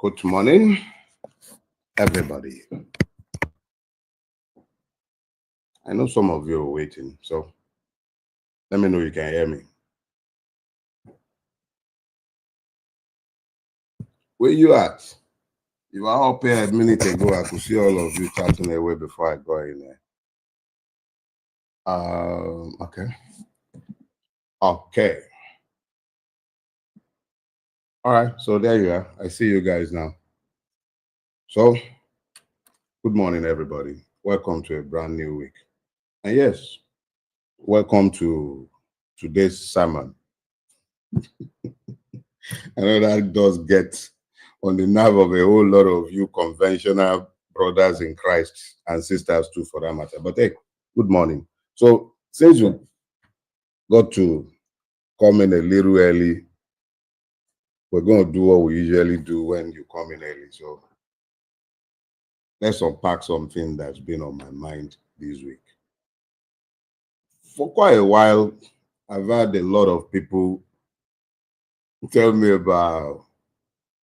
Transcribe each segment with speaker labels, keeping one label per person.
Speaker 1: Good morning, everybody. I know some of you are waiting, so let me know you can hear me. Where you at? You were up here a minute ago. I could see all of you chatting away before I go in there. Okay. Okay. All right, so there you are. I see you guys now. So, good morning, everybody. Welcome to a brand new week. And yes, welcome to today's sermon. I know that does get on the nerve of a whole lot of you conventional brothers in Christ and sisters too, for that matter. But hey, good morning. So since you got to come in a little early, we're going to do what we usually do when you come in early. So let's unpack something that's been on my mind this week. For quite a while, I've had a lot of people tell me about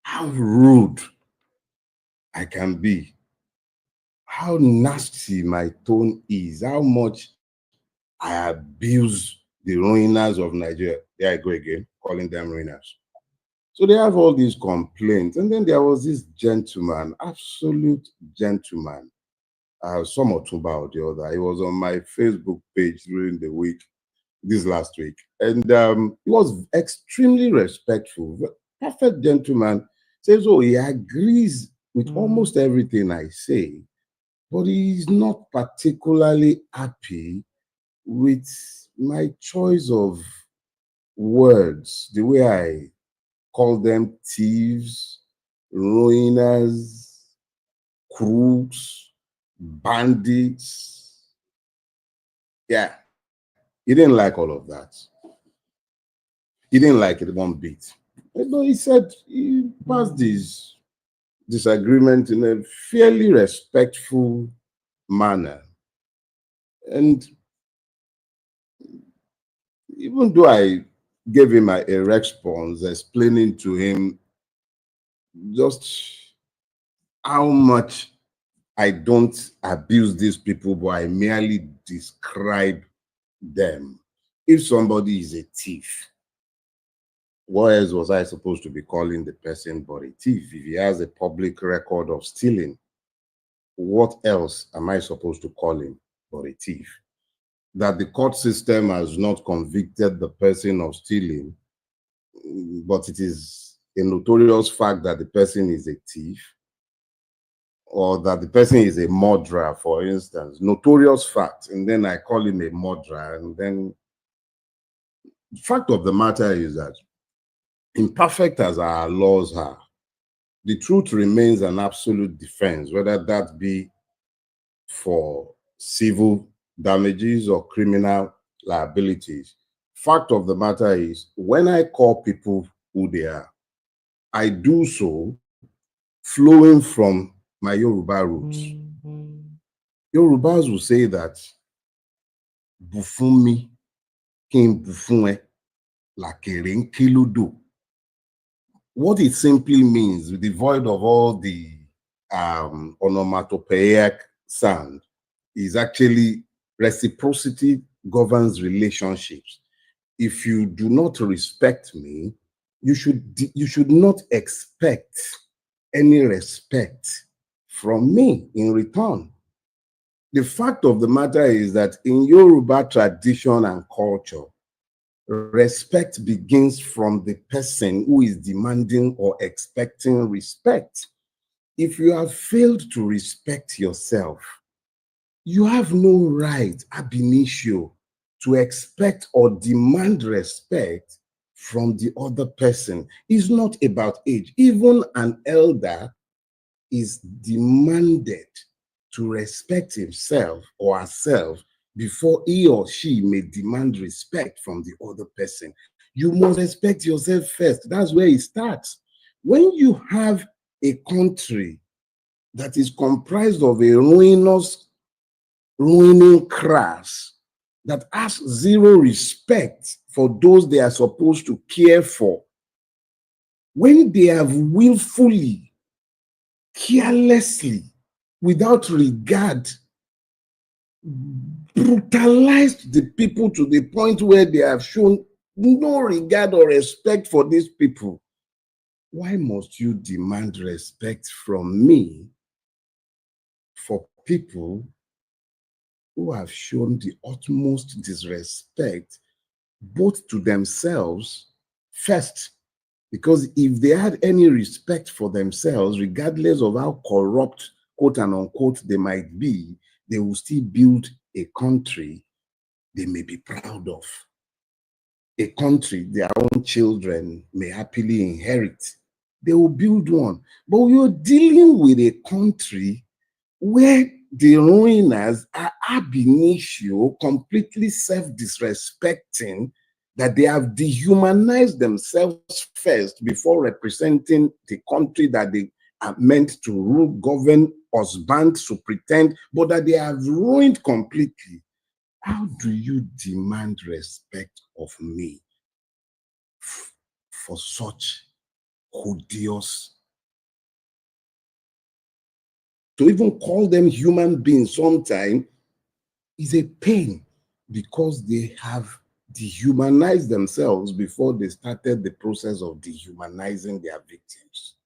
Speaker 1: how rude I can be, how nasty my tone is, how much I abuse the ruiners of Nigeria. There I go again, calling them ruiners. So they have all these complaints. And then there was this gentleman, absolute gentleman, some or two about the other. He was on my Facebook page during the week, this last week. And he was extremely respectful, perfect gentleman. Says, oh, he agrees with almost everything I say, but he's not particularly happy with my choice of words, the way I call them thieves, ruiners, crooks, bandits. Yeah, he didn't like all of that. He didn't like it one bit. But he said he passed this disagreement in a fairly respectful manner. And even though I gave him a response explaining to him just how much I don't abuse these people, but I merely describe them. If somebody is a thief, what else was I supposed to be calling the person but a thief? If he has a public record of stealing, what else am I supposed to call him but a thief? That the court system has not convicted the person of stealing, but it is a notorious fact that the person is a thief, or that the person is a murderer, for instance, notorious fact, and then I call him a murderer. And then the fact of the matter is that imperfect as our laws are, the truth remains an absolute defense, whether that be for civil damages or criminal liabilities. Fact of the matter is, when I call people who they are, I do so flowing from my Yoruba roots. Yorubas will say that Bufumi kin bufunwe lakere nkiludo. What it simply means, devoid of all the onomatopoeic sound, is actually reciprocity governs relationships. If you do not respect me, you should not expect any respect from me in return. The fact of the matter is that in Yoruba tradition and culture, respect begins from the person who is demanding or expecting respect. If you have failed to respect yourself, you have no right ab initio to expect or demand respect from the other person. It's not about age. Even an elder is demanded to respect himself or herself before he or she may demand respect from the other person. You must respect yourself first. That's where it starts. When you have a country that is comprised of a ruining class that has zero respect for those they are supposed to care for, when they have willfully carelessly, without regard, brutalized the people to the point where they have shown no regard or respect for these people. Why must you demand respect from me for people who have shown the utmost disrespect both to themselves first? Because if they had any respect for themselves, regardless of how corrupt, quote and unquote, they might be, they will still build a country they may be proud of. A country their own children may happily inherit. They will build one. But you're dealing with a country where the ruiners are ab initio completely self-disrespecting, that they have dehumanized themselves first before representing the country that they are meant to rule, govern, husband, to pretend, but that they have ruined completely. How do you demand respect of me for such odious? To even call them human beings sometimes is a pain, because they have dehumanized themselves before they started the process of dehumanizing their victims.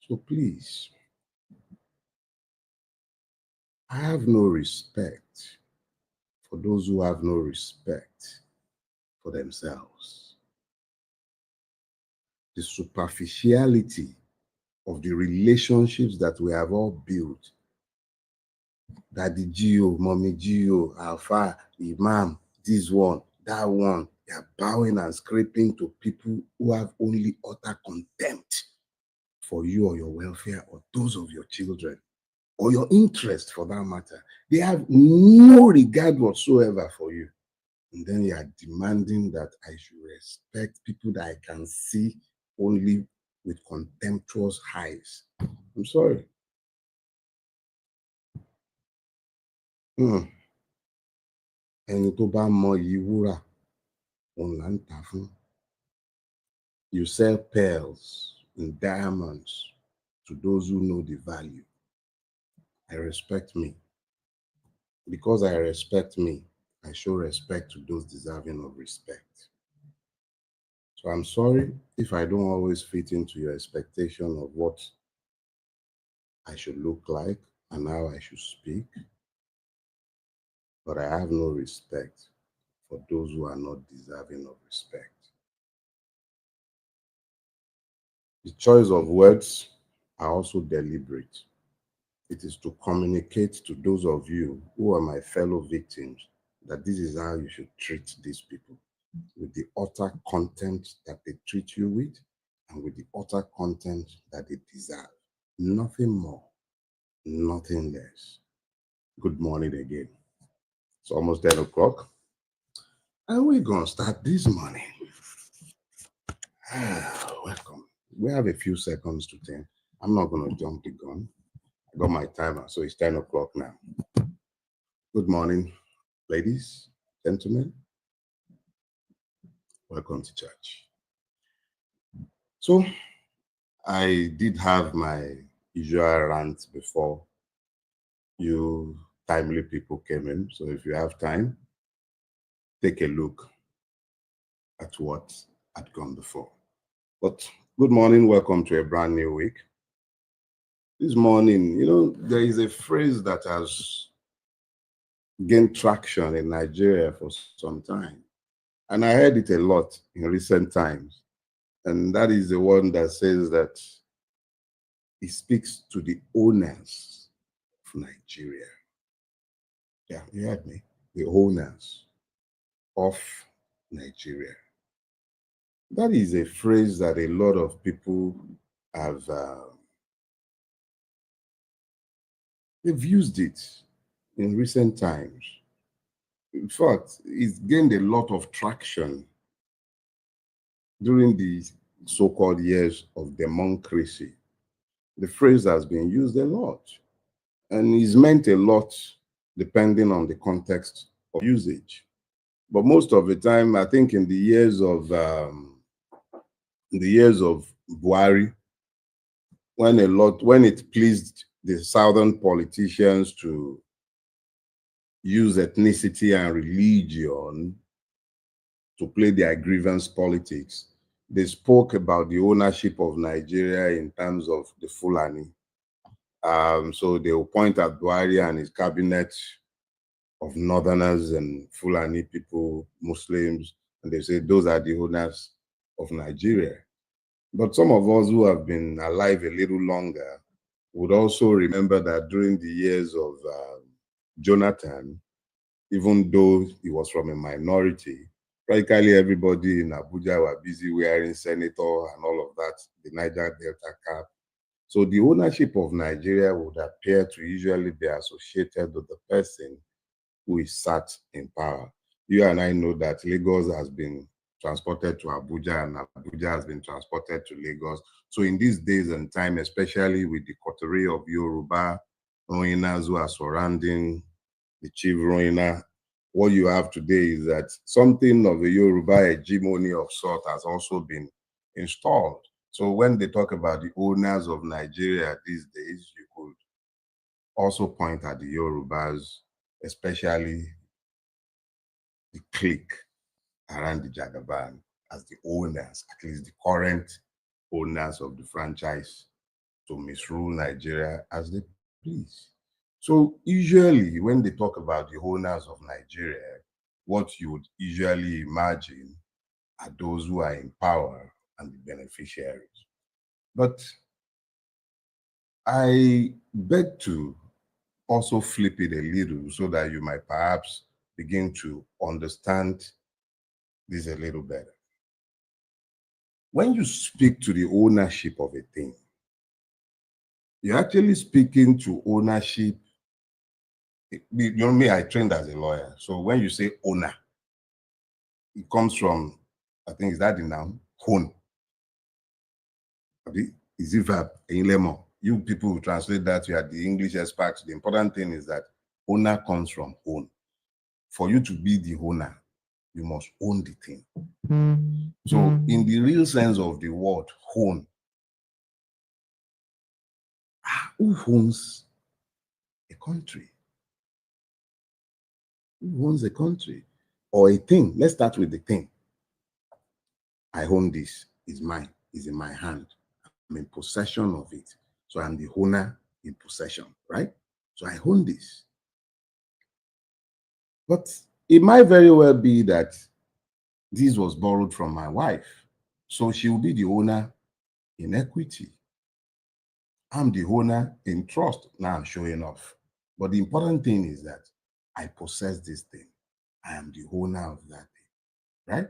Speaker 1: So please, I have no respect for those who have no respect for themselves. The superficiality of the relationships that we have all built, Daddy Gio, Mommy Gio, Alpha, Imam, this one, that one, they are bowing and scraping to people who have only utter contempt for you or your welfare or those of your children or your interest for that matter. They have no regard whatsoever for you. And then you are demanding that I should respect people that I can see only with contemptuous eyes. I'm sorry. Ẹni tó bá mọyì wúrà, òun là ń tà fún. You sell pearls and diamonds to those who know the value. I respect me. Because I respect me, I show respect to those deserving of respect. So I'm sorry if I don't always fit into your expectation of what I should look like and how I should speak, but I have no respect for those who are not deserving of respect. The choice of words are also deliberate. It is to communicate to those of you who are my fellow victims that this is how you should treat these people, with the utter contempt that they treat you with and with the utter contempt that they deserve. Nothing more, nothing less. Good morning again. It's almost 10 o'clock. And we're going to start this morning. Welcome. We have a few seconds to 10. I'm not going to jump the gun. I got my timer, so it's 10 o'clock now. Good morning, ladies, gentlemen. Welcome to church. So, I did have my usual rant before you timely people came in. So if you have time, take a look at what had gone before. But good morning, welcome to a brand new week. This morning, there is a phrase that has gained traction in Nigeria for some time. And I heard it a lot in recent times. And that is the one that says that it speaks to the owners of Nigeria. Yeah, you heard me. The owners of Nigeria. That is a phrase that a lot of people have they've used it in recent times. In fact, it's gained a lot of traction during the so-called years of democracy. The phrase has been used a lot and is meant a lot depending on the context of usage. But most of the time, I think in the years of Buhari, when it pleased the southern politicians to use ethnicity and religion to play their grievance politics, they spoke about the ownership of Nigeria in terms of the Fulani. So they will point at Buhari and his cabinet of northerners and Fulani people, Muslims, and they say those are the owners of Nigeria. But some of us who have been alive a little longer would also remember that during the years of Jonathan, even though he was from a minority, practically everybody in Abuja were busy wearing senator and all of that, the Niger Delta cap. So the ownership of Nigeria would appear to usually be associated with the person who is sat in power. You and I know that Lagos has been transported to Abuja and Abuja has been transported to Lagos. So in these days and time, especially with the coterie of Yoruba ruiners who are surrounding the chief ruiner, what you have today is that something of a Yoruba hegemony of sort has also been installed. So when they talk about the owners of Nigeria these days, you could also point at the Yorubas, especially the clique around the Jagaban as the owners, at least the current owners of the franchise, to misrule Nigeria as they please. So usually when they talk about the owners of Nigeria, what you would usually imagine are those who are in power and the beneficiaries. But I beg to also flip it a little so that you might perhaps begin to understand this a little better. When you speak to the ownership of a thing, you're actually speaking to ownership. You know me, I trained as a lawyer. So when you say owner, it comes from, I think, is that the noun? Own. Is it verb? You people who translate that, you are the English experts. The important thing is that owner comes from own. For you to be the owner, you must own the thing. So in the real sense of the word own, who owns a country? Who owns a country or a thing? Let's start with the thing. I own this. It's mine. It's in my hand. I'm in possession of it. So I'm the owner in possession, right? So I own this. But it might very well be that this was borrowed from my wife. So she will be the owner in equity. I'm the owner in trust. Now I'm showing off. But the important thing is that I possess this thing. I am the owner of that thing, right?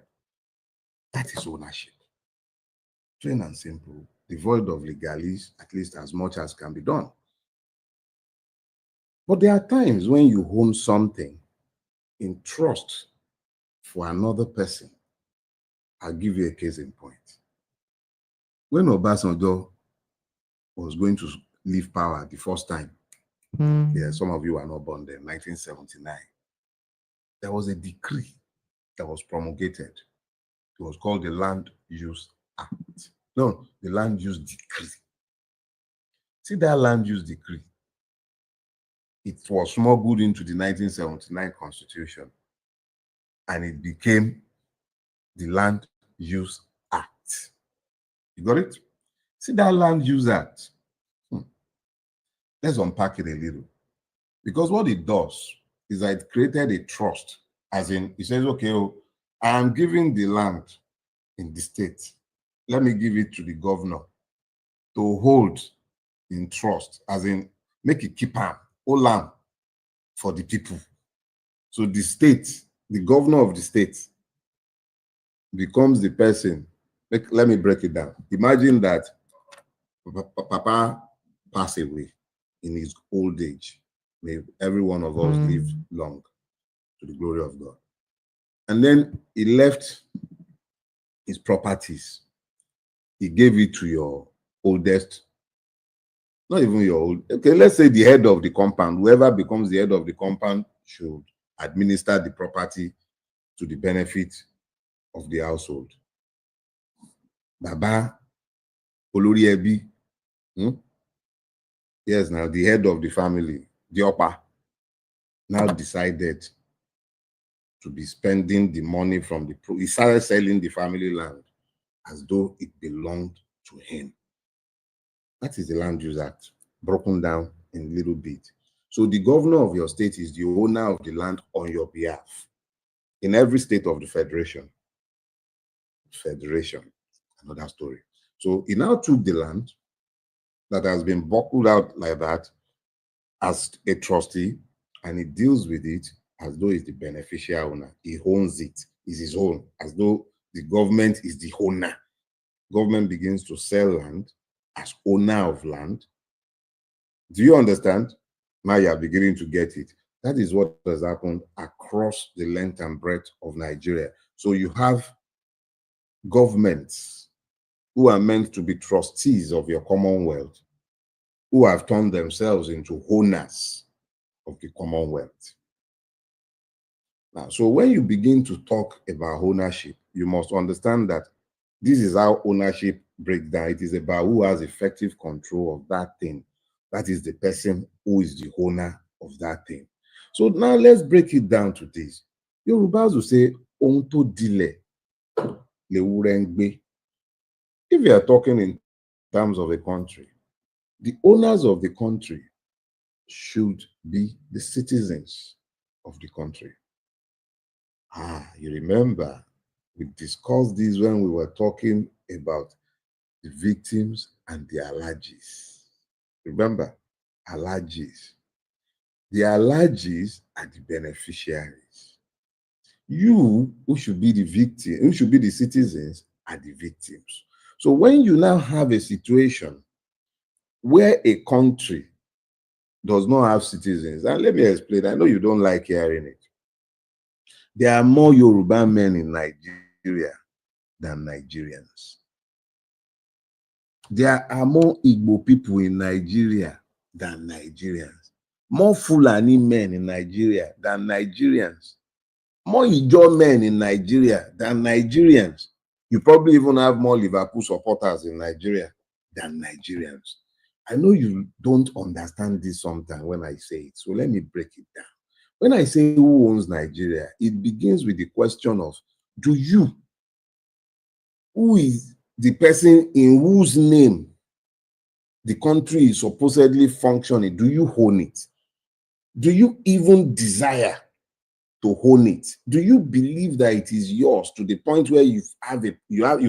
Speaker 1: That is ownership. Plain and simple, devoid of legalese, at least as much as can be done. But there are times when you own something in trust for another person. I'll give you a case in point. When Obasanjo was going to leave power the first time, some of you are not born then, 1979, there was a decree that was promulgated. It was called the Land Use Act. No, the Land Use Decree. See that Land Use Decree? It was smuggled into the 1979 Constitution and it became the Land Use Act. You got it? See that Land Use Act? Let's unpack it a little. Because what it does is that it created a trust, as in, it says, okay, I am giving the land in the state. Let me give it to the governor to hold in trust, as in, make it keep am, hold am for the people. So the state, the governor of the state, becomes the person. Let me break it down. Imagine that Papa passed away in his old age. May every one of us live long to the glory of God. And then he left his properties. He gave it to your oldest, not even your old, okay, let's say the head of the compound. Whoever becomes the head of the compound should administer the property to the benefit of the household. Baba, Olori Ebi, Hmm? Yes, now the head of the family, the upper, now decided to be spending the money from he started selling the family land as though it belonged to him. That is the Land Use Act, broken down in little bit. So the governor of your state is the owner of the land on your behalf in every state of the federation. Federation, another story. So he now took the land that has been buckled out like that as a trustee, and he deals with it as though he's the beneficial owner. He owns it, it's his own, as though the government is the owner. Government begins to sell land as owner of land. Do you understand? Now you are beginning to get it. That is what has happened across the length and breadth of Nigeria. So you have governments who are meant to be trustees of your commonwealth, who have turned themselves into owners of the commonwealth. Now, so when you begin to talk about ownership, you must understand that this is how ownership breaks down. It is about who has effective control of that thing. That is the person who is the owner of that thing. So now let's break it down to this. Yorubas will say, "Ohun tó dilẹ̀ lewúrẹ́ ń gbé." If you are talking in terms of a country, the owners of the country should be the citizens of the country. You remember we discussed this when we were talking about the victims and the allergies. Remember, allergies. The allergies are the beneficiaries. You, who should be the victim, who should be the citizens, are the victims. So when you now have a situation where a country does not have citizens, and let me explain, I know you don't like hearing it. There are more Yoruba men in Nigeria than Nigerians. There are more Igbo people in Nigeria than Nigerians. More Fulani men in Nigeria than Nigerians. More Ijaw men in Nigeria than Nigerians. You probably even have more Liverpool supporters in Nigeria than Nigerians. I know you don't understand this sometimes when I say it, so let me break it down. When I say who owns Nigeria, it begins with the question of, do you, who is the person in whose name the country is supposedly functioning, do you own it? Do you even desire to own it? Do you believe that it is yours to the point where you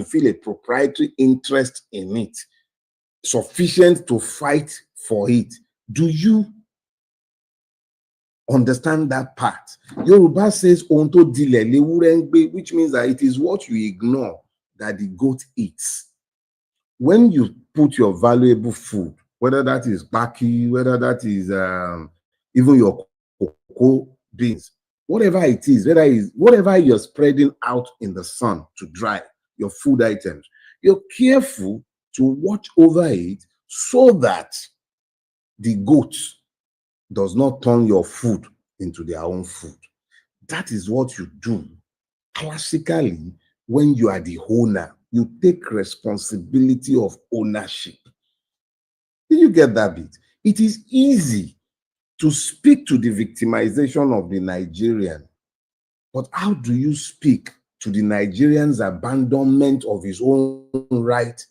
Speaker 1: feel a proprietary interest in it, sufficient to fight for it? Do you understand that part? Yoruba says "Onto dile lewurengbe," which means that it is what you ignore that the goat eats. When you put your valuable food, whether that is baki, whether that is even your cocoa beans, whatever it is, whatever you're spreading out in the sun to dry, your food items, you're careful to watch over it so that the goat does not turn your food into their own food. That is what you do classically when you are the owner. You take responsibility of ownership. Did you get that bit? It is easy to speak to the victimization of the Nigerian, but how do you speak to the Nigerian's abandonment of his own right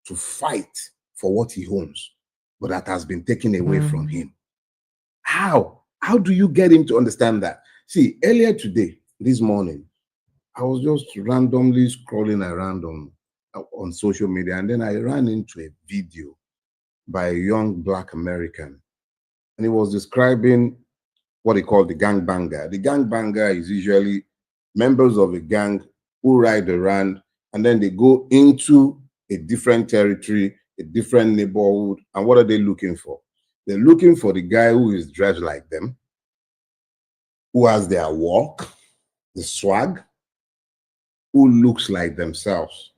Speaker 1: to fight for what he owns, but that has been taken away from him? How? How do you get him to understand that? See, earlier today, this morning, I was just randomly scrolling around on social media, and then I ran into a video by a young Black American, and he was describing what he called the gangbanger. The gangbanger is usually members of a gang who ride around, and then they go into a different territory, a different neighborhood, and what are they looking for? They're looking for the guy who is dressed like them, who has their walk, the swag, who looks like themselves.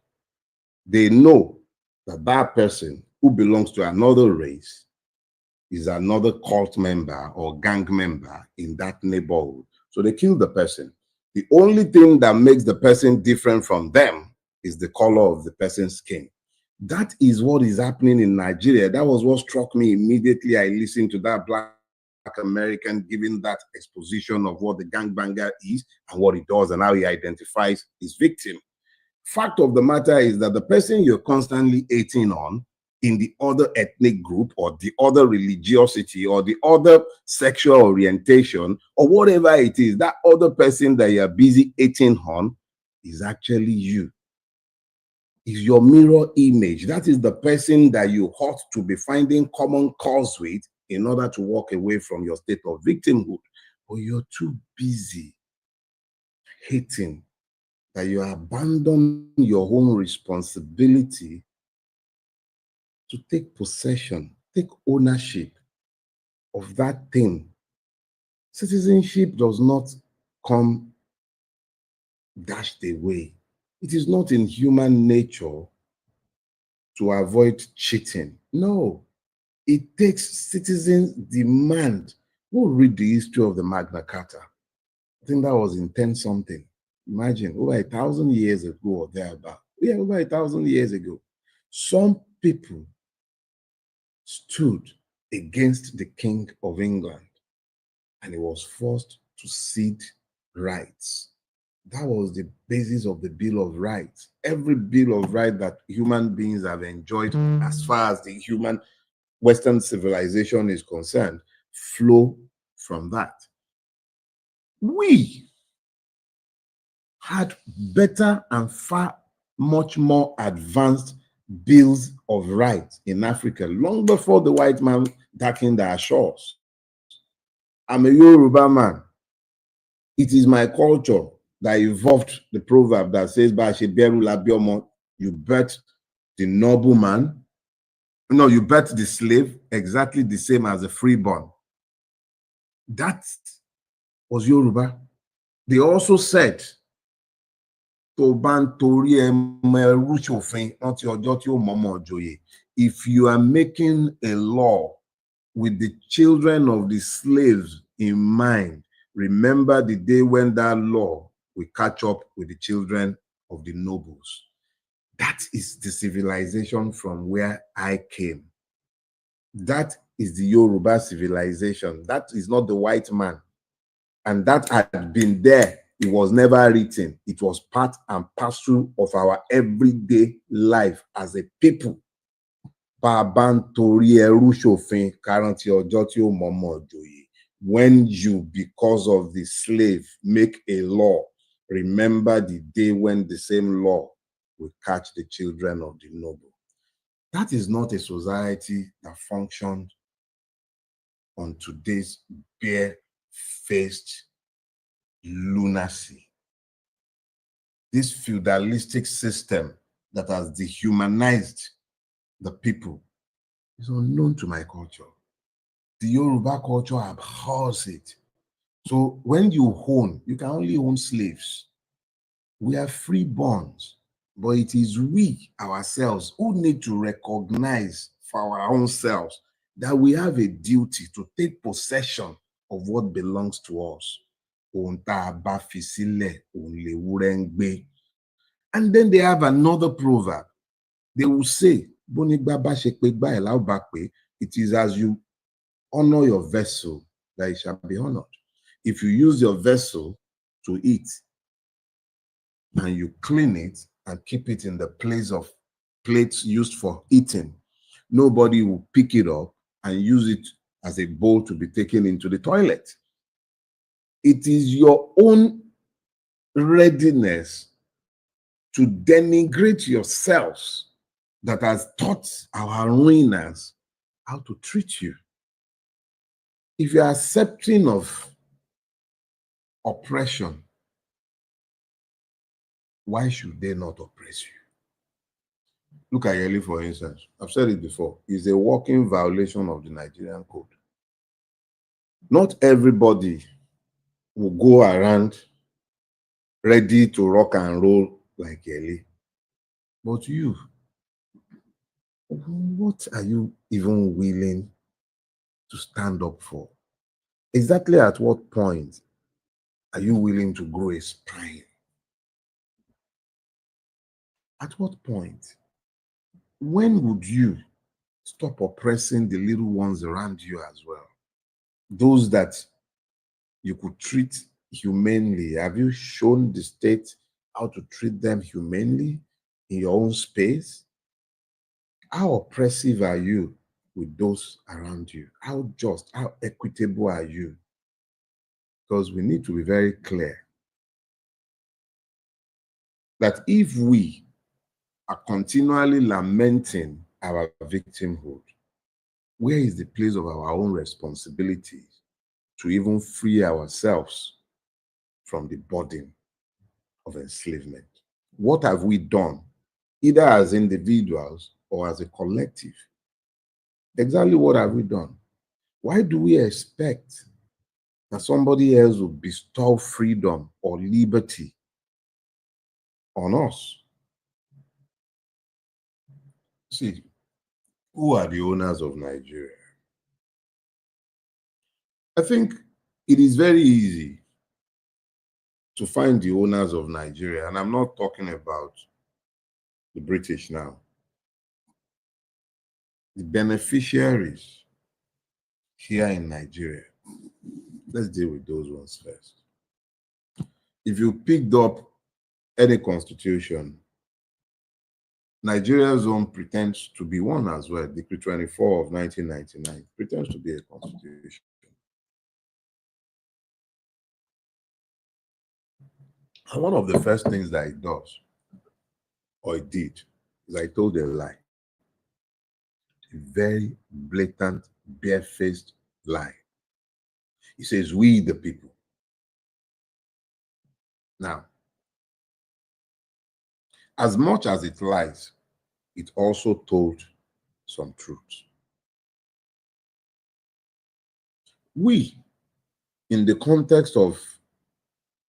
Speaker 1: They know that that person who belongs to another race is another cult member or gang member in that neighborhood. So they kill the person. The only thing that makes the person different from them is the color of the person's skin. That is what is happening in Nigeria. That was what struck me immediately. I listened to that Black American giving that exposition of what the gangbanger is and what he does and how he identifies his victim. Fact of the matter is that the person you're constantly hating on in the other ethnic group or the other religiosity or the other sexual orientation or whatever it is, that other person that you're busy hating on is actually you. Is your mirror image. That is the person that you ought to be finding common cause with in order to walk away from your state of victimhood. But you're too busy hating that you abandon your own responsibility to take possession, take ownership of that thing. Citizenship does not come dashed away. It is not in human nature to avoid cheating. No, it takes citizens' demand. We'll read the history of the Magna Carta. I think that was in 10 something. Imagine, over 1,000 years ago or thereabout. Yeah, over 1,000 years ago. Some people stood against the King of England and he was forced to cede rights. That was the basis of the Bill of Rights. Every Bill of Rights that human beings have enjoyed, as far as the human Western civilization is concerned, flow from that. We had better and far much more advanced bills of rights in Africa long before the white man darkened our shores. I'm a Yoruba man. It is my culture that evolved the proverb that says, "Beru labiomo," you bet the nobleman. No, you bet the slave exactly the same as the freeborn. That was Yoruba. They also said, if you are making a law with the children of the slaves in mind, remember the day when that law will catch up with the children of the nobles. That is the civilization from where I came. That is the Yoruba civilization. That is not the white man. And that had been there. It was never written. It was part and parcel of our everyday life as a people. When you, because of the slave, make a law, remember the day when the same law will catch the children of the noble. That is not a society that functioned on today's bare-faced lunacy. This feudalistic system that has dehumanized the people is unknown to my culture. The Yoruba culture abhors it. So when you own, you can only own slaves. We are freeborns, but it is we ourselves who need to recognize for our own selves that we have a duty to take possession of what belongs to us. And then they have another proverb. They will say, it is as you honor your vessel that it shall be honored. If you use your vessel to eat and you clean it and keep it in the place of plates used for eating, nobody will pick it up and use it as a bowl to be taken into the toilet. It is your own readiness to denigrate yourselves that has taught our ruiners how to treat you. If you are accepting of oppression, why should they not oppress you? Look at Yeli, for instance. I've said it before. It's a walking violation of the Nigerian code. Not everybody will go around ready to rock and roll like Yeli. But you, what are you even willing to stand up for? Exactly at what point are you willing to grow a spine? At what point? when would you stop oppressing the little ones around you as well? Those that you could treat humanely. Have you shown the state how to treat them humanely in your own space? How oppressive are you with those around you? How just, how equitable are you? Because we need to be very clear that if we are continually lamenting our victimhood, where is the place of our own responsibility to even free ourselves from the burden of enslavement? What have we done, either as individuals or as a collective? Exactly what have we done? Why do we expect that somebody else will bestow freedom or liberty on us? See, who are the owners of Nigeria? I think it is very easy to find the owners of Nigeria, and I'm not talking about the British now. The beneficiaries here in Nigeria. Let's deal with those ones first. If you picked up any constitution, Nigeria's own pretends to be one as well. Decree 24 of 1999 pretends to be a constitution. And one of the first things that it does, or it did, is I told a lie. A very blatant, barefaced lie. It says, we the people. Now, as much as it lies, it also told some truths. We, in the context of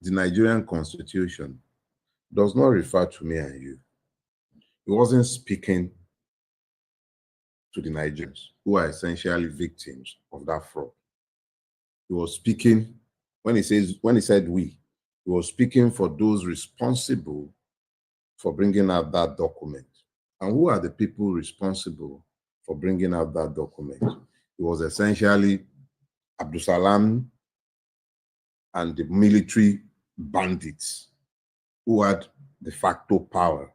Speaker 1: the Nigerian constitution, does not refer to me and you. He wasn't speaking to the Nigerians who are essentially victims of that fraud. He was speaking, when he said we, he was speaking for those responsible for bringing out that document. And who are the people responsible for bringing out that document? It was essentially Abdul Salam and the military bandits who had de facto power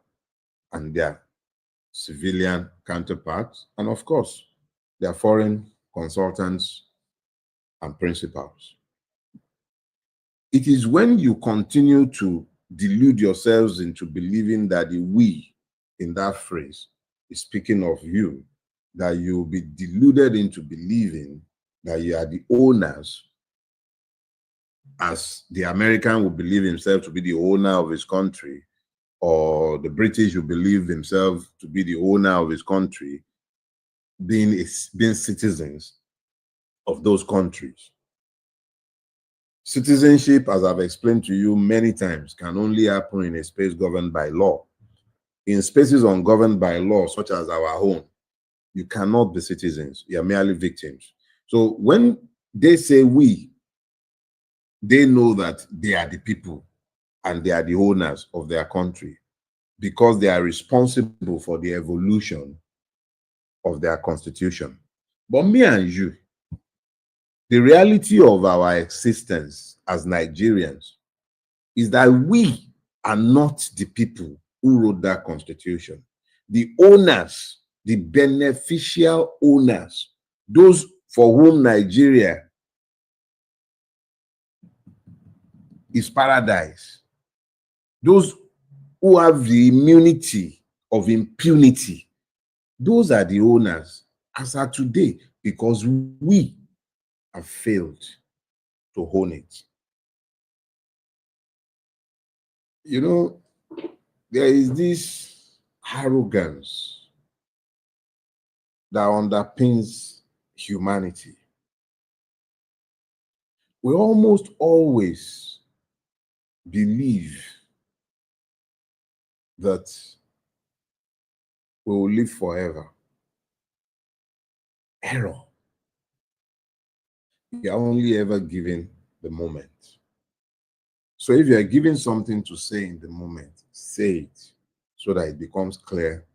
Speaker 1: and their civilian counterparts, and of course, their foreign consultants and principals. It is when you continue to delude yourselves into believing that the we in that phrase is speaking of you, that you'll be deluded into believing that you are the owners, as the American will believe himself to be the owner of his country, or the British will believe himself to be the owner of his country, being citizens of those countries. Citizenship, as I've explained to you many times, can only happen in a space governed by law. In spaces ungoverned by law, such as our home, you cannot be citizens. You are merely victims. So when they say we, they know that they are the people and they are the owners of their country because they are responsible for the evolution of their constitution. But me and you, the reality of our existence as Nigerians is that we are not the people who wrote that constitution. The owners, the beneficial owners, those for whom Nigeria is paradise, those who have the immunity of impunity, those are the owners as are today, because we have failed to own it. You know, there is this arrogance that underpins humanity. We almost always believe that we will live forever. Error. You're only ever given the moment. So if you're given something to say in the moment, say it so that it becomes clear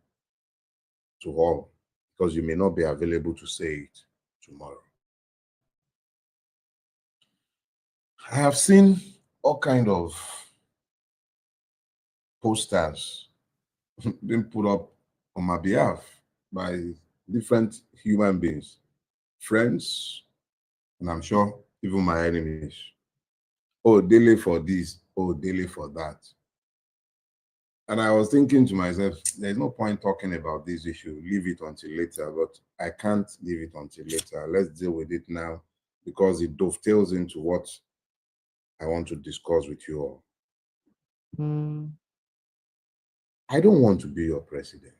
Speaker 1: to all, because you may not be available to say it tomorrow. I have seen all kind of posters being put up on my behalf by different human beings, friends, and I'm sure even my enemies. Oh, Dele for this, oh, Dele for that. And I was thinking to myself, there's no point talking about this issue. Leave it until later. But I can't leave it until later. Let's deal with it now because it dovetails into what I want to discuss with you all. I don't want to be your president.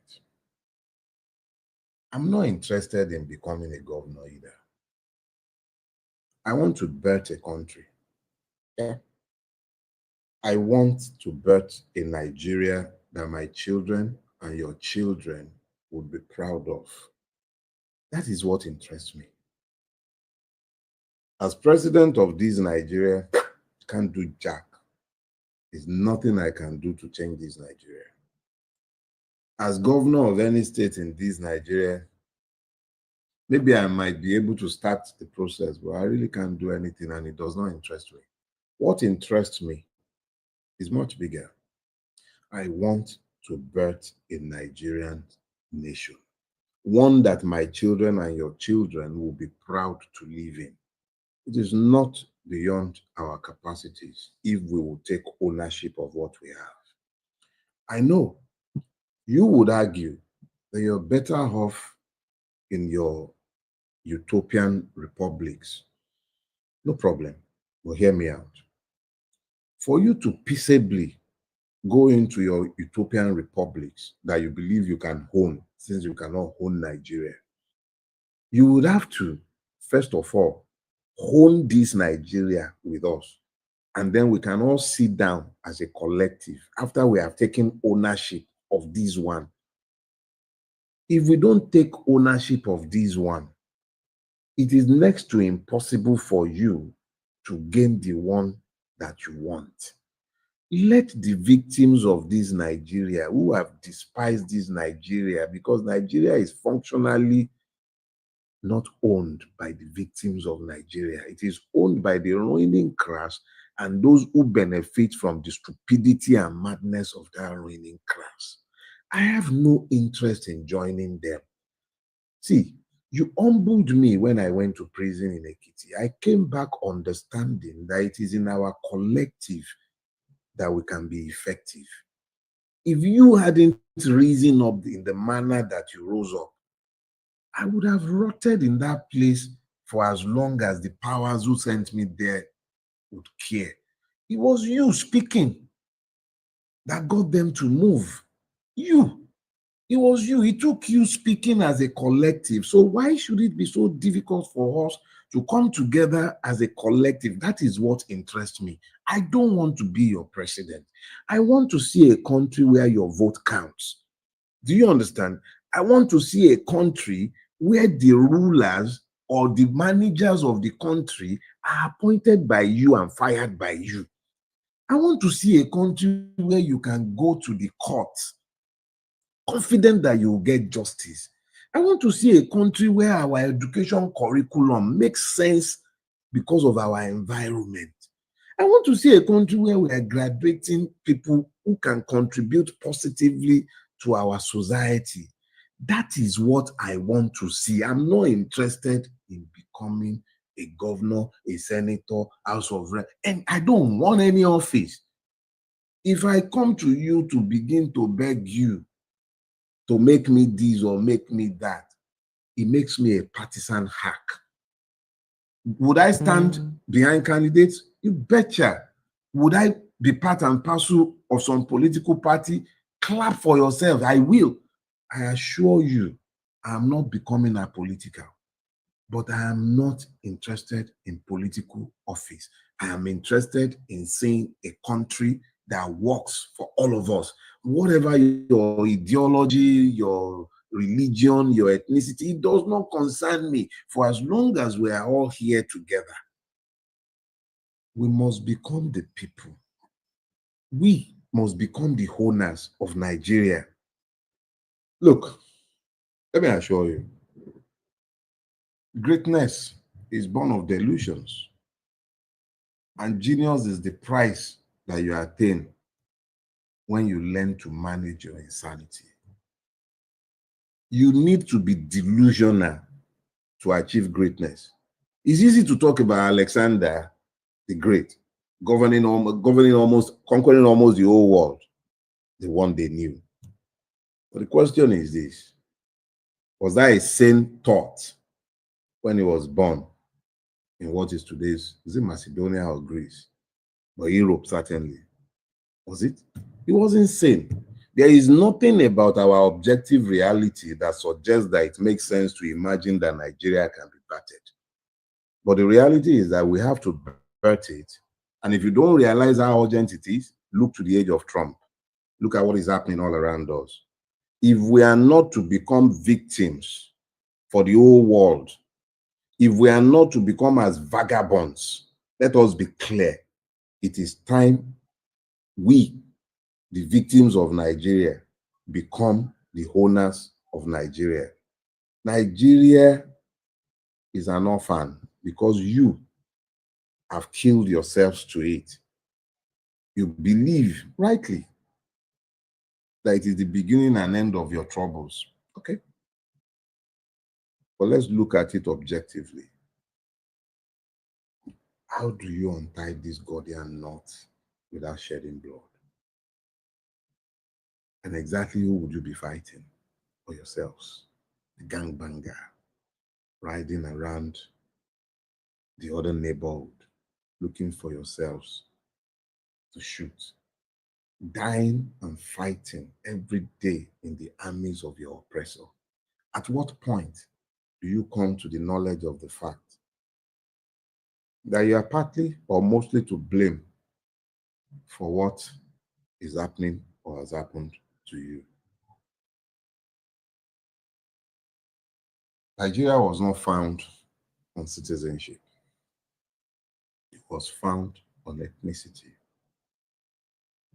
Speaker 1: I'm not interested in becoming a governor either. I want to birth a country. Yeah. I want to birth a Nigeria that my children and your children would be proud of. That is what interests me. As president of this Nigeria, can't do jack. There's nothing I can do to change this Nigeria. As governor of any state in this Nigeria, maybe I might be able to start the process, but I really can't do anything and it does not interest me. What interests me is much bigger. I want to birth a Nigerian nation, one that my children and your children will be proud to live in. It is not beyond our capacities if we will take ownership of what we have. I know you would argue that you're better off in your utopian republics. No problem, but hear me out. For you to peaceably go into your utopian republics that you believe you can own, since you cannot own Nigeria, you would have to, first of all, own this Nigeria with us. And then we can all sit down as a collective after we have taken ownership of this one. If we don't take ownership of this one, it is next to impossible for you to gain the one that you want. Let the victims of this Nigeria who have despised this Nigeria, because Nigeria is functionally not owned by the victims of Nigeria. It is owned by the ruling class and those who benefit from the stupidity and madness of that ruling class. I have no interest in joining them. See, you humbled me when I went to prison in Ekiti. I came back understanding that it is in our collective that we can be effective. If you hadn't risen up in the manner that you rose up, I would have rotted in that place for as long as the powers who sent me there would care. It was you speaking that got them to move. You. It was you. It took you speaking as a collective. So why should it be so difficult for us to come together as a collective? That is what interests me. I don't want to be your president. I want to see a country where your vote counts. Do you understand? I want to see a country where the rulers or the managers of the country are appointed by you and fired by you. I want to see a country where you can go to the courts confident that you will get justice. I want to see a country where our education curriculum makes sense because of our environment. I want to see a country where we are graduating people who can contribute positively to our society. That is what I want to see. I'm not interested in becoming a governor, a senator, House of Rep, and I don't want any office. If I come to you to begin to beg you to make me this or make me that, it makes me a partisan hack. Would I stand behind candidates? You betcha. Would I be part and parcel of some political party? Clap for yourself. I will. I assure you, I'm not becoming apolitical, but I am not interested in political office. I am interested in seeing a country that works for all of us. Whatever your ideology, your religion, your ethnicity, it does not concern me. For as long as we are all here together, we must become the people. We must become the owners of Nigeria. Look, Let me assure you, greatness is born of delusions, and genius is the price that you attain when you learn to manage your insanity. You need to be delusional to achieve greatness. It's easy to talk about Alexander the Great, conquering almost the whole world, the one they knew. But the question is this: was that a sane thought when he was born in what is today's, is it Macedonia or Greece? But Europe, certainly. Was it? It was insane. There is nothing about our objective reality that suggests that it makes sense to imagine that Nigeria can be battered. But the reality is that we have to birth it. And if you don't realize how urgent it is, look to the age of Trump. Look at what is happening all around us. If we are not to become victims for the whole world, if we are not to become as vagabonds, let us be clear. It is time we, the victims of Nigeria, become the owners of Nigeria. Nigeria is an orphan because you have killed yourselves to it. You believe rightly that it is the beginning and end of your troubles. Okay. But let's look at it objectively. How do you untie this Gordian knot without shedding blood? And exactly who would you be fighting for yourselves? The gangbanger riding around the other neighborhood looking for yourselves to shoot, dying and fighting every day in the armies of your oppressor. At what point do you come to the knowledge of the fact that you are partly or mostly to blame for what is happening or has happened to you? Nigeria was not found on citizenship. It was found on ethnicity.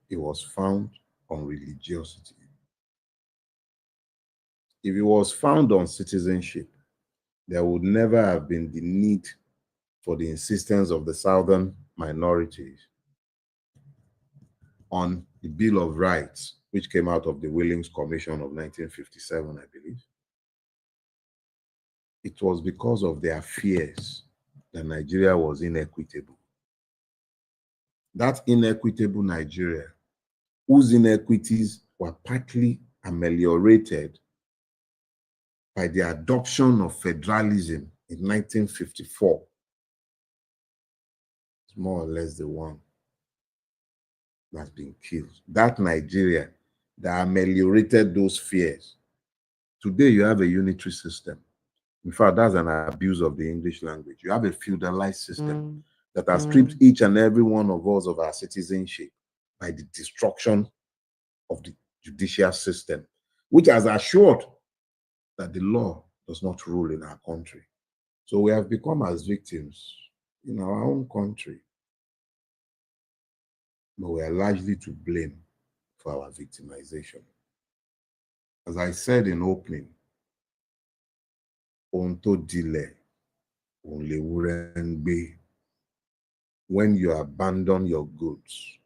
Speaker 1: It was found on religiosity. If it was found on citizenship, there would never have been the need for the insistence of the southern minorities on the Bill of Rights, which came out of the Williams Commission of 1957, I believe. It was because of their fears that Nigeria was inequitable. That inequitable Nigeria, whose inequities were partly ameliorated by the adoption of federalism in 1954, is more or less the one that's been killed. That Nigeria that ameliorated those fears. Today, you have a unitary system. In fact, that's an abuse of the English language. You have a feudalized system that has stripped each and every one of us of our citizenship by the destruction of the judicial system, which has assured that the law does not rule in our country. So we have become as victims in our own country, but we are largely to blame for our victimization. As I said in opening, ohun tó dilẹ̀, òun lewúrẹ́ ń gbé. When you abandon your goods,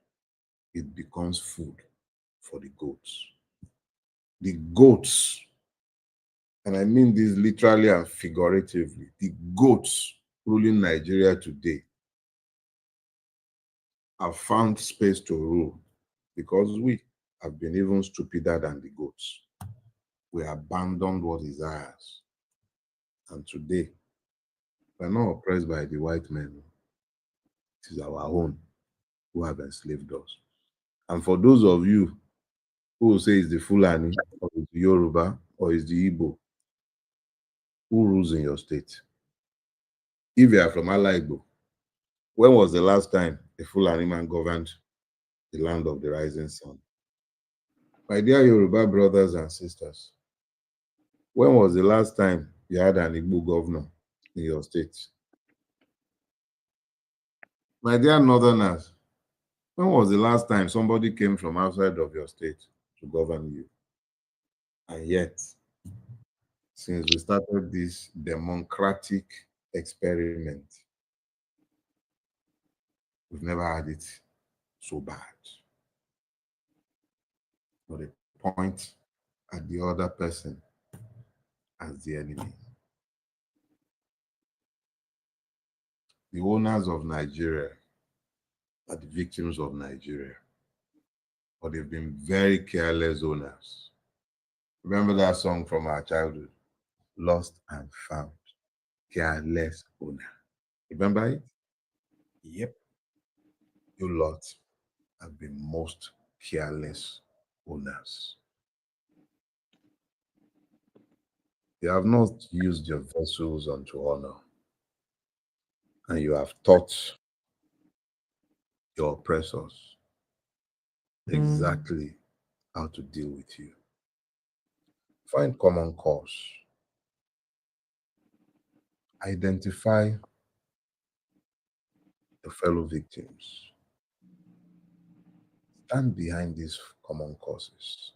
Speaker 1: it becomes food for the goats. The goats, and I mean this literally and figuratively, the goats ruling Nigeria today have found space to rule because we have been even stupider than the goats. We abandoned what is ours. And today, we're not oppressed by the white men. It is our own who have enslaved us. And for those of you who will say it's the Fulani, or it's the Yoruba, or it's the Igbo, who rules in your state? If you are from Ala Igbo, when was the last time a Fulani man governed the land of the rising sun? My dear Yoruba brothers and sisters, when was the last time you had an Igbo governor in your state? My dear Northerners, when was the last time somebody came from outside of your state to govern you? And yet, since we started this democratic experiment. We've never had it so bad. But they point at the other person as the enemy. The owners of Nigeria are the victims of Nigeria, but they've been very careless owners. Remember that song from our childhood, Lost and Found, Careless Owner. Remember it? Yep, you lot have been most careless owners. You have not used your vessels unto honor, and you have taught your oppressors exactly how to deal with you. Find common cause. Identify your fellow victims. Stand behind these common causes.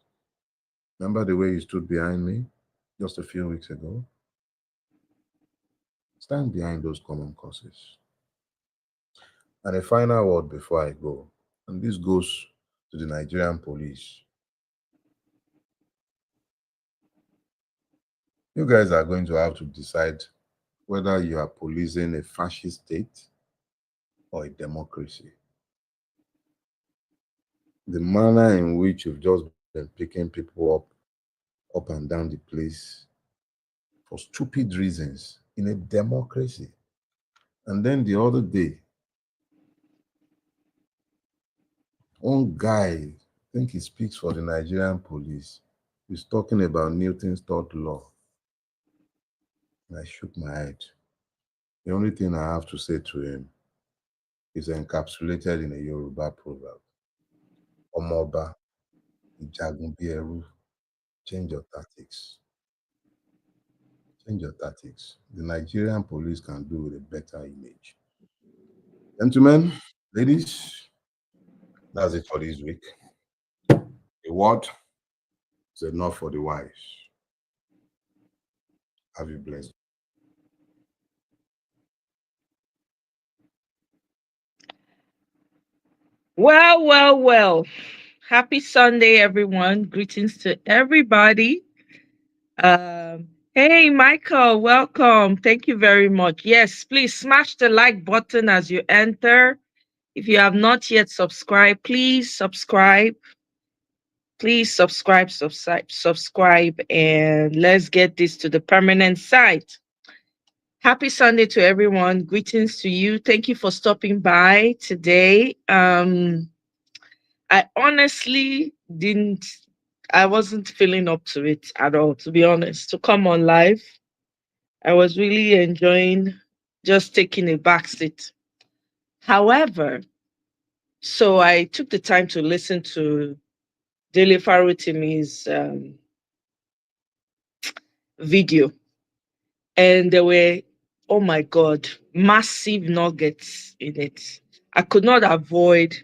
Speaker 1: Remember the way you stood behind me just a few weeks ago? Stand behind those common causes. And a final word before I go, and this goes to the Nigerian police. You guys are going to have to decide whether you are policing a fascist state or a democracy. The manner in which you've just been picking people up and down the place for stupid reasons in a democracy. And then the other day, one guy, I think he speaks for the Nigerian police, is talking about Newton's third law. And I shook my head. The only thing I have to say to him is encapsulated in a Yoruba proverb. Omoba, Ijagun bí ẹrú, change your tactics. Change your tactics. The Nigerian police can do with a better image. Gentlemen, ladies, that's it for this week. A word is enough for the wise. Have you blessed?
Speaker 2: Well, well, well. Happy Sunday, everyone. Greetings to everybody. Hey, Michael, welcome. Thank you very much. Yes, please smash the like button as you enter. If you have not yet subscribed, please subscribe. Please subscribe, and let's get this to the permanent site. Happy Sunday to everyone. Greetings to you. Thank you for stopping by today. I honestly didn't, I wasn't feeling up to it at all, to be honest. To come on live, I was really enjoying just taking a back seat. However, so I took the time to listen to Dele Farotimi's video, and there were, oh my God, massive nuggets in it. I could not avoid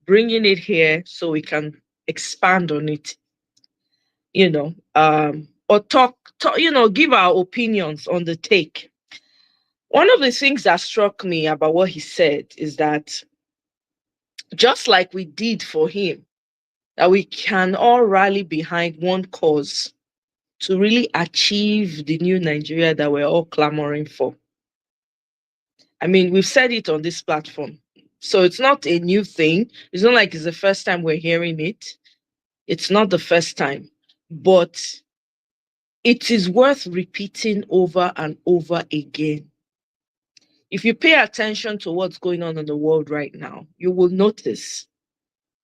Speaker 2: bringing it here so we can expand on it, or talk, give our opinions on the take. One of the things that struck me about what he said is that just like we did for him, that we can all rally behind one cause to really achieve the new Nigeria that we're all clamoring for. I mean, we've said it on this platform. So it's not a new thing. It's not like it's the first time we're hearing it. It's not the first time. But it is worth repeating over and over again. If you pay attention to what's going on in the world right now, you will notice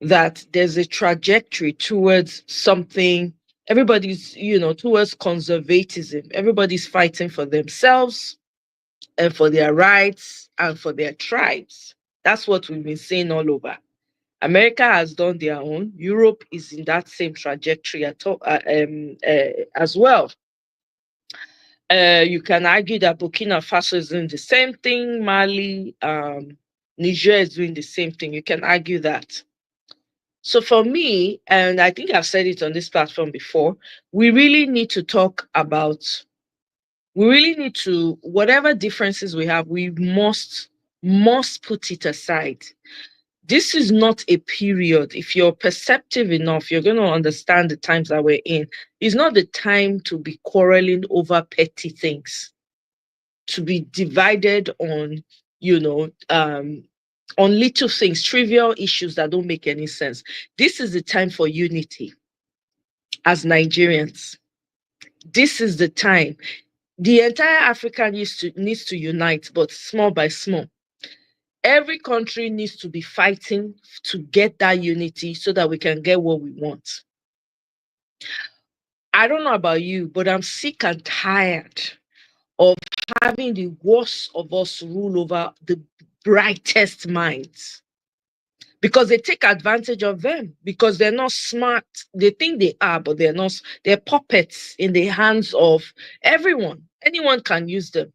Speaker 2: that there's a trajectory towards something. Everybody's, towards conservatism. Everybody's fighting for themselves and for their rights and for their tribes. That's what we've been seeing all over. America has done their own. Europe is in that same trajectory as well. You can argue that Burkina Faso is doing the same thing, Mali, Niger is doing the same thing. You can argue that. So for me, and I think I've said it on this platform before, we really need to talk about We really need to, whatever differences we have, we must put it aside. This is not a period. If you're perceptive enough, you're going to understand the times that we're in. It's not the time to be quarreling over petty things, to be divided on, you know, on little things, trivial issues that don't make any sense. This is the time for unity as Nigerians. This is the time. The entire Africa needs to unite, but small by small. Every country needs to be fighting to get that unity so that we can get what we want. I don't know about you, but I'm sick and tired of having the worst of us rule over the brightest minds, because they take advantage of them because they're not smart. They think they are, but they're not. They're puppets in the hands of everyone. Anyone can use them.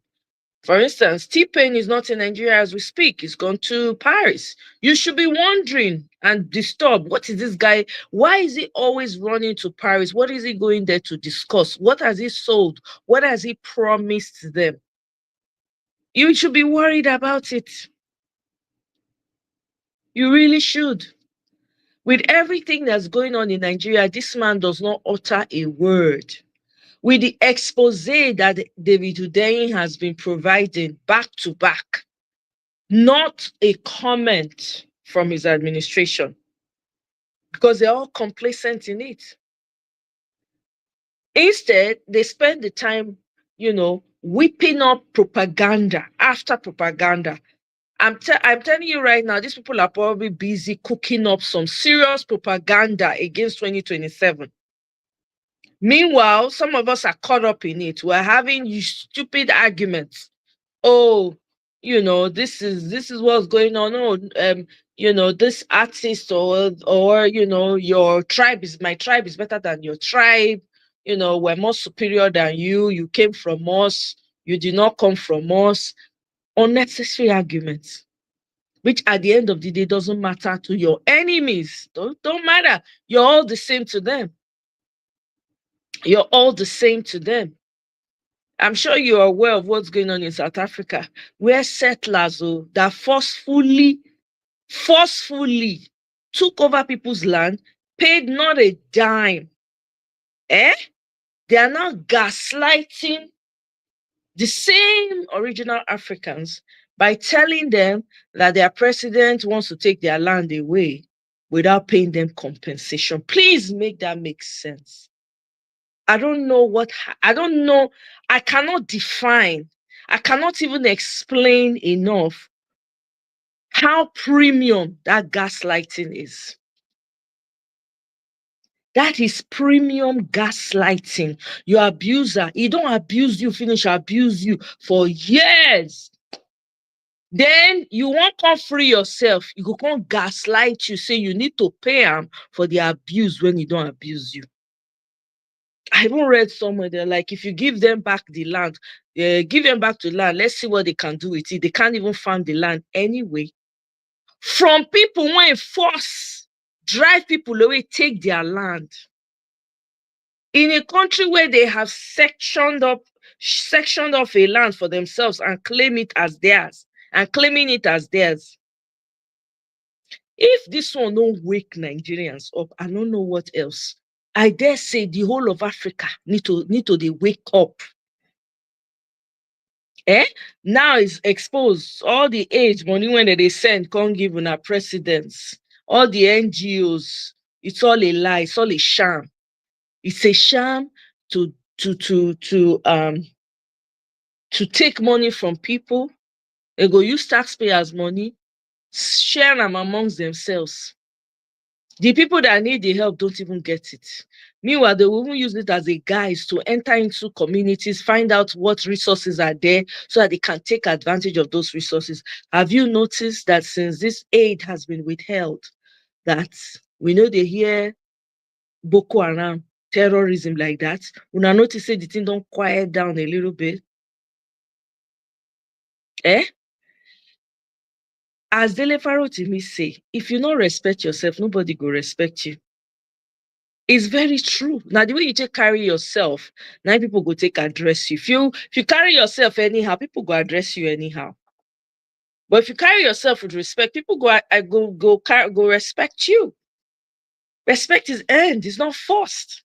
Speaker 2: For instance, T-Pain is not in Nigeria as we speak. He's gone to Paris. You should be wondering and disturbed. What is this guy? Why is he always running to Paris? What is he going there to discuss? What has he sold? What has he promised them? You should be worried about it. You really should. With everything that's going on in Nigeria, this man does not utter a word. With the expose that David Udeyin has been providing back to back, not a comment from his administration, because they're all complacent in it. Instead, they spend the time, whipping up propaganda after propaganda. I'm telling you right now, these people are probably busy cooking up some serious propaganda against 2027. Meanwhile, some of us are caught up in it. We're having stupid arguments. Oh, this is what's going on. Oh, this artist or your tribe is my tribe is better than your tribe. We're more superior than you. You came from us. You did not come from us. Unnecessary arguments, which at the end of the day doesn't matter to your enemies. Don't matter. You're all the same to them. You're all the same to them. I'm sure you're aware of what's going on in South Africa, where settlers that forcefully took over people's land, paid not a dime. They are now gaslighting the same original Africans by telling them that their president wants to take their land away without paying them compensation. Please make that make sense. I don't know. I cannot define. I cannot even explain enough how premium that gaslighting is. That is premium gaslighting. Your abuser, he don't abuse you, finish abuse you for years. Then you won't come free yourself. You go come gaslight you, say you need to pay him for the abuse when he don't abuse you. I even read somewhere there, like, if you give them back the land, give them back the land, let's see what they can do with it. They can't even farm the land anyway. From people when force, drive people away, take their land. In a country where they have sectioned off a land for themselves and claiming it as theirs. If this one don't wake Nigerians up, I don't know what else. I dare say the whole of Africa need to they wake up. Now it's exposed. All the age money when they send can't give our presidents. All the NGOs, it's all a lie. It's all a sham. It's a sham to take money from people. They go use taxpayers' money, share them amongst themselves. The people that need the help don't even get it. Meanwhile, they will even use it as a guise to enter into communities, find out what resources are there so that they can take advantage of those resources. Have you noticed that since this aid has been withheld, that we know they hear Boko Haram, terrorism like that? Una notice say the thing don't quiet down a little bit. As Dele Farotimi say, if you don't respect yourself, nobody go respect you. It's very true. Now, the way you take carry yourself, now people go take address you. If you carry yourself anyhow, people go address you anyhow. But if you carry yourself with respect, people go respect you. Respect is earned, it's not forced.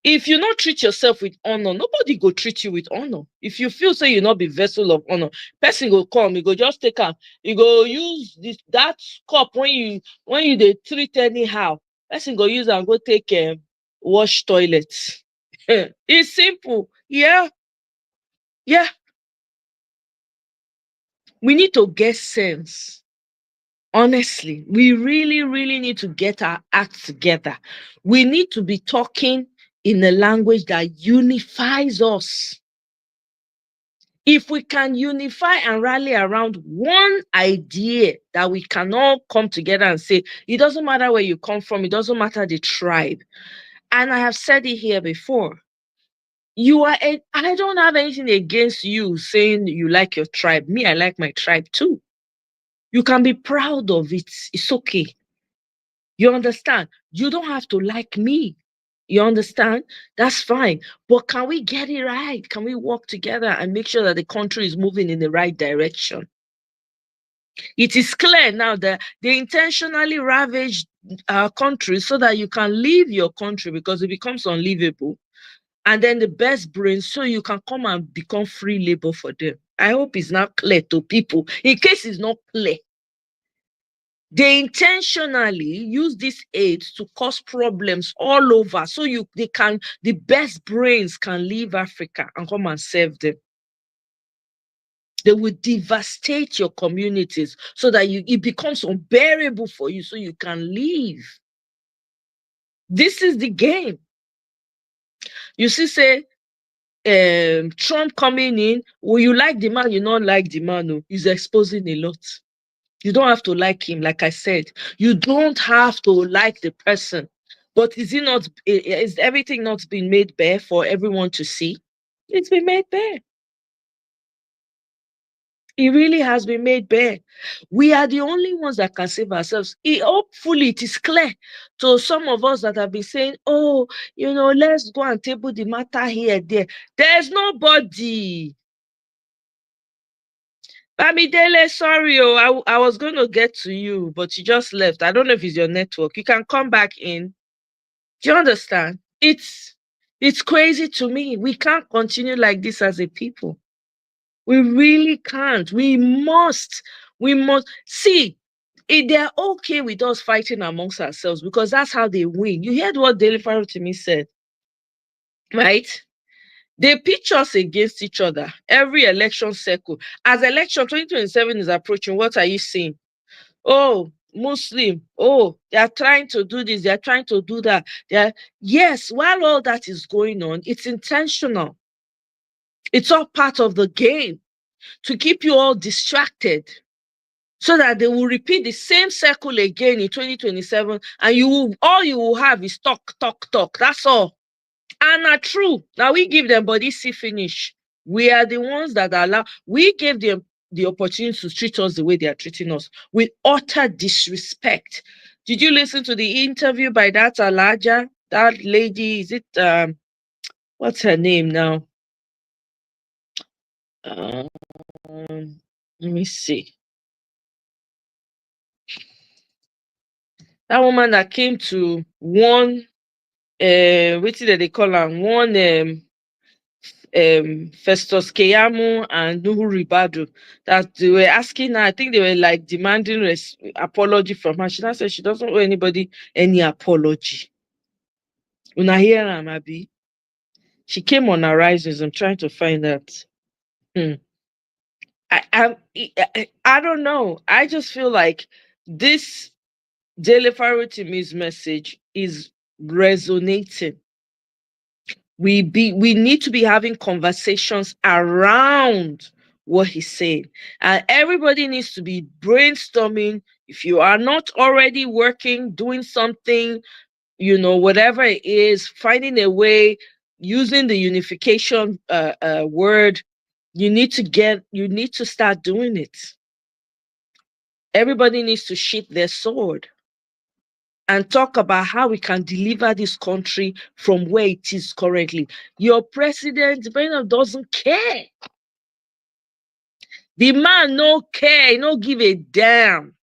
Speaker 2: If you not treat yourself with honor, nobody go treat you with honor. If you feel so you not be vessel of honor, person go come, you go just take am, you go use that cup when you dey treat anyhow, person go use am go take wash toilets. It's simple. Yeah, yeah. We need to get sense. Honestly, we really, really need to get our act together. We need to be talking in a language that unifies us. If we can unify and rally around one idea that we can all come together and say, it doesn't matter where you come from, it doesn't matter the tribe. And I have said it here before. I don't have anything against you saying you like your tribe. Me, I like my tribe too. You can be proud of it. It's okay. You understand? You don't have to like me. You understand? That's fine. But can we get it right? Can we work together and make sure that the country is moving in the right direction? It is clear now that they intentionally ravaged our country so that you can leave your country because it becomes unlivable. And then the best brains, so you can come and become free labor for them. I hope it's not clear to people. In case it's not clear, they intentionally use these aids to cause problems all over. So the best brains can leave Africa and come and serve them. They will devastate your communities so that it becomes unbearable for you so you can leave. This is the game. You see, say, Trump coming in, will you like the man, you not like the man, no, he's exposing a lot. You don't have to like him, like I said. You don't have to like the person. But is everything not been made bare for everyone to see? It's been made bare. It really has been made bare. We are the only ones that can save ourselves. Hopefully, it is clear to some of us that have been saying, oh, let's go and table the matter here, there. There's nobody. Dele, sorry, I was going to get to you, but you just left. I don't know if it's your network. You can come back in. Do you understand? It's crazy to me. We can't continue like this as a people. We really can't. We must see. They're okay with us fighting amongst ourselves because that's how they win. You heard what Dele Farotimi said, right? They pitch us against each other every election cycle. As election 2027 is approaching, what are you seeing? Oh, Muslim. Oh, they are trying to do this. They are trying to do that. Yes, while all that is going on, it's intentional. It's all part of the game to keep you all distracted so that they will repeat the same cycle again in 2027 and all you will have is talk, talk, talk. That's all. And not true. Now we give them body see finish. We are the ones that we gave them the opportunity to treat us the way they are treating us with utter disrespect. Did you listen to the interview by that Alaja, that lady? Is it what's her name now? Let me see. That woman that came to one what did they call her? One Festus Keyamu and Nuhu Ribadu, that they were asking her, I think they were like demanding apology from her. She now said she doesn't owe anybody any apology. Una hear am, Abi? She came on Horizons. I'm trying to find out. I don't know. I just feel like this Dele Farotimi's message is resonating. We need to be having conversations around what he's saying, and everybody needs to be brainstorming. If you are not already working, doing something, whatever it is, finding a way, using the unification word, you need to start doing it. Everybody needs to sheath their sword and talk about how we can deliver this country from where it is currently. Your president doesn't care. The man no care, he no give a damn.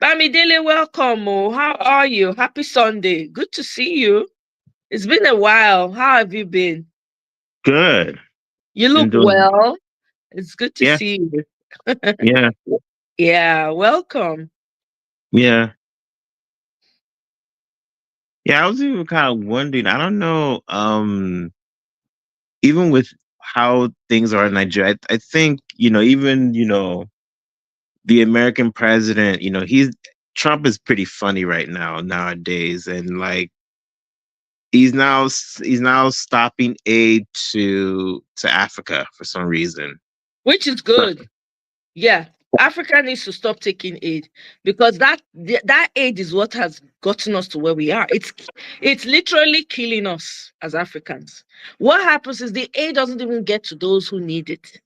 Speaker 2: Bamidele, welcome. Oh, how are you? Happy Sunday. Good to see you. It's been a while. How have you been?
Speaker 3: Good.
Speaker 2: You
Speaker 3: Been
Speaker 2: look
Speaker 3: doing
Speaker 2: well. It's good to
Speaker 3: yeah,
Speaker 2: see you.
Speaker 3: yeah,
Speaker 2: Yeah, welcome.
Speaker 3: yeah. Yeah, I was even kind of wondering, I don't know, even with how things are in Nigeria, I think, even, the American president, Trump is pretty funny right now nowadays. And like he's now stopping aid to Africa for some reason.
Speaker 2: Which is good. Yeah, Africa needs to stop taking aid because that aid is what has gotten us to where we are. It's literally killing us as Africans. What happens is the aid doesn't even get to those who need it.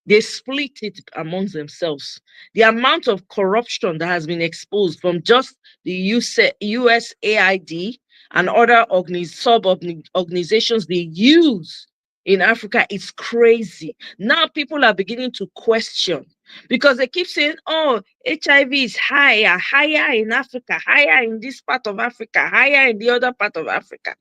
Speaker 2: They split it amongst themselves. The amount of corruption that has been exposed from just the USAID and other organizations they use in Africa is crazy. Now people are beginning to question because they keep saying, oh, HIV is higher in Africa, higher in this part of Africa, higher in the other part of Africa.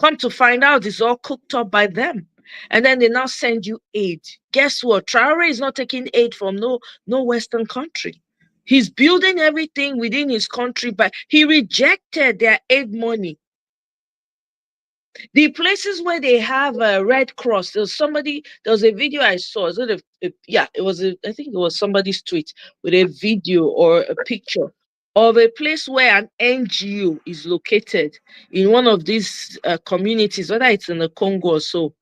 Speaker 2: Come to find out, it's all cooked up by them. And then they now send you aid. Guess what? Traore is not taking aid from no Western country. He's building everything within his country, but he rejected their aid money. The places where they have a Red Cross, there was a video I saw. Yeah, I think it was somebody's tweet with a video or a picture of a place where an NGO is located in one of these communities, whether it's in the Congo or so.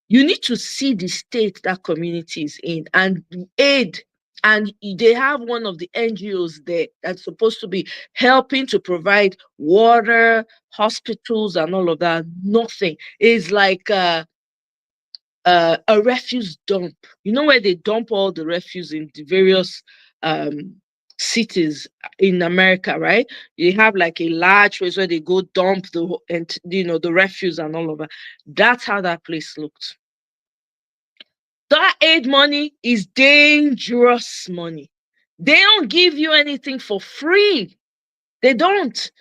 Speaker 2: You need to see the state that community is in and aid. And they have one of the NGOs there that's supposed to be helping to provide water, hospitals, and all of that. Nothing. It's like a refuse dump. You know where they dump all the refuse in the various um, cities in America, right? You have like a large place where they go dump the refuse and all of that. That's how that place looked. That aid money is dangerous money. They don't give you anything for free. They don't.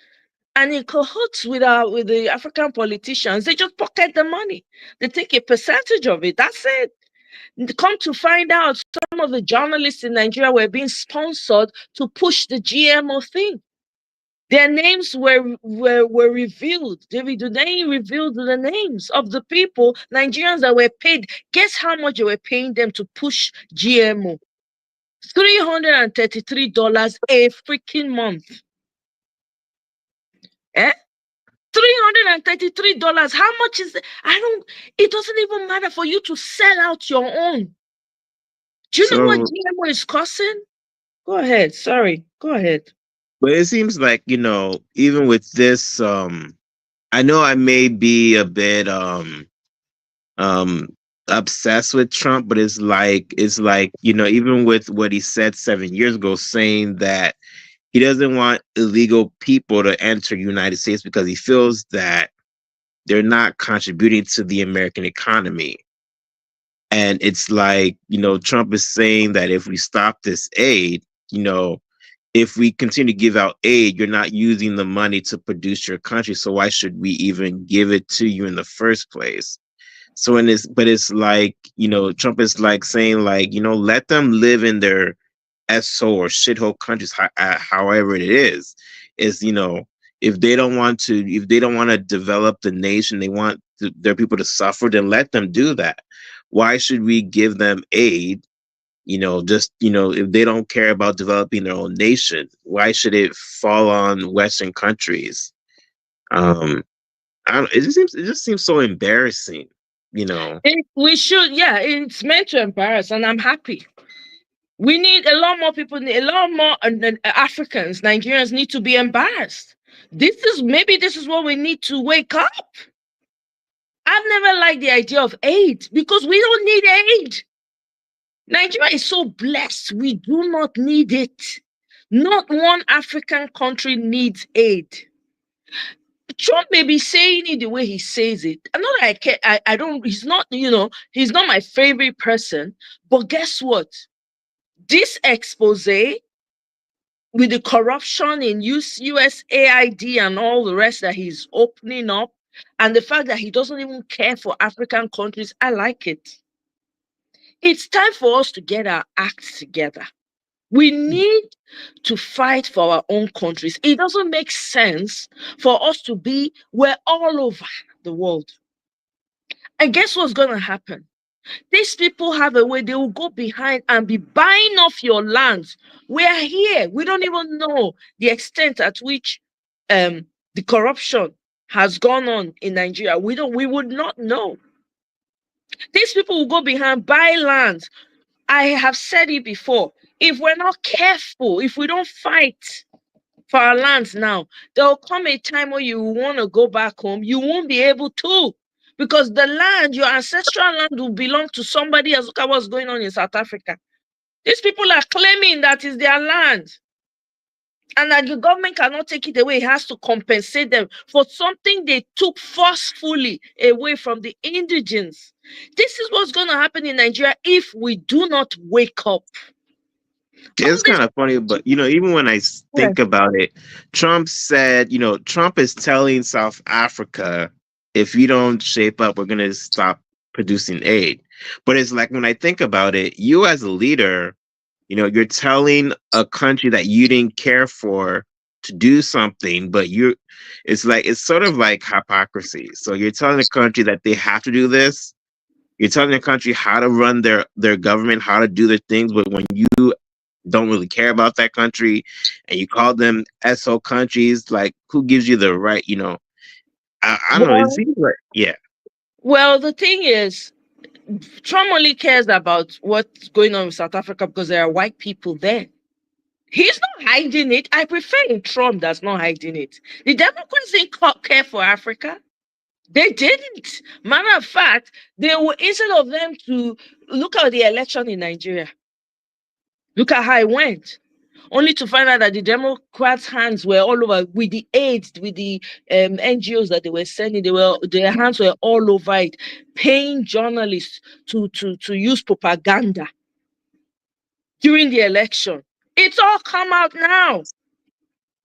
Speaker 2: And in cahoots with the African politicians, they just pocket the money. They take a percentage of it. That's it. Come to find out, some of the journalists in Nigeria were being sponsored to push the GMO thing. Their names were revealed. David Dunay revealed the names of the people, Nigerians that were paid. Guess how much they were paying them to push GMO? $333 a freaking month. Eh? $333. How much is it? It doesn't even matter for you to sell out your own. Do you know what
Speaker 3: So,
Speaker 2: GMO is costing? Go ahead. Sorry. Go ahead.
Speaker 3: but it seems like, even with this, I know I may be a bit um obsessed with Trump, but it's like, even with what he said 7 years ago, saying that he doesn't want illegal people to enter United States because he feels that they're not contributing to the American economy. And it's like, Trump is saying that if we stop this aid, if we continue to give out aid, you're not using the money to produce your country. So why should we even give it to you in the first place? So but it's like, Trump is like saying like, let them live in their SO or shithole countries, however it is, if they don't want to develop the nation, they want their people to suffer, then let them do that. Why should we give them aid? Just, if they don't care about developing their own nation, why should it fall on Western countries? It just seems so embarrassing, you know.
Speaker 2: We should, yeah, it's meant to embarrass, and I'm happy. We need a lot more people, a lot more Africans, Nigerians need to be embarrassed. Maybe this is what we need to wake up. I've never liked the idea of aid because we don't need aid. Nigeria is so blessed. We do not need it. Not one African country needs aid. Trump may be saying it the way he says it. I'm not that I care. I don't, he's not, he's not my favorite person. But guess what? This expose with the corruption in USAID and all the rest that he's opening up, and the fact that he doesn't even care for African countries, I like it. It's time for us to get our acts together. We need to fight for our own countries. It doesn't make sense for us to be, we're all over the world. And guess what's going to happen? These people have a way, they will go behind and be buying off your lands. We are here. We don't even know the extent at which the corruption has gone on in Nigeria. We would not know. These people will go behind, buy lands. I have said it before. If we're not careful, if we don't fight for our lands now, there will come a time where you want to go back home. You won't be able to, because the land, your ancestral land, will belong to somebody else. Look at what's going on in South Africa. These people are claiming that is their land, and that the government cannot take it away. It has to compensate them for something they took forcefully away from the indigents. This is what's going to happen in Nigeria if we do not wake up.
Speaker 3: It's kind of funny, but even when I think about it, Trump said, Trump is telling South Africa, if you don't shape up, we're going to stop producing aid. But it's like, when I think about it, you as a leader, you're telling a country that you didn't care for to do something, but it's sort of like hypocrisy. So you're telling a country that they have to do this. You're telling the country how to run their government, how to do their things, but when you don't really care about that country and you call them SO countries, like, who gives you the right, I don't know. It seems like, yeah.
Speaker 2: Well, the thing is, Trump only cares about what's going on with South Africa because there are white people there. He's not hiding it. I prefer a Trump that's not hiding it. The Democrats didn't care for Africa. They didn't. Matter of fact, they were, instead of them to look at the election in Nigeria, look at how it went, only to find out that the Democrats' hands were all over with the aid, with the NGOs that they were sending. Their hands were all over it, paying journalists to use propaganda during the election. It's all come out now.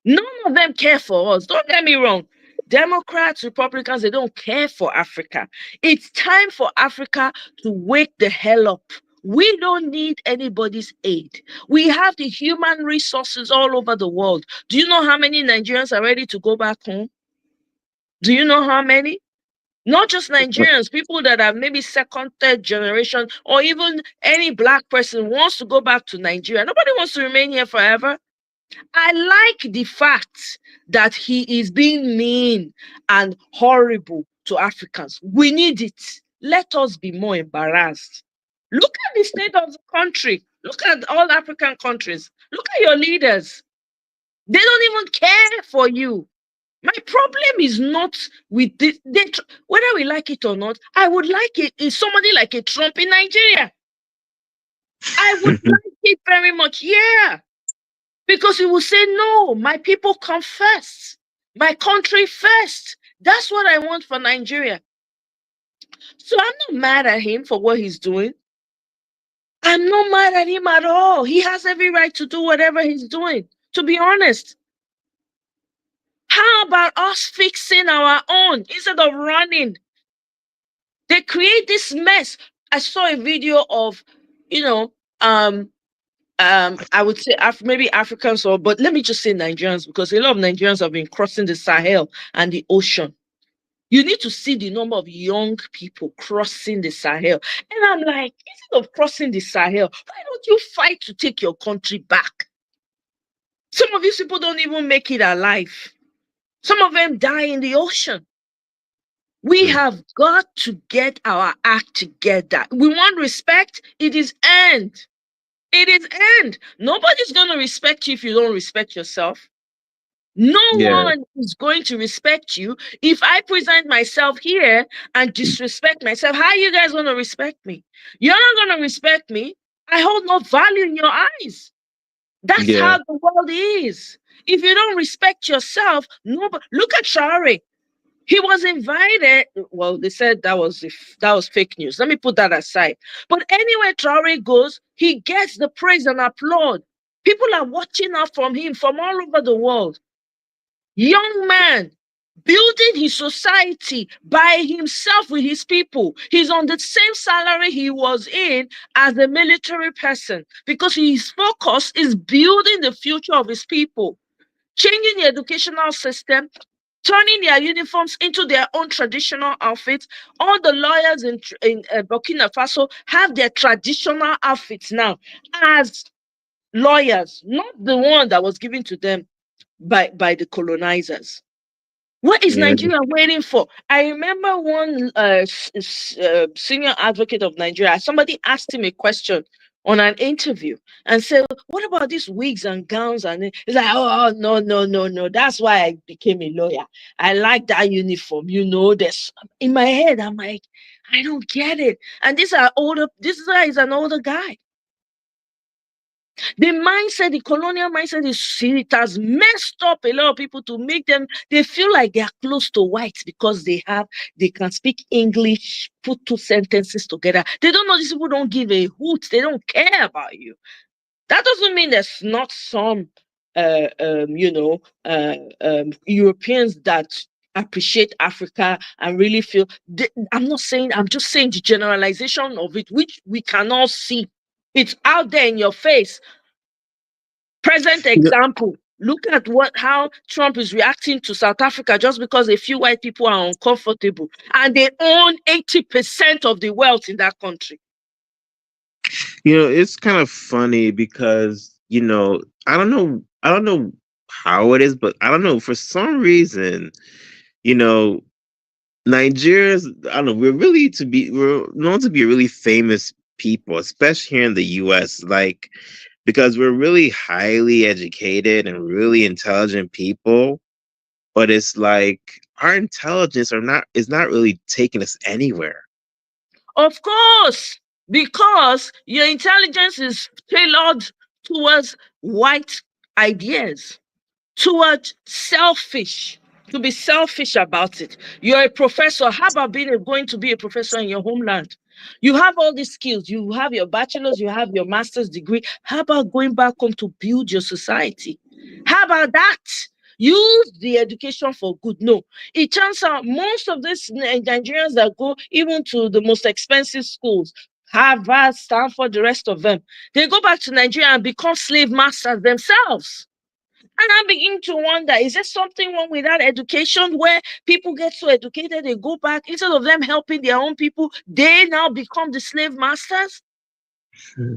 Speaker 2: None of them care for us. Don't get me wrong. Democrats, Republicans, they don't care for Africa. It's time for Africa to wake the hell up. We don't need anybody's aid. We have the human resources all over the world. Do you know how many Nigerians are ready to go back home? Do you know how many? Not just Nigerians, people that are maybe second, third generation, or even any black person wants to go back to Nigeria. Nobody wants to remain here forever. I like the fact that he is being mean and horrible to Africans. We need it. Let us be more embarrassed. Look at the state of the country. Look at all African countries. Look at your leaders. They don't even care for you. My problem is not with this. Whether we like it or not, I would like it is somebody like a Trump in Nigeria. I would like it very much. Yeah. Because he will say, no, my people come first. My country first. That's what I want for Nigeria. So I'm not mad at him for what he's doing. I'm not mad at him at all. He has every right to do whatever he's doing, to be honest. How about us fixing our own instead of running? They create this mess. I saw a video of, I would say maybe Africans, but let me just say Nigerians, because a lot of Nigerians have been crossing the Sahel and the ocean. You need to see the number of young people crossing the Sahel. And I'm like, instead of crossing the Sahel, why don't you fight to take your country back? Some of these people don't even make it alive. Some of them die in the ocean. We have got to get our act together. We want respect. It is earned. It is earned. Nobody's going to respect you if you don't respect yourself. No one is going to respect you if I present myself here and disrespect myself. How are you guys going to respect me? You're not going to respect me. I hold no value in your eyes. That's how the world is. If you don't respect yourself, nobody. Look at Traore. He was invited. Well, they said that was fake news. Let me put that aside. But anywhere Traore goes, he gets the praise and applaud. People are watching out from him from all over the world. Young man building his society by himself with his people. He's on the same salary he was in as a military person because his focus is building the future of his people, changing the educational system, turning their uniforms into their own traditional outfits. All the lawyers in Burkina Faso have their traditional outfits now as lawyers, not the one that was given to them by the colonizers. What is
Speaker 3: Yeah.
Speaker 2: Nigeria waiting for? I remember one senior advocate of Nigeria, somebody asked him a question on an interview and said, what about these wigs and gowns? And he's like, oh, no, no, no, no. That's why I became a lawyer. I like that uniform. There's in my head, I'm like, I don't get it. And this guy is an older guy. The mindset, the colonial mindset it has messed up a lot of people to make them, they feel like they are close to whites because they can speak English, put two sentences together. They don't know these people don't give a hoot. They don't care about you. That doesn't mean there's not some, Europeans that appreciate Africa and really feel, I'm just saying the generalization of it, which we cannot see. It's out there in your face. Present
Speaker 3: You
Speaker 2: example. Look at how Trump is reacting to South Africa just because a few white people are uncomfortable and they own 80% of the wealth in that country.
Speaker 3: it's kind of funny because, I don't know how it is, but I don't know, for some reason, you know, Nigerians, I don't know, we're known to be really famous people, especially here in the US, like, because we're really highly educated and really intelligent people, but it's like our intelligence is not really taking us anywhere.
Speaker 2: Of course, because your intelligence is tailored towards white ideas, towards to be selfish about it. You're a professor. How about going to be a professor in your homeland? You have all these skills. You have your bachelor's, you have your master's degree. How about going back home to build your society? How about that? Use the education for good. No, it turns out most of these Nigerians that go even to the most expensive schools, Harvard, Stanford, the rest of them, they go back to Nigeria and become slave masters themselves. And I begin to wonder, is there something wrong with that education where people get so educated, they go back, instead of them helping their own people, they now become the slave masters?
Speaker 3: Hmm.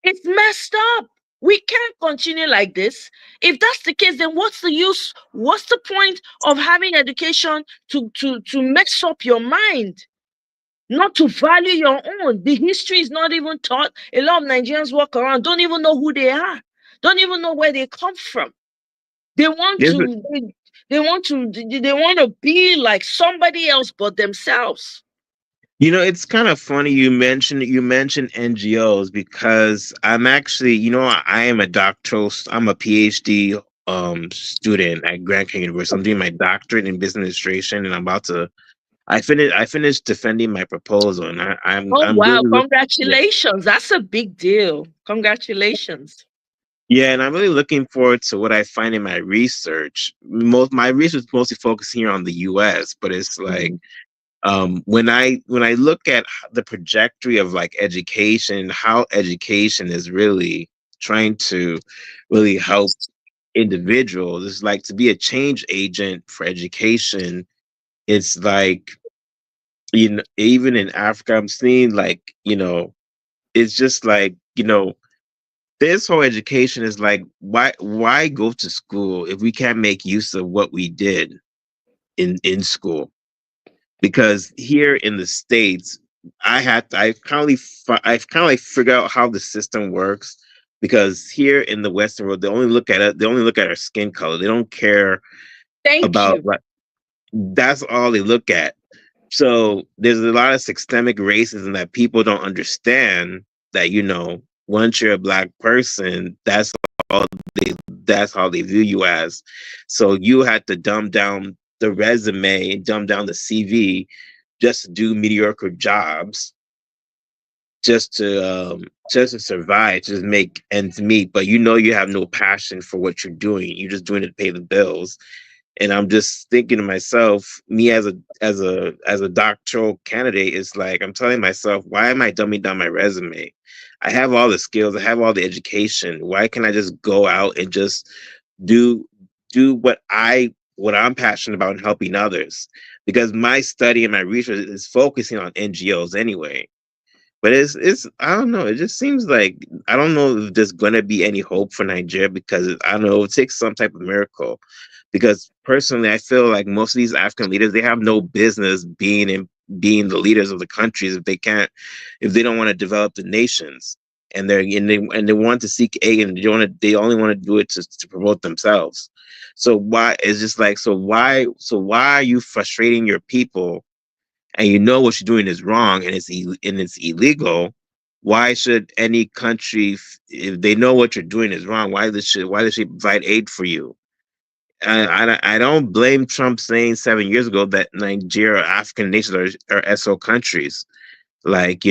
Speaker 2: It's messed up. We can't continue like this. If that's the case, then what's the use? What's the point of having education to mess up your mind? Not to value your own. The history is not even taught. A lot of Nigerians walk around, don't even know who they are, don't even know where they come from. They want
Speaker 3: Yes,
Speaker 2: to they want to be like somebody else but themselves.
Speaker 3: it's kind of funny you mentioned NGOs because I'm actually, I am I'm a PhD student at Grand Canyon University. I'm doing my doctorate in business administration, and I finished defending my proposal, and
Speaker 2: Oh
Speaker 3: I'm
Speaker 2: wow,
Speaker 3: really looking.
Speaker 2: congratulations. That's a big deal. Congratulations.
Speaker 3: Yeah, and I'm really looking forward to what I find in my research. My research is mostly focused here on the US, but it's like,
Speaker 2: Mhm.
Speaker 3: when I look at the trajectory of like education, how education is really trying to really help individuals, it's like to be a change agent for education. It's like, even in Africa, I'm seeing like, it's just like, this whole education is like, why go to school if we can't make use of what we did in school? Because here in the States, I've kind of like figured out how the system works, because here in the Western world, they only look at our skin color. They don't care
Speaker 2: Thank
Speaker 3: about,
Speaker 2: you.
Speaker 3: like, that's all they look at. So there's a lot of systemic racism that people don't understand, that, once you're a black person, that's all they that's how they view you as. So you had to dumb down the resume and dumb down the CV just to do mediocre jobs, just to survive, just make ends meet. But you know you have no passion for what you're doing. You're just doing it to pay the bills. And I'm just thinking to myself, me as a doctoral candidate, is like I'm telling myself, why am I dumbing down my resume? I have all the skills, I have all the education. Why can't I just go out and just do what I'm passionate about and helping others? Because my study and my research is focusing on NGOs anyway. But it's I don't know. It just seems like I don't know if there's gonna be any hope for Nigeria, because I don't know, it takes some type of miracle. Because personally, I feel like most of these African leaders, they have no business being the leaders of the countries if they don't want to develop the nations, and they want to seek aid, and they only want to do it to promote themselves. So why it's just like why are you frustrating your people, and you know what you're doing is wrong, and it's illegal? Why should any country, if they know what you're doing is wrong, why they should provide aid for you? I don't blame Trump saying 7 years ago that Nigeria, African nations are SO countries. Like,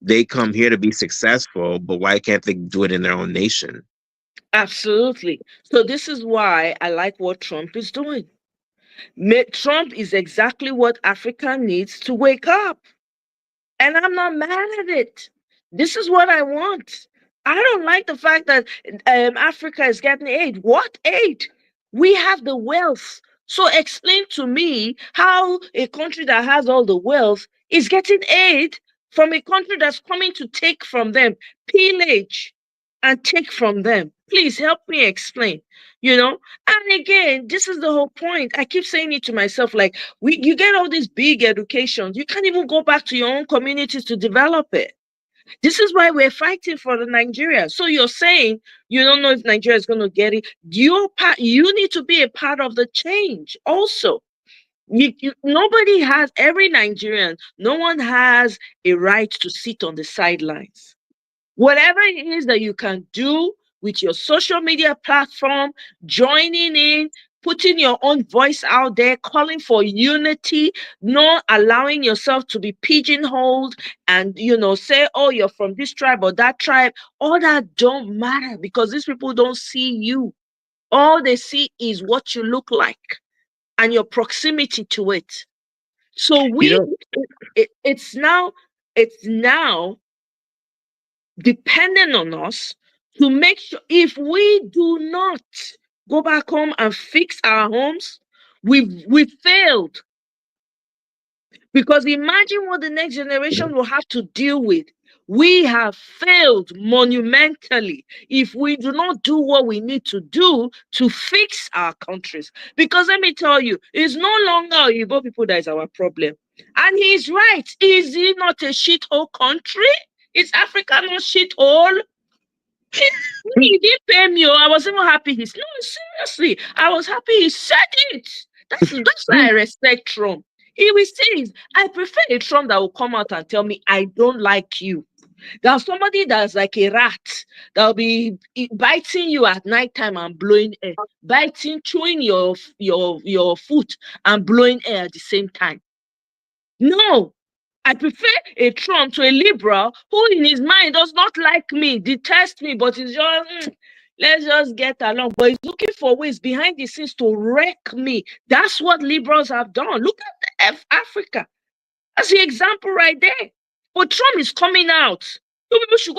Speaker 3: they come here to be successful, but why can't they do it in their own nation?
Speaker 2: Absolutely. So this is why I like what Trump is doing. Trump is exactly what Africa needs to wake up. And I'm not mad at it. This is what I want. I don't like the fact that Africa is getting aid. What aid? We have the wealth. So explain to me how a country that has all the wealth is getting aid from a country that's coming to take from them, pillage and take from them. Please help me explain. And again, this is the whole point. I keep saying it to myself, like, you get all these big educations, you can't even go back to your own communities to develop it. This is why we're fighting for the Nigeria. So you're saying you don't know if Nigeria is going to get it. You need to be a part of the change also. Nobody has, every Nigerian, no one has a right to sit on the sidelines. Whatever it is that you can do with your social media platform, joining in, putting your own voice out there, calling for unity, not allowing yourself to be pigeonholed and, say, oh, you're from this tribe or that tribe. All that don't matter, because these people don't see you. All they see is what you look like and your proximity to it. So
Speaker 3: You know,
Speaker 2: it's now depending on us to make sure, if we do not go back home and fix our homes, we've failed. Because imagine what the next generation will have to deal with. We have failed monumentally if we do not do what we need to do to fix our countries. Because let me tell you, it's no longer Igbo people that is our problem. And he's right. Is it not a shithole country? Is Africa not shithole? He didn't pay me. I was even happy. No, seriously, I was happy he said it. That's why I respect Trump. He will say it. I prefer a Trump that will come out and tell me I don't like you. There's somebody that's like a rat that'll be biting you at nighttime and blowing air, biting, chewing your foot and blowing air at the same time. No, I prefer a Trump to a liberal who in his mind does not like me, detest me, but is just, let's just get along. But he's looking for ways behind the scenes to wreck me. That's what liberals have done. Look at Africa. That's the example right there. But Trump is coming out. You people should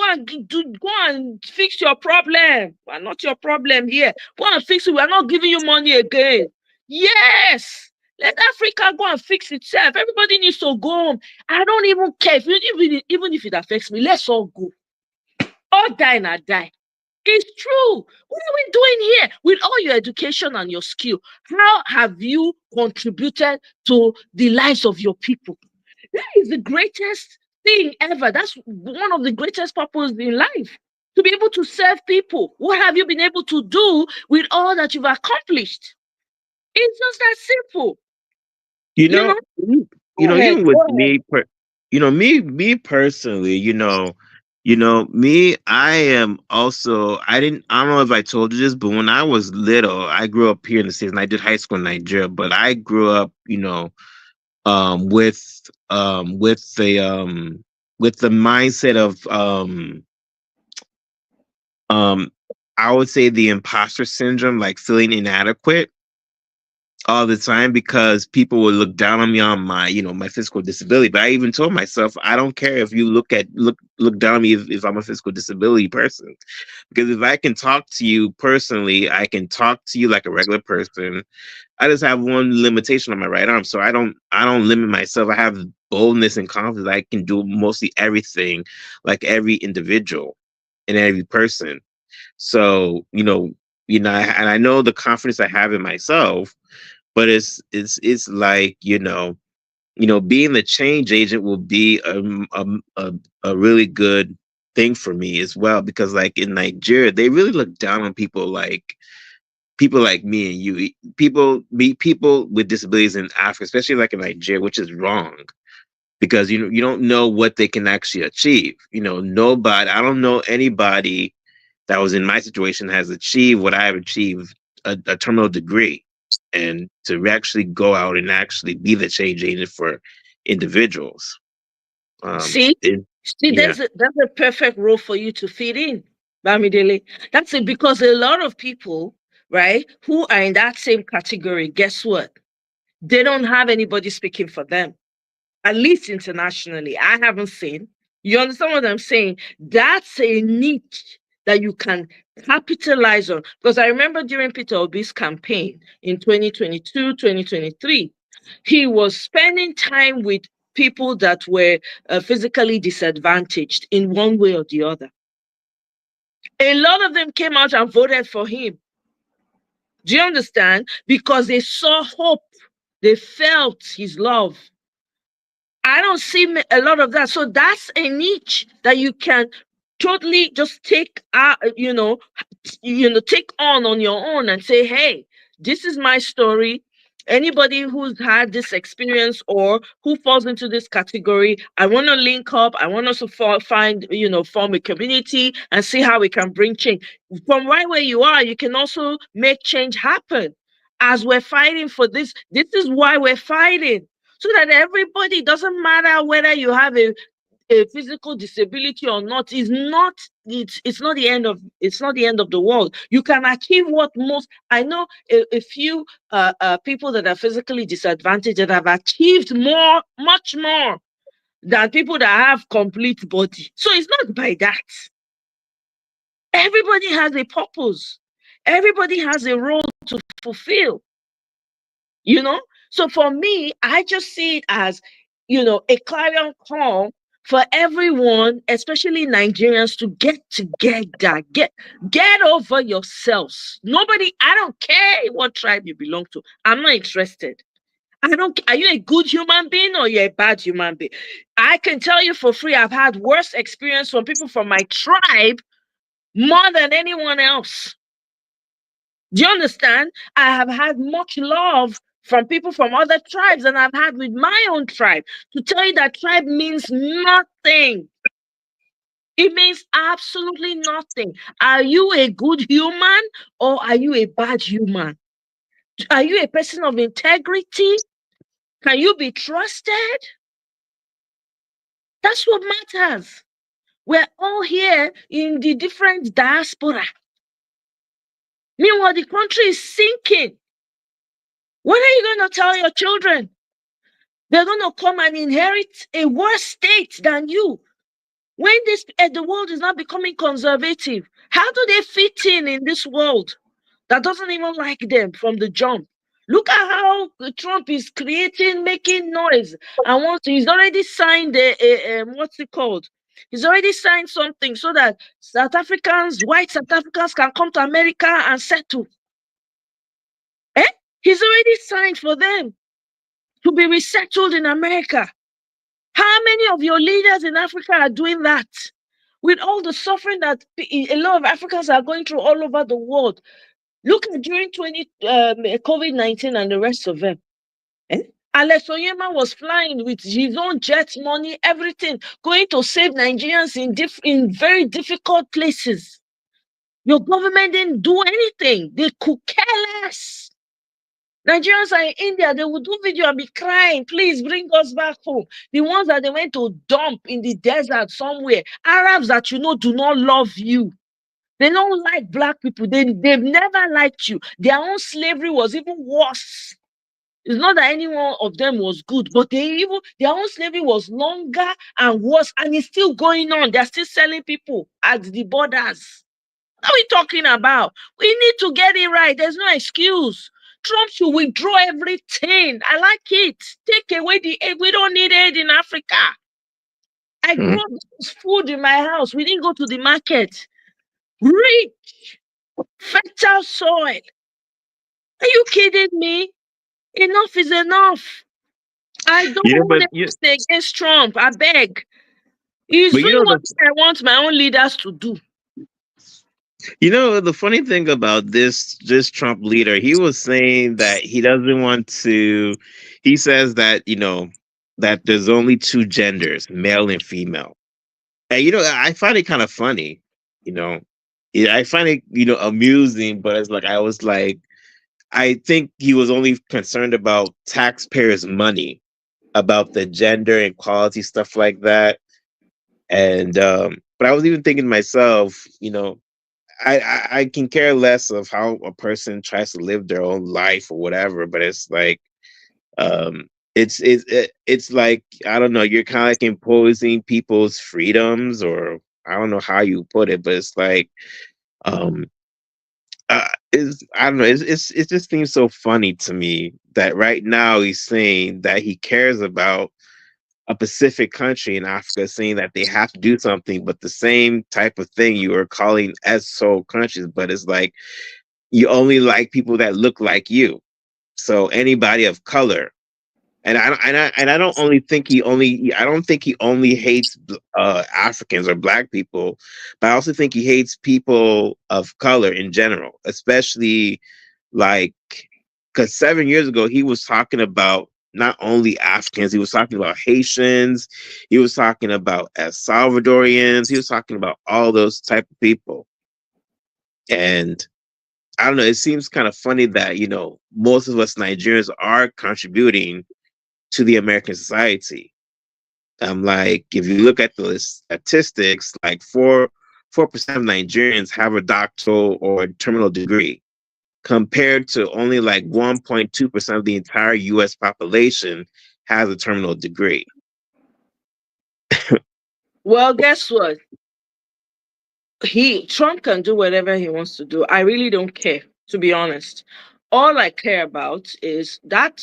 Speaker 2: go and fix your problem. We're not your problem here. Go and fix it. We're not giving you money again. Yes. Let Africa go and fix itself. Everybody needs to go home. I don't even care even if it affects me. Let's all go. All die and I die. It's true. What are we doing here? With all your education and your skill, how have you contributed to the lives of your people? That is the greatest thing ever. That's one of the greatest purposes in life. To be able to serve people. What have you been able to do with all that you've accomplished? It's just that simple.
Speaker 3: you
Speaker 2: You
Speaker 3: know,
Speaker 2: know?
Speaker 3: you
Speaker 2: Go
Speaker 3: know,
Speaker 2: ahead.
Speaker 3: even with
Speaker 2: Go ahead.
Speaker 3: me personally, Me, I am also, I don't know if I told you this, but when I was little, I grew up here in the States and I did high school in Nigeria, but I grew up, um, with, um, with the, um, with the mindset of, um, I would say the imposter syndrome, like feeling inadequate all the time because people would look down on me on my, my physical disability. But I even told myself, I don't care if you look down on me if I'm a physical disability person. Because if I can talk to you personally, I can talk to you like a regular person. I just have one limitation on my right arm. So I don't limit myself. I have boldness and confidence. I can do mostly everything like every individual and every person. So, and I know the confidence I have in myself, but it's like being the change agent will be a really good thing for me as well, because like in Nigeria they really look down on people like me and you, people with disabilities in Africa, especially like in Nigeria, which is wrong, because you don't know what they can actually achieve. Nobody, I don't know anybody that was in my situation has achieved what I have achieved, a terminal degree, and to actually go out and actually be the change agent for individuals.
Speaker 2: See,
Speaker 3: It,
Speaker 2: see,
Speaker 3: yeah.
Speaker 2: that's a perfect role for you to fit in, Bamidele. That's it, because a lot of people, right, who are in that same category, guess what? They don't have anybody speaking for them, at least internationally. I haven't seen. You understand what I'm saying? That's a niche that you can capitalize on. Because I remember during Peter Obi's campaign in 2022, 2023, he was spending time with people that were physically disadvantaged in one way or the other. A lot of them came out and voted for him. Do you understand? Because they saw hope, they felt his love. I don't see a lot of that. So that's a niche that you can totally just take take on your own and say, hey, this is my story. Anybody who's had this experience or who falls into this category, I want to link up. I want us to form a community and see how we can bring change. From right where you are, you can also make change happen. As we're fighting for this is why we're fighting, so that everybody, doesn't matter whether you have a physical disability or not, is not it's not the end of the world. You can achieve what most I know a few people that are physically disadvantaged that have achieved more, much more than people that have complete body. So it's not by that. Everybody has a purpose. Everybody has a role to fulfill. you know so for me, I just see it as a clarion call for everyone, especially Nigerians, to get together, get over yourselves. Nobody, I don't care what tribe you belong to, I'm not interested. I don't, are you a good human being or you're a bad human being? I can tell you for free, I've had worse experience from people from my tribe more than anyone else. Do you understand? I have had much love from people from other tribes than I've had with my own tribe. To tell you that tribe means nothing. It means absolutely nothing. Are you a good human or are you a bad human? Are you a person of integrity? Can you be trusted? That's what matters. We're all here in the different diaspora. Meanwhile, the country is sinking. What are you going to tell your children? They're going to come and inherit a worse state than you. When the world is not becoming conservative, how do they fit in this world that doesn't even like them from the jump? Look at how Trump is making noise. And once he's already signed what's it called? He's already signed something so that white South Africans can come to America and settle. Eh? He's already signed for them to be resettled in America. How many of your leaders in Africa are doing that? With all the suffering that a lot of Africans are going through all over the world. Look at during COVID-19 and the rest of them. Eh? Alex Oyema was flying with his own jet money, everything, going to save Nigerians in very difficult places. Your government didn't do anything. They could care less. Nigerians are in India, they would do video and be crying, please bring us back home. The ones that they went to dump in the desert somewhere, Arabs that you know do not love you. They don't like black people. They've never liked you. Their own slavery was even worse. It's not that any one of them was good, but their own slavery was longer and worse, and it's still going on. They're still selling people at the borders. What are we talking about? We need to get it right. There's no excuse. Trump should withdraw everything. I like it. Take away the aid. We don't need aid in Africa. I grew up with food in my house. We didn't go to the market. Rich, fertile soil. Are you kidding me? Enough is enough. I don't
Speaker 3: You know,
Speaker 2: want
Speaker 3: but
Speaker 2: to stay against Trump. I beg. He's
Speaker 3: you
Speaker 2: doing
Speaker 3: know
Speaker 2: what I want my own leaders to do.
Speaker 3: the funny thing about this Trump leader, he was saying that he doesn't want to. He says that that there's only two genders, male and female. And I find it kind of funny. You know, yeah, I find it amusing, but it's like I was like, I think he was only concerned about taxpayers' money, about the gender equality stuff like that. And but I was even thinking to myself, I can care less of how a person tries to live their own life or whatever, but it's like it's like I don't know, you're kind of like imposing people's freedoms, or I don't know how you put it, but it's like um is I don't know, it just seems so funny to me that right now he's saying that he cares about a Pacific country in Africa, saying that they have to do something, but the same type of thing you are calling as so countries, but it's like you only like people that look like you. So anybody of color, and I don't only think he only I don't think he only hates Africans or black people, but I also think he hates people of color in general, especially like because 7 years ago he was talking about not only Africans, he was talking about Haitians, he was talking about El Salvadorians, he was talking about all those type of people. And I don't know, it seems kind of funny that, most of us Nigerians are contributing to the American society. Like if you look at the statistics, like 4% of Nigerians have a doctoral or a terminal degree, compared to only like 1.2% of the entire US population has a terminal degree.
Speaker 2: Well, guess what? Trump can do whatever he wants to do. I really don't care, to be honest. All I care about is that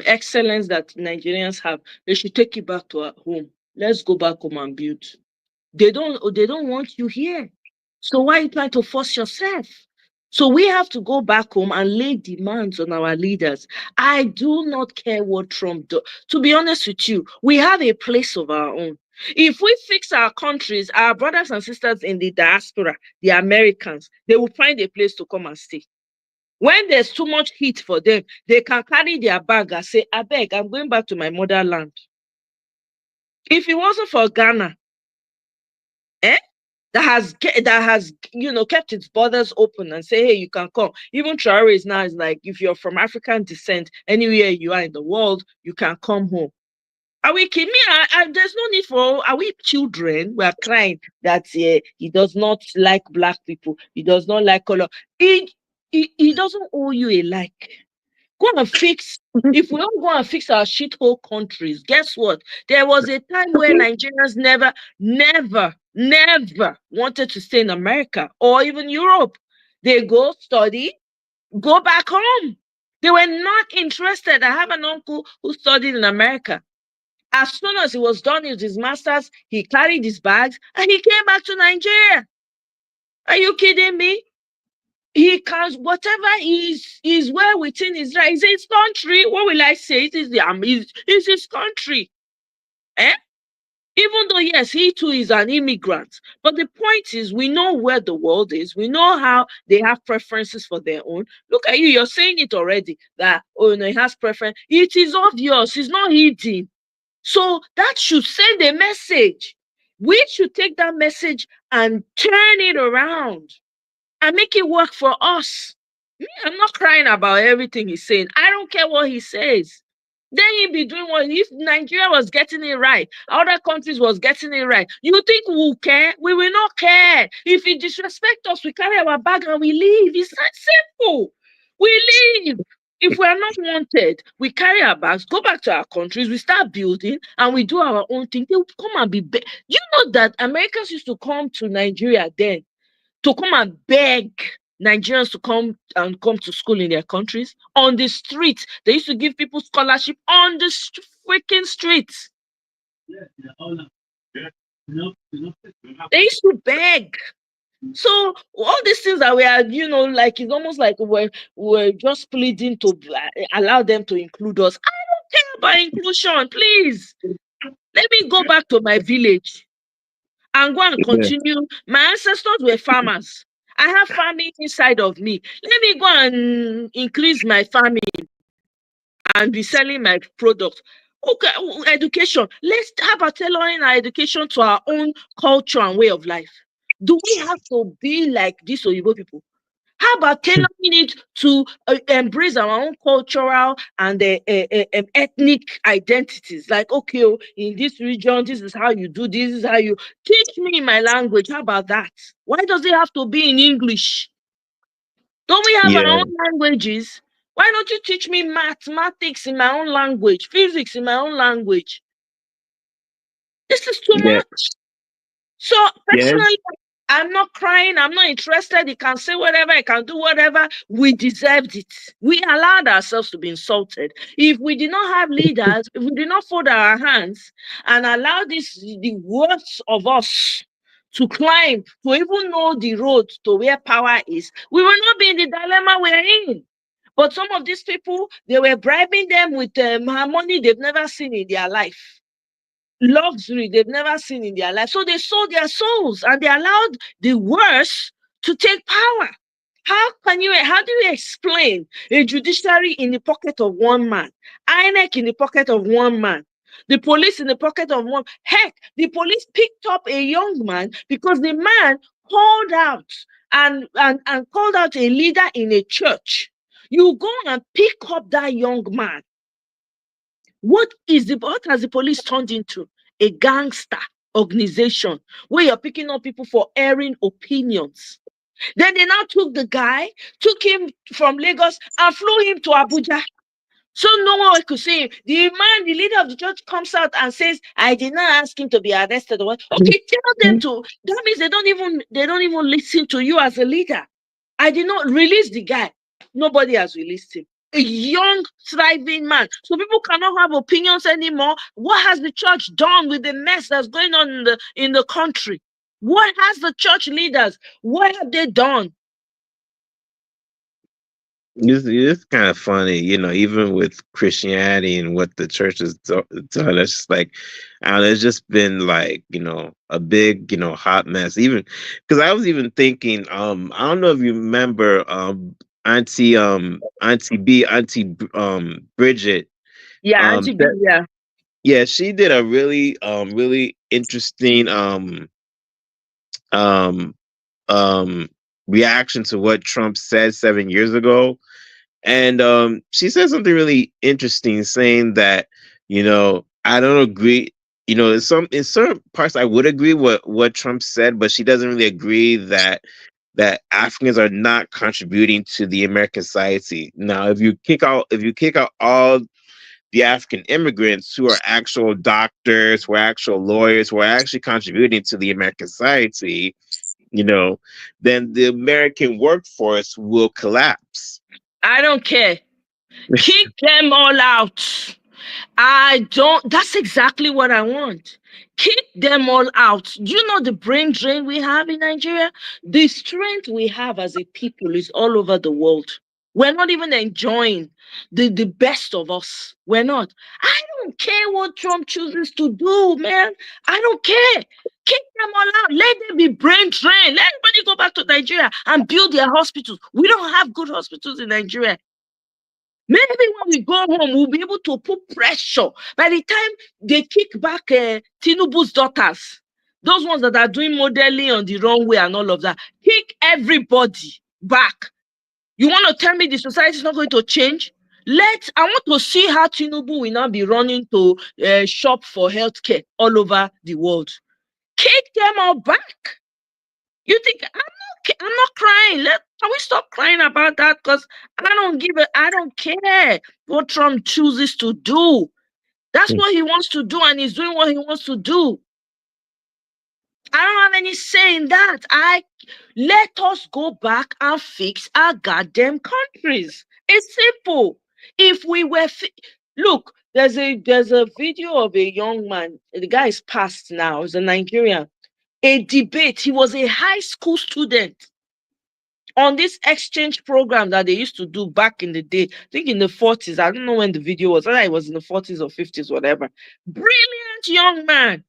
Speaker 2: excellence that Nigerians have. They should take it back to our home. Let's go back home and build. They don't want you here. So why are you trying to force yourself? So we have to go back home and lay demands on our leaders. I do not care what Trump does. To be honest with you, we have a place of our own. If we fix our countries, our brothers and sisters in the diaspora, the Americans, they will find a place to come and stay. When there's too much heat for them, they can carry their bag and say, I beg, I'm going back to my motherland. If it wasn't for Ghana, eh? that has kept its borders open and say, hey, you can come. Even Traore is now is like, if you're from African descent, anywhere you are in the world, you can come home. Are we kidding me? There's no need for. Are we children? We are crying that he does not like black people. He does not like color. He doesn't owe you a like. Go and fix. If we don't go and fix our shithole countries, guess what? There was a time where Nigerians never wanted to stay in America or even Europe. They go study, go back home. They were not interested. I have an uncle who studied in America. As soon as he was done with his master's, he carried his bags and he came back to Nigeria. Are you kidding me? He can whatever is well within his right. It's his country. What will I say? It is his country. Eh? Even though, yes, he too is an immigrant. But the point is, we know where the world is. We know how they have preferences for their own. Look at you, you're saying it already that, oh, no, he has preference. It is obvious, it's not hidden. So that should send a message. We should take that message and turn it around and make it work for us. Me, I'm not crying about everything he's saying. I don't care what he says. Then he'd be doing what if Nigeria was getting it right, other countries was getting it right. You think we'll care? We will not care. If he disrespect us, we carry our bag and we leave. It's that simple. We leave. If we are not wanted, we carry our bags, go back to our countries, we start building, and we do our own thing. They will come and be. You know that Americans used to come to Nigeria then to come and beg Nigerians to come to school in their countries on the streets. They used to give people scholarship on the freaking streets. They used to beg. So all these things that we are, like it's almost like we're just pleading to allow them to include us. I don't care about inclusion, please. Let me go back to my village and go and
Speaker 3: Yeah.
Speaker 2: continue. My ancestors were farmers. I have farming inside of me. Let me go and increase my farming and be selling my product. Okay, education. Let's how about tailoring our education to our own culture and way of life? Do we have to be like these Oyibo people? How about tailoring it to embrace our own cultural and ethnic identities? Like, okay, oh, in this region, this is how you do this is how you teach me my language. How about that? Why does it have to be in English? Don't we have our
Speaker 3: Yeah.
Speaker 2: own languages? Why don't you teach me mathematics in my own language, physics in my own language? This is too
Speaker 3: Yeah.
Speaker 2: much. So
Speaker 3: Yes.
Speaker 2: personally, I'm not crying. I'm not interested. He can say whatever. He can do whatever. We deserved it. We allowed ourselves to be insulted. If we did not have leaders, if we did not fold our hands and allow the worst of us to climb, to even know the road to where power is, we will not be in the dilemma we're in. But some of these people, they were bribing them with money they've never seen in their life, luxury they've never seen in their life. So they sold their souls and they allowed the worst to take power. How do you explain a judiciary in the pocket of one man, INEC in the pocket of one man, the police in the pocket of one? Heck, the police picked up a young man because the man called out and called out a leader in a church. You go and pick up that young man. What has the police turned into? A gangster organization where you're picking up people for airing opinions. Then they now took the guy, took him from Lagos and flew him to Abuja. So no one could see him. The leader of the church comes out and says, I did not ask him to be arrested. Okay, tell them to. That means they don't even listen to you as a leader. I did not release the guy. Nobody has released him. A young, thriving man. So people cannot have opinions anymore. What has the church done with the mess that's going on in the country? What has the church leaders? What have they done?
Speaker 3: It's kind of funny, even with Christianity and what the church has done. It's just like, I don't know, it's just been like, a big, hot mess. Even because I was even thinking, I don't know if you remember, Auntie Bridget,
Speaker 2: Yeah,
Speaker 3: um, that,
Speaker 2: yeah.
Speaker 3: yeah, she did a really, really interesting, um, um, reaction to what Trump said 7 years ago. And she said something really interesting, saying that, I don't agree. In certain parts I would agree with what Trump said, but she doesn't really agree that Africans are not contributing to the American society. Now, if you kick out all the African immigrants who are actual doctors, who are actual lawyers, who are actually contributing to the American society, you know, then the American workforce will collapse.
Speaker 2: I don't care. Kick them all out. That's exactly what I want. Kick them all out. Do you know the brain drain we have in Nigeria? The strength we have as a people is all over the world. We're not even enjoying the best of us. We're not. I don't care what Trump chooses to do, man. I don't care. Kick them all out. Let them be brain trained. Let everybody go back to Nigeria and build their hospitals. We don't have good hospitals in Nigeria. Maybe when we go home, we'll be able to put pressure. By the time they kick back Tinubu's daughters, those ones that are doing modeling on the wrong way and all of that, kick everybody back. You want to tell me the society is not going to change? I want to see how Tinubu will now be running to shop for healthcare all over the world. Kick them all back. You think I'm not crying? Can we stop crying about that? Because I don't care what Trump chooses to do. That's what he wants to do, and he's doing what he wants to do. I don't have any say in that. Let us go back and fix our goddamn countries. It's simple. If we were look, there's a video of a young man. The guy is passed now. He's a Nigerian. A debate. He was a high school student on this exchange program that they used to do back in the day. I think in the 40s. I don't know when the video was. Whether it was in the 40s or 50s, whatever. Brilliant young man.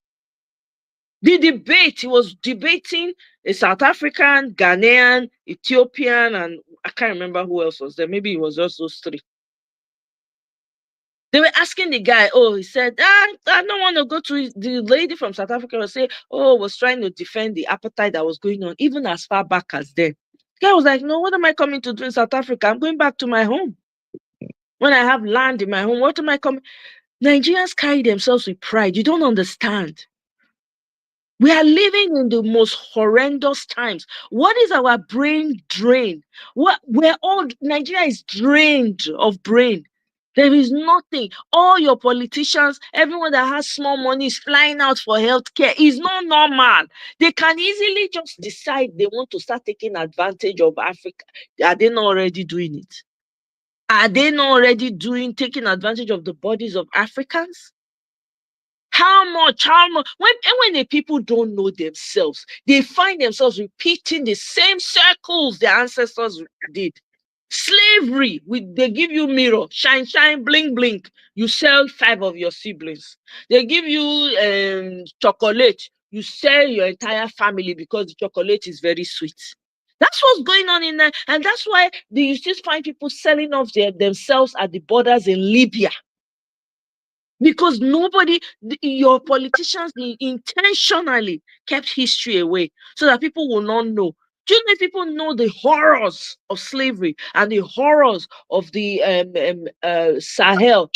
Speaker 2: The debate, he was debating a South African, Ghanaian, Ethiopian, and I can't remember who else was there. Maybe it was just those three. They were asking the guy, he said, I don't want to go to the lady from South Africa was say, was trying to defend the apartheid that was going on, even as far back as then. The guy was like, no, what am I coming to do in South Africa? I'm going back to my home. When I have land in my home, what am I coming? Nigerians carry themselves with pride. You don't understand. We are living in the most horrendous times. What is our brain drain? Nigeria is drained of brain. There is nothing. All your politicians, everyone that has small money is flying out for healthcare. It's not normal. They can easily just decide they want to start taking advantage of Africa. Are they not already doing it? Are they not already taking advantage of the bodies of Africans? How much? When the people don't know themselves, they find themselves repeating the same circles their ancestors did. Slavery, they give you mirror, shine, shine, blink, blink. You sell 5 of your siblings. They give you chocolate. You sell your entire family because the chocolate is very sweet. That's what's going on in there. And that's why you still find people selling off themselves at the borders in Libya. Because your politicians intentionally kept history away so that people will not know. Do you know if people know the horrors of slavery and the horrors of the Sahel,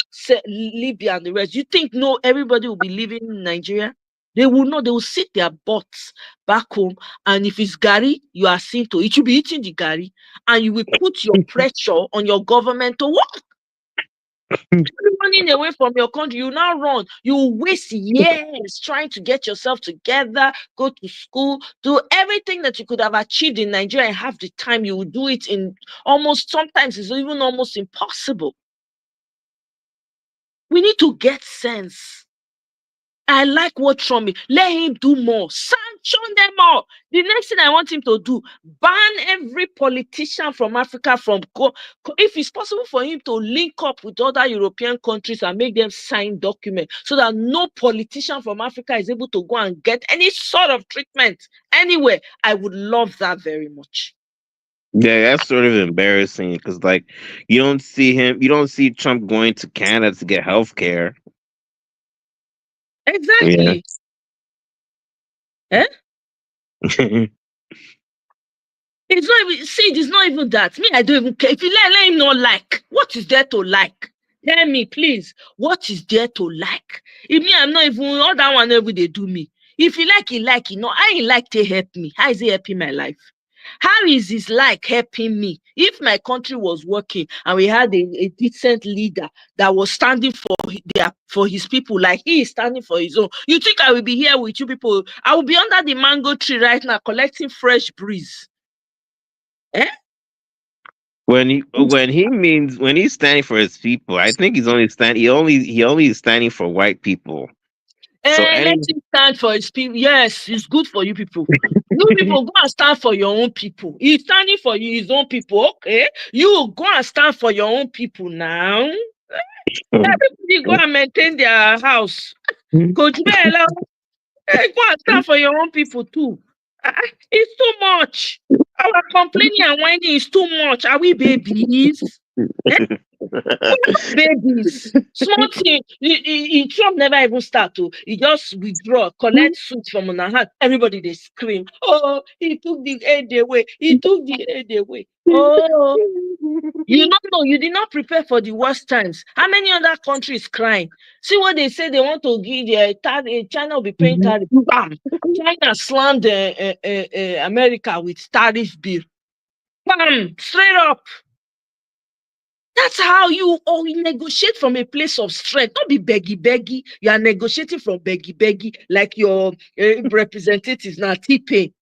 Speaker 2: Libya, and the rest? You think everybody will be living in Nigeria? They will not. They will sit their butts back home, and if it's Gary, you are seen to it. You'll be eating the Gary, and you will put your pressure on your government to work. Running away from your country, you now run. You waste years trying to get yourself together, go to school, do everything that you could have achieved in Nigeria and half the time. You will do it sometimes it's even almost impossible. We need to get sense. I like what Trump is. Let him do more. Sanction them all. The next thing I want him to do, ban every politician from Africa if it's possible for him to link up with other European countries and make them sign documents so that no politician from Africa is able to go and get any sort of treatment anywhere. I would love that very much.
Speaker 3: Yeah, that's sort of embarrassing because, you don't see Trump going to Canada to get health care.
Speaker 2: Exactly. Yeah. It's not even that. Me, I don't even care. If you let him not like, what is there to like? Tell me, please. What is there to like? If me, I'm not even all that one every day do me. If you like, I ain't like to help me. How is it helping my life? How is his like helping me? If my country was working and we had a decent leader that was standing for his people, like he is standing for his own, you think I will be here with you people? I will be under the mango tree right now collecting fresh breeze. Eh?
Speaker 3: When he's standing for his people, I think he's only he only is standing for white people.
Speaker 2: Let him stand for his people. Yes, it's good for you people. You people go and stand for your own people. He's standing for his own people. Okay, you go and stand for your own people now. Everybody go and maintain their house. Coach Bella, go and stand for your own people too. It's too much. Our complaining and whining is too much. Are we babies? Eh? Babies. Small thing. Trump never even start to. He just withdraw, collect suit from on hand. Everybody they scream. Oh, he took the aid away. He took the aid away. Oh, you don't know. You did not prepare for the worst times. How many other countries crying? See what they say they want to give their China will be paying tariff. Bam! China slammed America with tariff bill. Bam! Straight up. That's how you negotiate from a place of strength. Don't be beggy. You are negotiating from beggy, like your representatives now, T-Pain.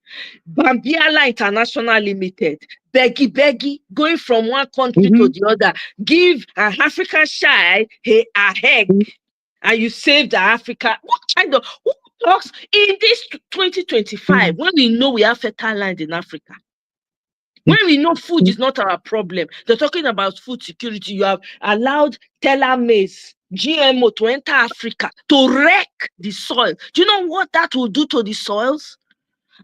Speaker 2: Bambiala International Limited, beggy, going from one country to the other. Give an African child a egg, and you save the Africa. What kind of who talks in this 2025 when we know we have fertile land in Africa? When we know food is not our problem, they're talking about food security. You have allowed Teller maize, GMO to enter Africa to wreck the soil. Do you know what that will do to the soils?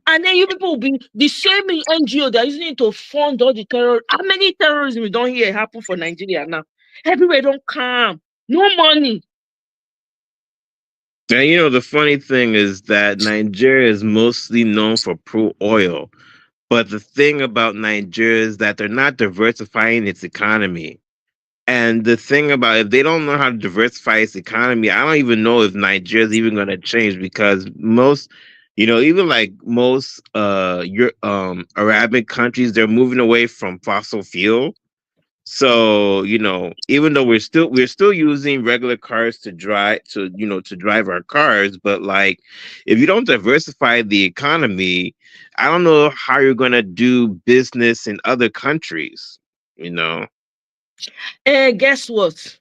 Speaker 2: And then you people will be the same NGO that are using it to fund all the terror. How many terrorism we don't hear happen for Nigeria now? Everywhere don't come. No money.
Speaker 3: And the funny thing is that Nigeria is mostly known for crude oil. But the thing about Nigeria is that they're not diversifying its economy. And the thing about if they don't know how to diversify its economy, I don't even know if Nigeria is even going to change because most, even like most Arabic countries, they're moving away from fossil fuel. So, even though we're still using regular cars to drive our cars, but like if you don't diversify the economy, I don't know how you're going to do business in other countries, you know.
Speaker 2: Guess what?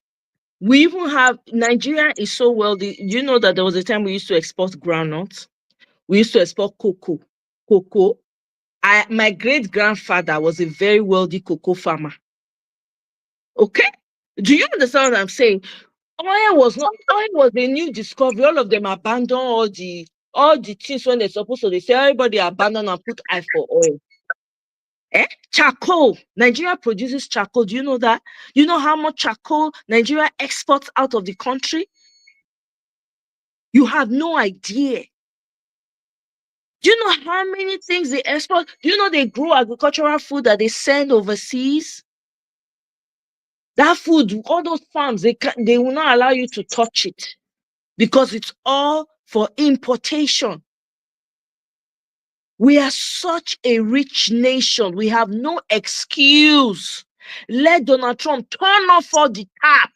Speaker 2: We even have Nigeria is so wealthy. You know that there was a time we used to export groundnuts. We used to export cocoa. Cocoa. My great grandfather was a very wealthy cocoa farmer. Okay? Do you understand what I'm saying? Oil was a new discovery. All of them abandon all the things when they're supposed to. They say everybody abandon and put eye for oil. Charcoal. Nigeria produces charcoal. Do you know that? You know how much charcoal Nigeria exports out of the country? You have no idea. Do you know how many things they export? Do you know they grow agricultural food that they send overseas? That food, all those farms, they will not allow you to touch it because it's all for importation. We are such a rich nation. We have no excuse. Let Donald Trump turn off all the tap.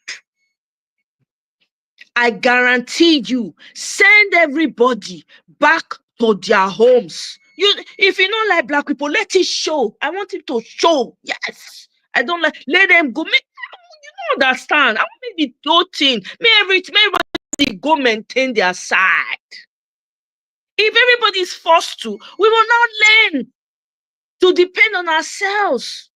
Speaker 2: I guarantee you, send everybody back to their homes. If you don't like black people, let it show. I want it to show. Yes. I don't like, let them go. You don't understand. I want the doting. May everybody go maintain their side. If everybody is forced to, we will not learn to depend on ourselves.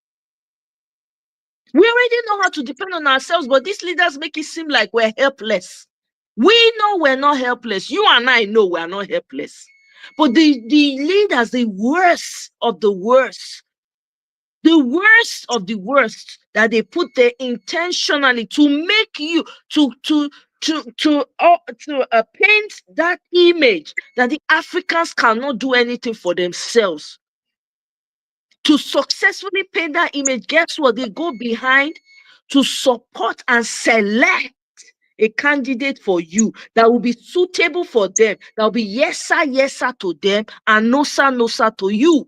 Speaker 2: We already know how to depend on ourselves, but these leaders make it seem like we're helpless. We know we're not helpless. You and I know we're not helpless. But the leaders, the worst of the worst, that they put there intentionally to make you to paint that image that the Africans cannot do anything for themselves. To successfully paint that image, guess what? They go behind to support and select a candidate for you that will be suitable for them, that will be yes sir to them, and no sir to you.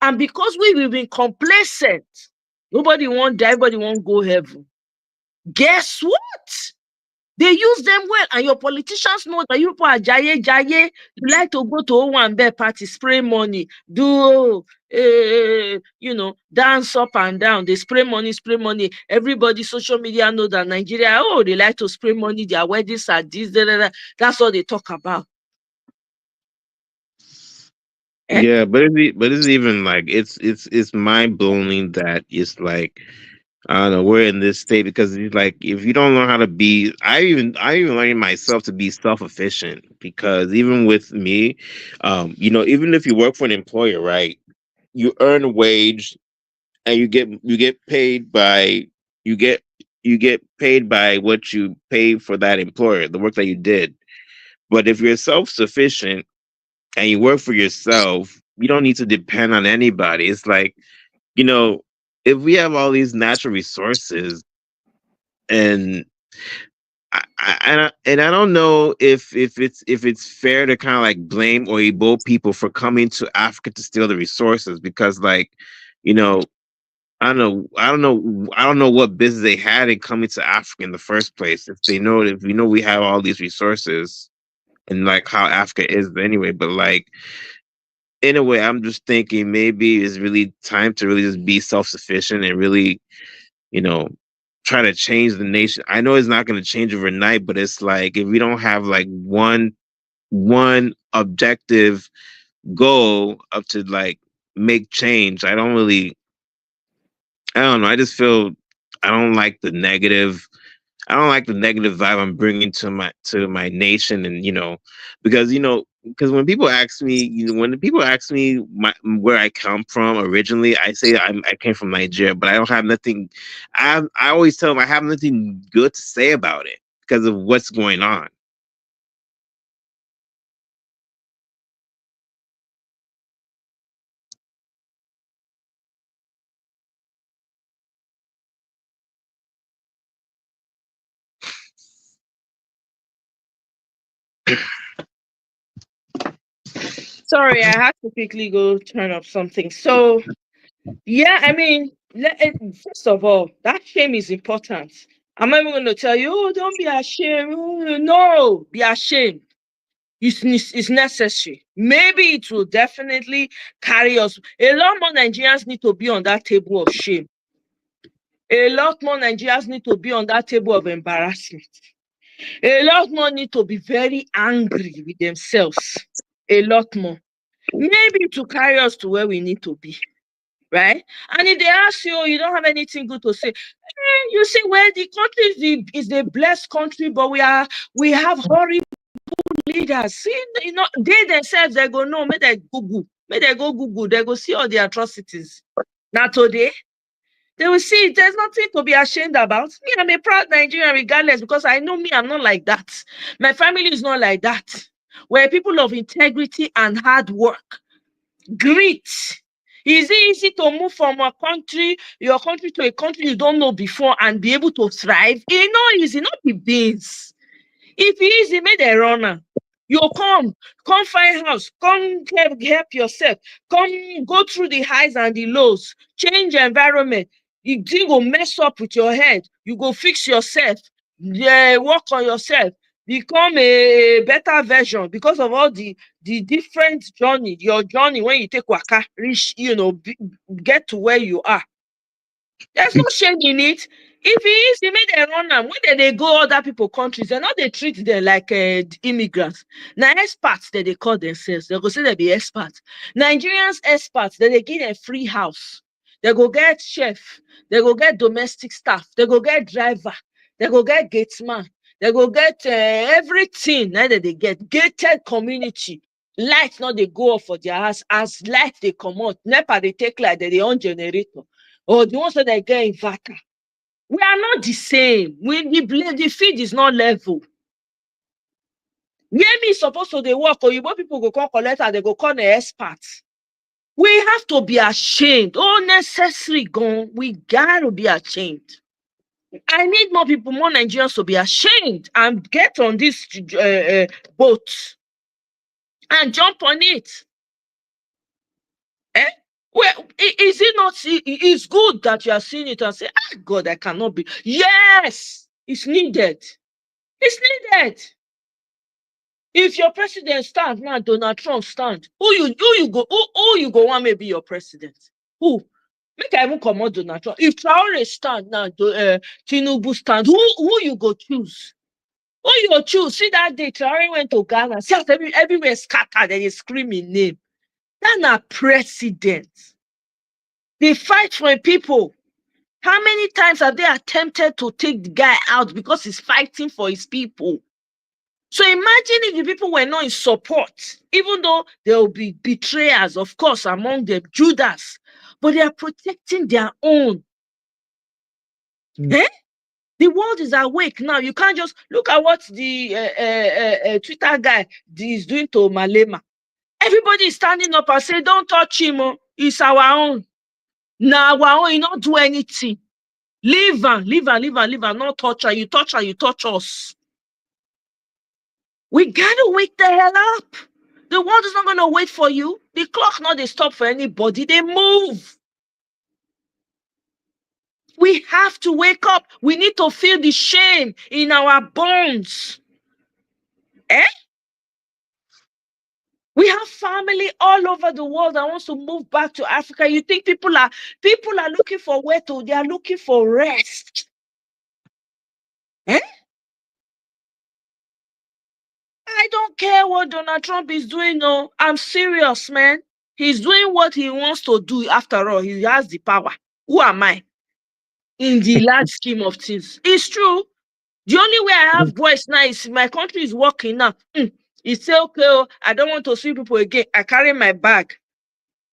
Speaker 2: And because we've been complacent, nobody won't die, everybody won't go heaven. Guess what? They use them well, and your politicians know that you people are jaye. You like to go to Owambe party, spray money, do dance up and down. They spray money. Everybody, social media know that Nigeria, they like to spray money. Their weddings are this, that's all they talk about.
Speaker 3: Yeah, but it's even like it's mind blowing that it's like I don't know, we're in this state because it's like if you don't learn how to be, I even learning myself to be self-efficient because even with me, even if you work for an employer, right, you earn a wage and you get paid by you get you get paid by what you pay for that employer, the work that you did. But if you're self-sufficient and you work for yourself, you don't need to depend on anybody. It's like, you know, if we have all these natural resources and I don't know if it's fair to kind of like blame or Igbo people for coming to Africa to steal the resources because like, you know, I don't know what business they had in coming to Africa in the first place. If we know we have all these resources and like how Africa is anyway, but like in a way, I'm just thinking maybe it's really time to really just be self sufficient and really, you know, try to change the nation. I know it's not going to change overnight, but it's like if we don't have like one objective goal of to like make change, I don't know. I just feel I don't like the negative. I don't like the negative vibe I'm bringing to my nation, and because when people ask me where I come from originally, I say I came from Nigeria, but I don't have nothing. I always tell them I have nothing good to say about it because of what's going on.
Speaker 2: Sorry, I had to quickly go turn up something. So, yeah, I mean, first of all, that shame is important. I'm not even going to tell you, oh, don't be ashamed. Oh, no, be ashamed. It's necessary. Maybe it will definitely carry us. A lot more Nigerians need to be on that table of shame. A lot more Nigerians need to be on that table of embarrassment. A lot more need to be very angry with themselves. A lot more. Maybe to carry us to where we need to be. Right? And if they ask you, oh, you don't have anything good to say, you say, well, the country is the blessed country, but we have horrible leaders. See, they themselves they go no, make they Google, they go see all the atrocities. Now today, they will see there's nothing to be ashamed about. Me, I'm a proud Nigerian regardless because I know me, I'm not like that. My family is not like that. We're people of integrity and hard work. Grit. Is it easy to move from your country to a country you don't know before and be able to thrive? It's not easy, not be beans. If it easy, make a runner. You come find house, come help yourself, come go through the highs and the lows, change environment. You go mess up with your head, you go fix yourself, work on yourself, become a better version because of all the different journey, your journey when you take waka, reach, get to where you are. There's no shame in it. If it is, they make them run am. When they go other people countries, they not they treat them like immigrants. Now expats that they call themselves. They go say they be expats. Nigerians expats that they give them free house. They go get chef. They go get domestic staff. They go get driver. They go get gatesman. They go get everything that they get. Gated community. Light not they go off for their house. As light they come out. NEPA they take like they own generator. Or the ones that they get inverter. We are not the same. The feed is not level. Where me supposed to they work, or you people go call collector, they go call the experts. We have to be ashamed. Oh, necessary gone. We gotta be ashamed. I need more people, more Nigerians to be ashamed and get on this boat and jump on it. Eh? Well, is it not? It's good that you are seeing it and say, "Ah, God, I cannot be." Yes, it's needed. It's needed. If your president stand now, Donald Trump stand. Who you go want maybe your president? Who? Make I even come out Donald Trump. If Traore stand now, Tinubu stand. Who you go choose? Who you go choose? See that day Traore went to Ghana. See everywhere scattered and they screaming name. That's not president. They fight for people. How many times have they attempted to take the guy out because he's fighting for his people? So imagine if the people were not in support, even though there will be betrayers, of course, among them, Judas, but they are protecting their own. Eh? The world is awake now. You can't just look at what the Twitter guy is doing to Malema. Everybody is standing up and say, don't touch him. Oh. It's our own. Now our own, you not do anything. Leave and not touch her. You touch her, you touch us. We gotta wake the hell up. The world is not gonna wait for you. The clock not they stop for anybody. They move. We have to wake up. We need to feel the shame in our bones. Eh? We have family all over the world that wants to move back to Africa. You think people are looking for where to? They are looking for rest. Eh? I don't care what Donald Trump is doing. No, I'm serious, man. He's doing what he wants to do. After all, he has the power. Who am I? In the large scheme of things. It's true. The only way I have voice now is my country is working now. He say, okay, oh, I don't want to see people again. I carry my bag.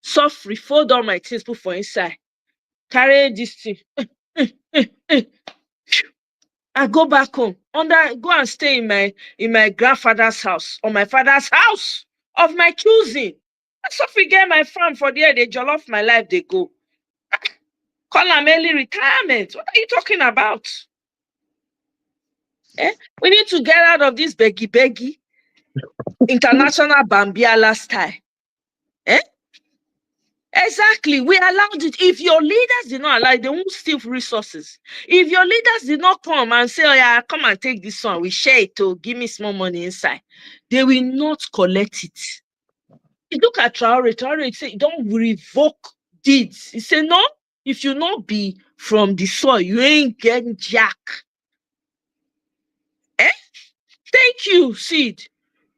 Speaker 2: Soft fold all my things, put for inside. Carry this thing. I go back home. Go and stay in my grandfather's house or my father's house of my choosing. So forget my farm for there. They jollof my life. They go. Call them early retirement. What are you talking about? Eh? We need to get out of this beggy international Bambiala style. Eh? Exactly. We allowed it. If your leaders did not allow it, they won't steal resources. If your leaders did not come and say, oh yeah, come and take this one, we share it to give me small money inside, they will not collect it. You look at Traore, he say, don't revoke deeds. He said, no, if you not be from the soil, you ain't getting jack. Eh? Thank you, Sid.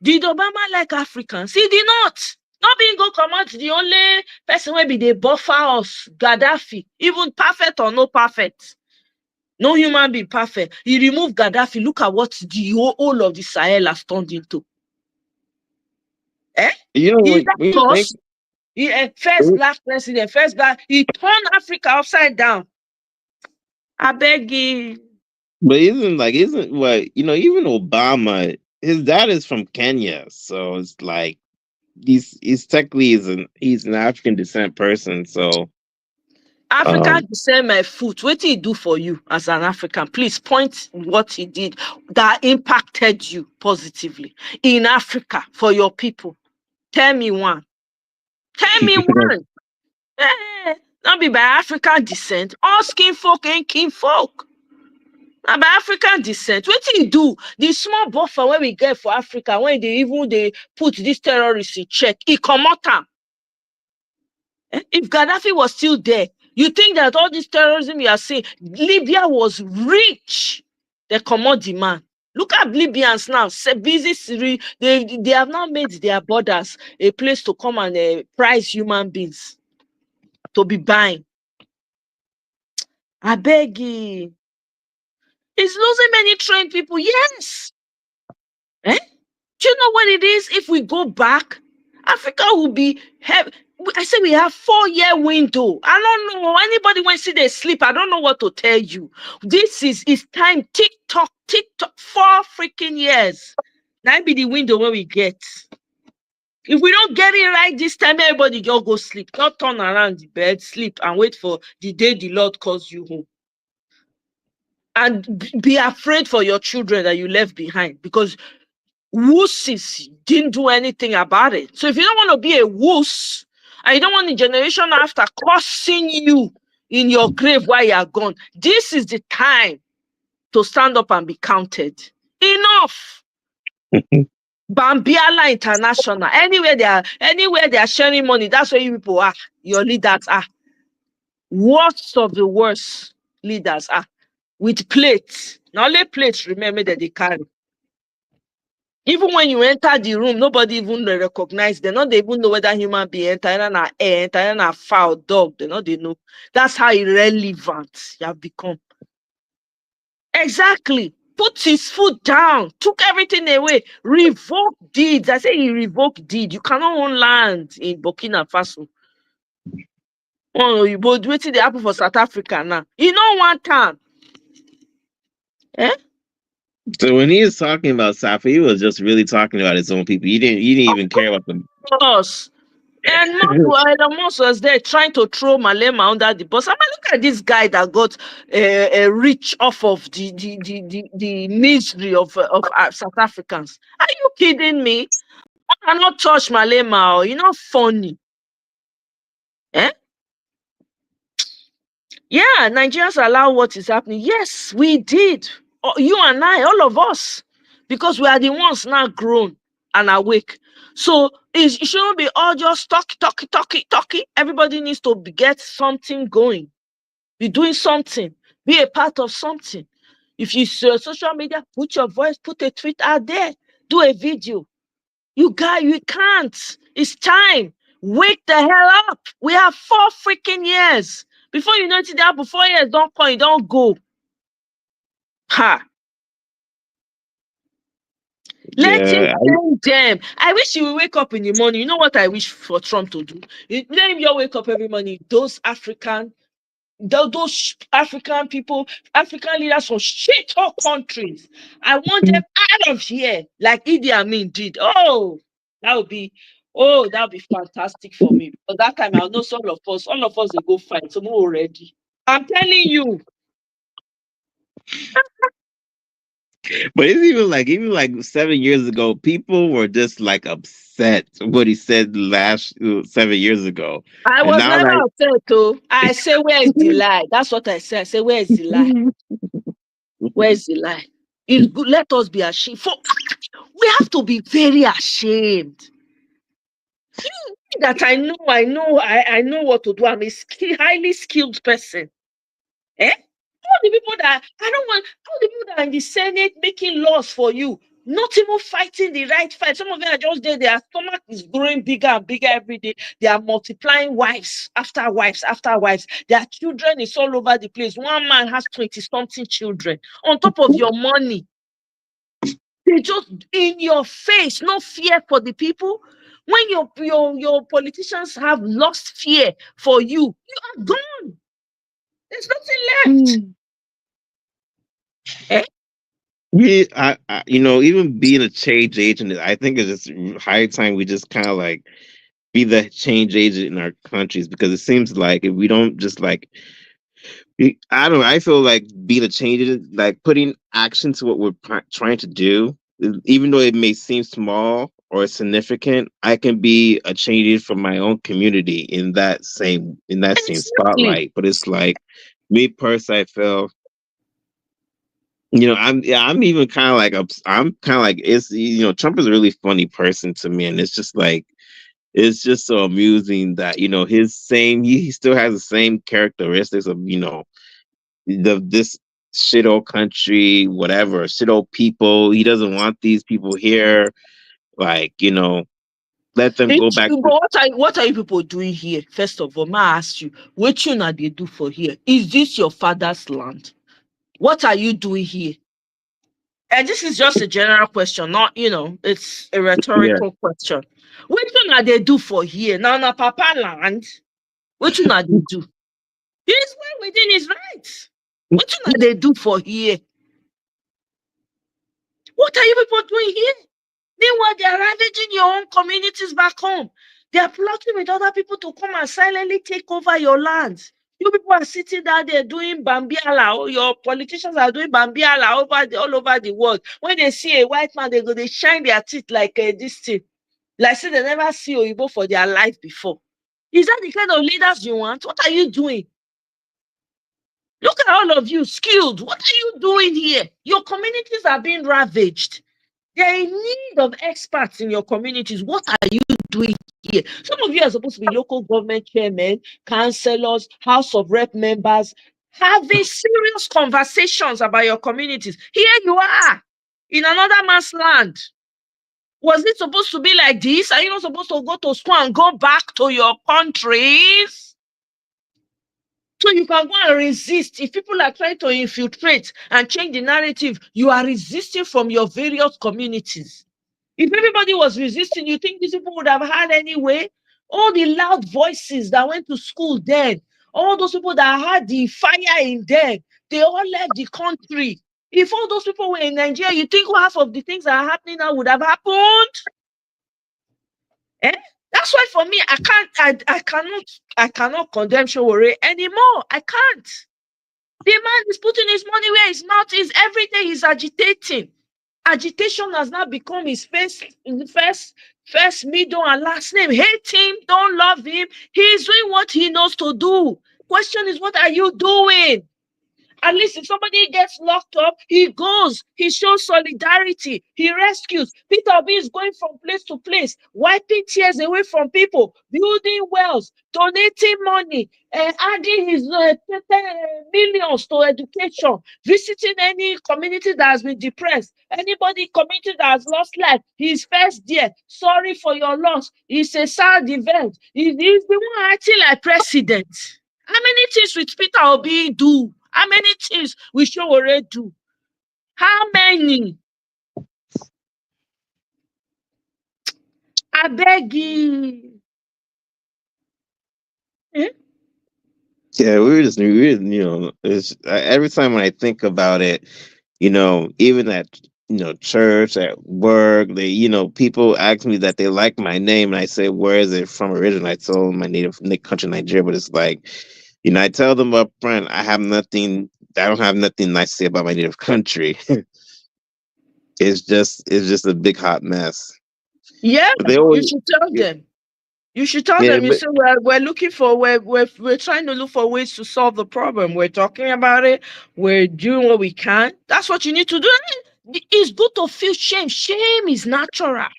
Speaker 2: Did Obama like Africans? He did not. Not being go come out the only person will be the buffer us, Gaddafi, even perfect or no perfect. No human being perfect. He removed Gaddafi. Look at what the whole of the Sahel has turned into. Eh?
Speaker 3: You know
Speaker 2: Is
Speaker 3: what?
Speaker 2: that
Speaker 3: When you think,
Speaker 2: us? First black president, he turned Africa upside down. I beg you.
Speaker 3: but isn't what even Obama, his dad is from Kenya, so it's like he's technically he's an African descent person. So
Speaker 2: African
Speaker 3: um,
Speaker 2: descent my foot. What did he do for you as an African? Please point what he did that impacted you positively in Africa for your people. Tell me one. Tell me one. Not be by African descent. All skin folk ain't kin folk. Now by African descent, what did he do? The small buffer when we get for Africa, when they put these terrorists in check, he come out. If Gaddafi was still there, you think that all this terrorism you are seeing, Libya was rich. They come out demand. Look at Libyans now, busy. They have now made their borders a place to come and price human beings to be buying. I beg you. It's losing many trained people. Yes. Eh? Do you know what it is? If we go back, Africa will be heavy. I say we have 4-year window. I don't know. Anybody when see they sleep, I don't know what to tell you. This is time. TikTok, 4 freaking years. That be the window where we get. If we don't get it right this time, everybody just go sleep. Not turn around the bed, sleep, and wait for the day the Lord calls you home. And be afraid for your children that you left behind, because wusses didn't do anything about it. So if you don't want to be a wuss, and you don't want the generation after cursing you in your grave while you are gone, this is the time to stand up and be counted. Enough. Bambiala International. Anywhere they are sharing money, that's where you people are. Your leaders are. Worst of the worst leaders are. With plates. Now only plates, remember that they carry. Even when you enter the room, nobody even recognize. They not even know whether human being enter and a air, enter and a foul dog. They know. That's how irrelevant you have become. Exactly. Put his foot down, took everything away, revoked deeds. I say he revoked deed. You cannot own land in Burkina Faso. Oh, you both waiting the apple for South Africa now. You know one time. Eh?
Speaker 3: So when he was talking about Safa, he was just really talking about his own people. He didn't even care about them.
Speaker 2: Of course. And Elon Musk was there trying to throw Malema under the bus. I mean, look at this guy that got rich off of the misery of South Africans. Are you kidding me? I cannot touch Malema. You're not funny. Eh? Yeah, Nigerians allow what is happening. Yes, we did. You and I, all of us, because we are the ones now grown and awake. So it shouldn't be all just talking. Everybody needs to get something going. Be doing something. Be a part of something. If you see social media, put your voice, put a tweet out there, do a video. You can't. It's time. Wake the hell up. We have 4 freaking years. Before you know it, they have 4 years. Don't come, don't go. Ha. Let him
Speaker 3: Yeah,
Speaker 2: thank them. I wish he would wake up in the morning. You know what I wish for Trump to do? Let him just wake up every morning. Those African people, African leaders from shit hole countries. I want them out of here, like Idi Amin did. That would be, that would be fantastic for me. But that time I'll know all of us will go fight. So we're already. I'm telling you.
Speaker 3: but it's even like 7 years ago, people were just like upset what he said last 7 years ago,
Speaker 2: I
Speaker 3: and
Speaker 2: was
Speaker 3: now
Speaker 2: never
Speaker 3: like
Speaker 2: upset though. I say, where is the lie? That's what I say. I say, where is the lie? Where is the lie? It's good. Let us be ashamed. We have to be very ashamed. That I know what to do. I'm a highly skilled person. Eh? All the people that I don't want, all the people that are in the Senate making laws for you, not even fighting the right fight. Some of them are just there, their stomach is growing bigger and bigger every day. They are multiplying wives after wives after wives. Their children is all over the place. One man has 20-something children on top of your money. They just in your face, no fear for the people. When your politicians have lost fear for you, you are gone. There's nothing left. Eh?
Speaker 3: even being a change agent, I think it's just high time we just kind of like be the change agent in our countries, because it seems like if we don't just like, I don't know, I feel like being a change agent, like putting action to what we're trying to do, even though it may seem small or significant, I can be a change agent for my own community in that same
Speaker 2: Exactly.
Speaker 3: spotlight. But it's like me personally, I feel I'm even kind of like I'm kind of like it's Trump is a really funny person to me, and it's just so amusing that his same he still has the same characteristics of this shit old country, whatever, shit old people. He doesn't want these people here, like let them go back
Speaker 2: But
Speaker 3: to.
Speaker 2: what are you people doing here? First of all, may I ask you, what you now they do for here? Is this your father's land? What are you doing here? And this is just a general question, not it's a
Speaker 3: Yeah.
Speaker 2: rhetorical question. What you now they do for here? Now, papa land. What you now they do? He's well within his rights. What you now they do for here? What are you people doing here? Meanwhile, they are ravaging your own communities back home. They are plotting with other people to come and silently take over your lands. You people are sitting down there doing bambiala. Your politicians are doing bambiala all over the world. When they see a white man, they shine their teeth like this thing. Like say they never see Oyibo for their life before. Is that the kind of leaders you want? What are you doing? Look at all of you, skilled. What are you doing here? Your communities are being ravaged. They're in need of experts in your communities. What are you doing here? Some of you are supposed to be local government chairmen, councillors, House of Rep members, having serious conversations about your communities. Here you are in another man's land. Was it supposed to be like this? Are you not supposed to go to school and go back to your countries? So you can go and resist. If people are trying to infiltrate and change the narrative, you are resisting from your various communities. If everybody was resisting, you think these people would have had any way? All the loud voices that went to school then, all those people that had the fire in them, they all left the country. If all those people were in Nigeria, you think half of the things that are happening now would have happened? Eh? That's why for me, I cannot condemn Showore anymore. I can't. The man is putting his money where his mouth is. Every day he's agitating. Agitation has now become his first, middle, and last name. Hate him, don't love him. He's doing what he knows to do. Question is, what are you doing? At least if somebody gets locked up, he goes, he shows solidarity, he rescues. Peter Obi is going from place to place, wiping tears away from people, building wells, donating money, adding his millions to education, visiting any community that has been depressed, anybody community that has lost life. He's first there. Sorry for your loss. It's a sad event. He's the one acting like president. How many things will Peter Obi do? How many things we Showore do? How many? I beg you. Eh?
Speaker 3: Yeah, it's every time when I think about it, even at church, at work, people ask me that they like my name, and I say, where is it from originally? I told them my native country, Nigeria, but it's like, I tell them up front, I don't have nothing nice to say about my native country. It's just a big hot mess.
Speaker 2: Yeah,
Speaker 3: But they
Speaker 2: you
Speaker 3: always,
Speaker 2: should tell
Speaker 3: yeah,
Speaker 2: them. You should tell
Speaker 3: yeah,
Speaker 2: them. You
Speaker 3: but
Speaker 2: say we're looking for we're trying to look for ways to solve the problem. We're talking about it. We're doing what we can. That's what you need to do. It's good to feel shame. Shame is natural.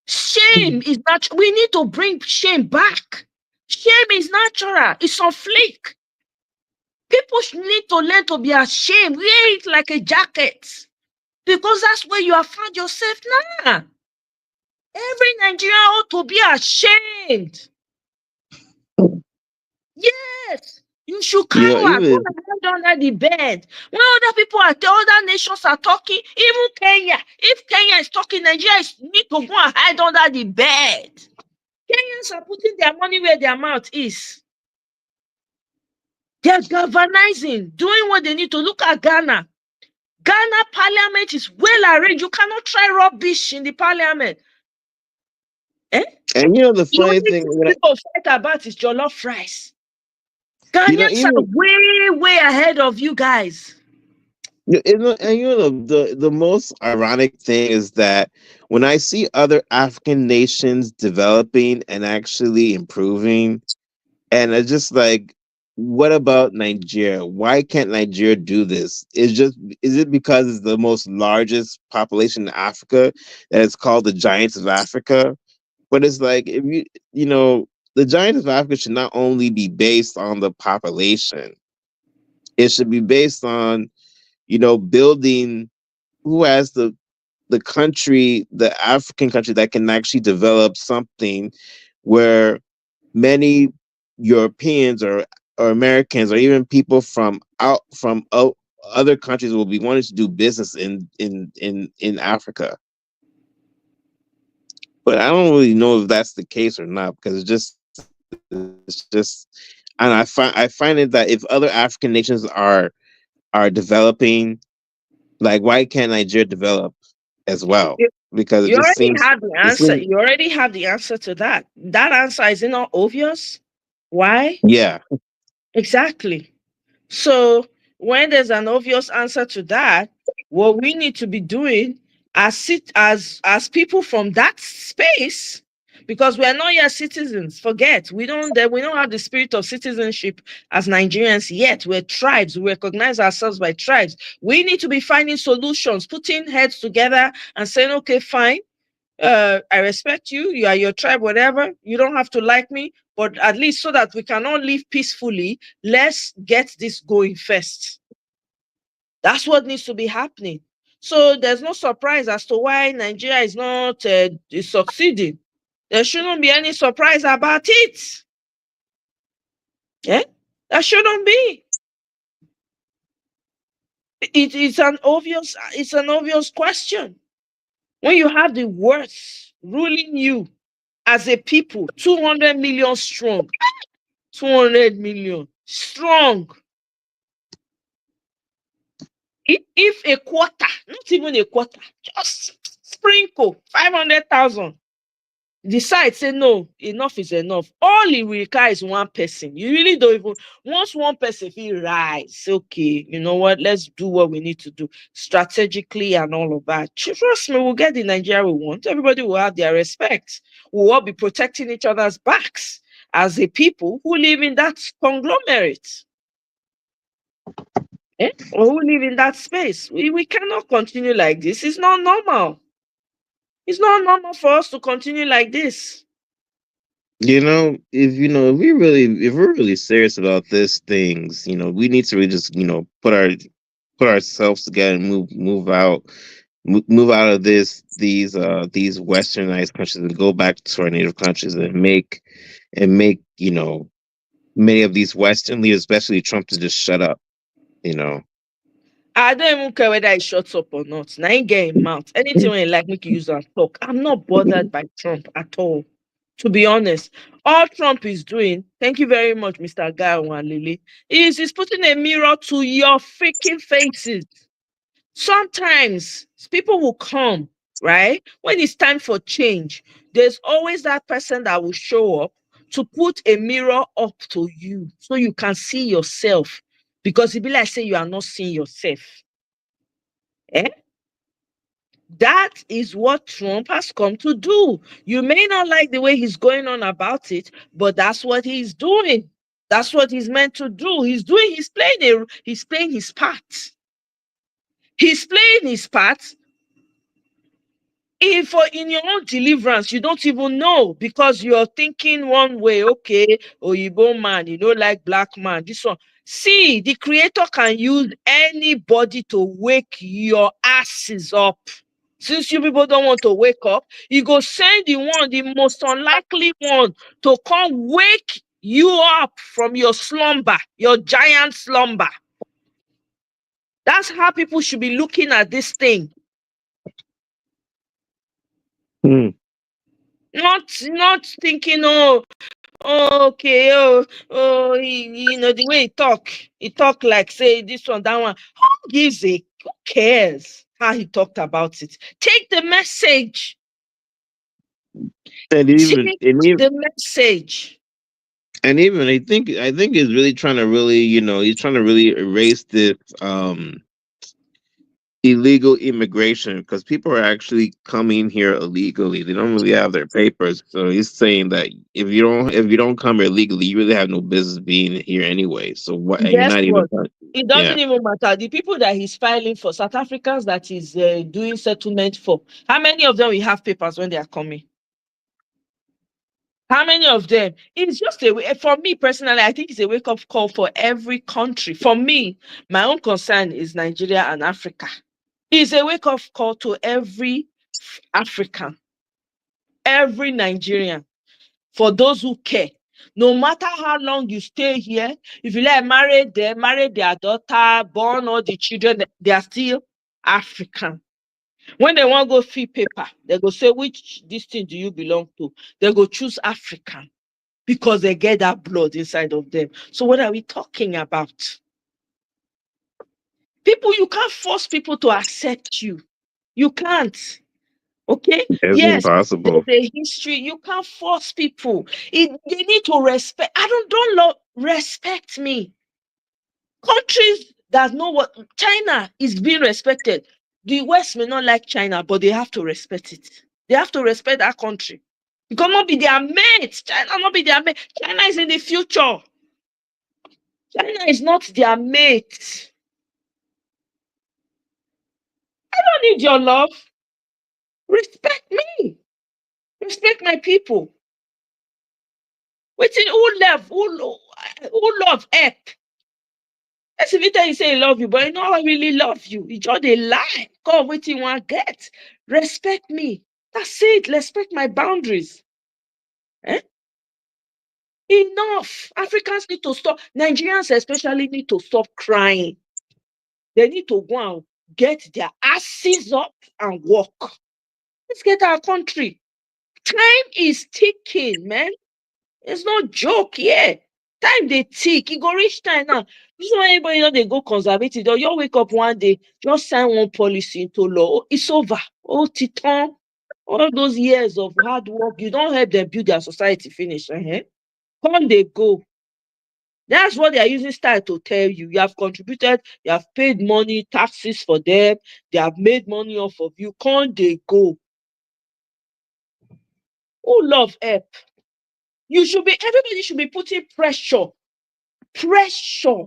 Speaker 2: Shame is natural. We need to bring shame back. Shame is natural. It's on fleek. People need to learn to be ashamed. Wear it like a jacket because that's where you have found yourself now. Every Nigerian ought to be ashamed. Yes, you should cower. Go
Speaker 3: even
Speaker 2: and hide under the bed. When other people are, the other nations are talking, even Kenya, if Kenya is talking, Nigeria need to go and hide under the bed. Kenyans are putting their money where their mouth is. They're galvanizing, doing what they need to. Look at Ghana. Ghana parliament is well arranged. You cannot try rubbish in the parliament. Eh?
Speaker 3: and the
Speaker 2: The
Speaker 3: funny
Speaker 2: only
Speaker 3: thing,
Speaker 2: thing people fight about is jollof rice. Ghanaians are
Speaker 3: even
Speaker 2: way, way ahead of you guys.
Speaker 3: and the most ironic thing is that when I see other African nations developing and actually improving, and it's just like, what about Nigeria? Why can't Nigeria do this? Is it because it's the most largest population in Africa that it's called the Giants of Africa? But it's like, if the Giants of Africa should not only be based on the population, it should be based on building who has the African country that can actually develop something where many Europeans or Americans or even people from other countries will be wanting to do business in Africa. But I don't really know if that's the case or not, because it's just and I find it that if other African nations are developing, like, why can't Nigeria develop as well?
Speaker 2: You,
Speaker 3: Because
Speaker 2: you already have the
Speaker 3: it
Speaker 2: answer.
Speaker 3: seems
Speaker 2: You already have the answer to that. That answer is not obvious. Why?
Speaker 3: yeah.
Speaker 2: Exactly. So when there's an obvious answer to that, what we need to be doing as people from that space, because we are not yet citizens. Forget, we don't have the spirit of citizenship as Nigerians yet. We're tribes. We recognize ourselves by tribes. We need to be finding solutions, putting heads together and saying, okay, fine. I respect you. You are your tribe, whatever. You don't have to like me, but at least so that we can all live peacefully, let's get this going first. That's what needs to be happening. So there's no surprise as to why Nigeria is not is succeeding. There shouldn't be any surprise about it. Yeah, there shouldn't be. It's an obvious question. When you have the worst ruling you as a people, 200 million strong, 200 million strong. If a quarter, not even a quarter, just sprinkle 500,000, decide, say no, enough is enough. All it will require is one person. You really don't even, once one person feel rise, okay, you know what, let's do what we need to do strategically and all of that. Trust me, we'll get the Nigeria we want. Everybody will have their respect. We'll all be protecting each other's backs as a people who live in that conglomerate. Or who live in that space. We cannot continue like this. It's not normal. It's not normal for us to continue like this.
Speaker 3: If we're really serious about these things, we need to really just, put ourselves together and move out of these westernized countries and go back to our native countries and make many of these Western leaders, especially Trump, to just shut up.
Speaker 2: I don't even care whether he shuts up or not. Now he get him mouth. Anything when he like me to use and talk. I'm not bothered by Trump at all. To be honest, all Trump is doing, thank you very much, Mr. Gawan Lily, is he's putting a mirror to your freaking faces. Sometimes people will come, right? When it's time for change, there's always that person that will show up to put a mirror up to you so you can see yourself. Because it be like say you are not seeing yourself. Eh? That is what Trump has come to do. You may not like the way he's going on about it, but that's what he's doing. That's what he's meant to do. He's playing his part. He's playing his part. If in your own deliverance, you don't even know because you're thinking one way, okay, Oyibo man, you know, like black man, this one. See, the creator can use anybody to wake your asses up. Since you people don't want to wake up, he go send the most unlikely one to come wake you up from your slumber, your giant slumber. That's how people should be looking at this thing.
Speaker 3: Hmm.
Speaker 2: Not thinking, oh, okay, the way he talk like say this one, that one. Who cares how he talked about it? Take the message.
Speaker 3: And
Speaker 2: Take the message.
Speaker 3: even I think he's really trying to he's trying to really erase this illegal immigration, because people are actually coming here illegally. They don't really have their papers. So he's saying that if you don't come here legally, you really have no business being here anyway. So what? And you're
Speaker 2: Guess
Speaker 3: not even.
Speaker 2: what? It
Speaker 3: Yeah.
Speaker 2: doesn't even matter. The people that he's filing for, South Africans that he's doing settlement for, how many of them will have papers when they are coming? How many of them? It's just a way, for me personally, I think it's a wake up call for every country. For me, my own concern is Nigeria and Africa. It's a wake up call to every African, every Nigerian, for those who care. No matter how long you stay here, if you like marry them, marry their daughter, born all the children, they are still African. When they want to go fill paper, they go say, which this thing do you belong to? They go choose African because they get that blood inside of them. So what are we talking about? People, you can't force people to accept you. You can't. Okay?
Speaker 3: It's
Speaker 2: Yes, there's
Speaker 3: impossible.
Speaker 2: a history. You can't force people. They need to respect. Don't love, respect me. Countries that know what China is being respected. The West may not like China, but they have to respect it. They have to respect that country. You cannot be their mate. China not be their mate. China is in the future. China is not their mate. I don't need your love. Respect me. Respect my people. Waiting who love earth. As if you tell you say he love you, but he not really love you. He just a lie. God, what you want get? Respect me. That's it. Respect my boundaries. Eh? Enough. Africans need to stop. Nigerians especially need to stop crying. They need to go and get their asses up and work. Let's get our country. Time is ticking, man. It's no joke, yeah. Time they tick. It go reach time now. This is why anybody know they go conservative. They'll just wake up one day, just sign one policy into law. Oh, it's over. Oh, Titan. All those years of hard work, you don't help them build their society finish. Come they go. That's what they are using style to tell you. You have contributed, you have paid money, taxes for them, they have made money off of you. Can't they go? Who love help? Everybody should be putting pressure. Pressure.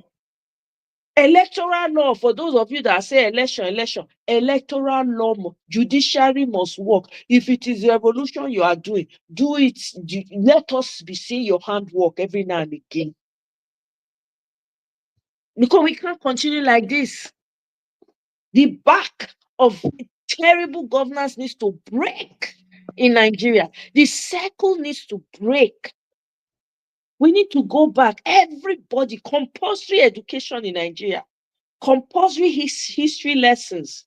Speaker 2: Electoral law, for those of you that say election, electoral law, judiciary must work. If it is revolution you are doing, do it. Let us be seeing your handwork every now and again. Because we can't continue like this. The back of terrible governance needs to break in Nigeria. The circle needs to break. We need to go back. Everybody, compulsory education in Nigeria, compulsory history lessons,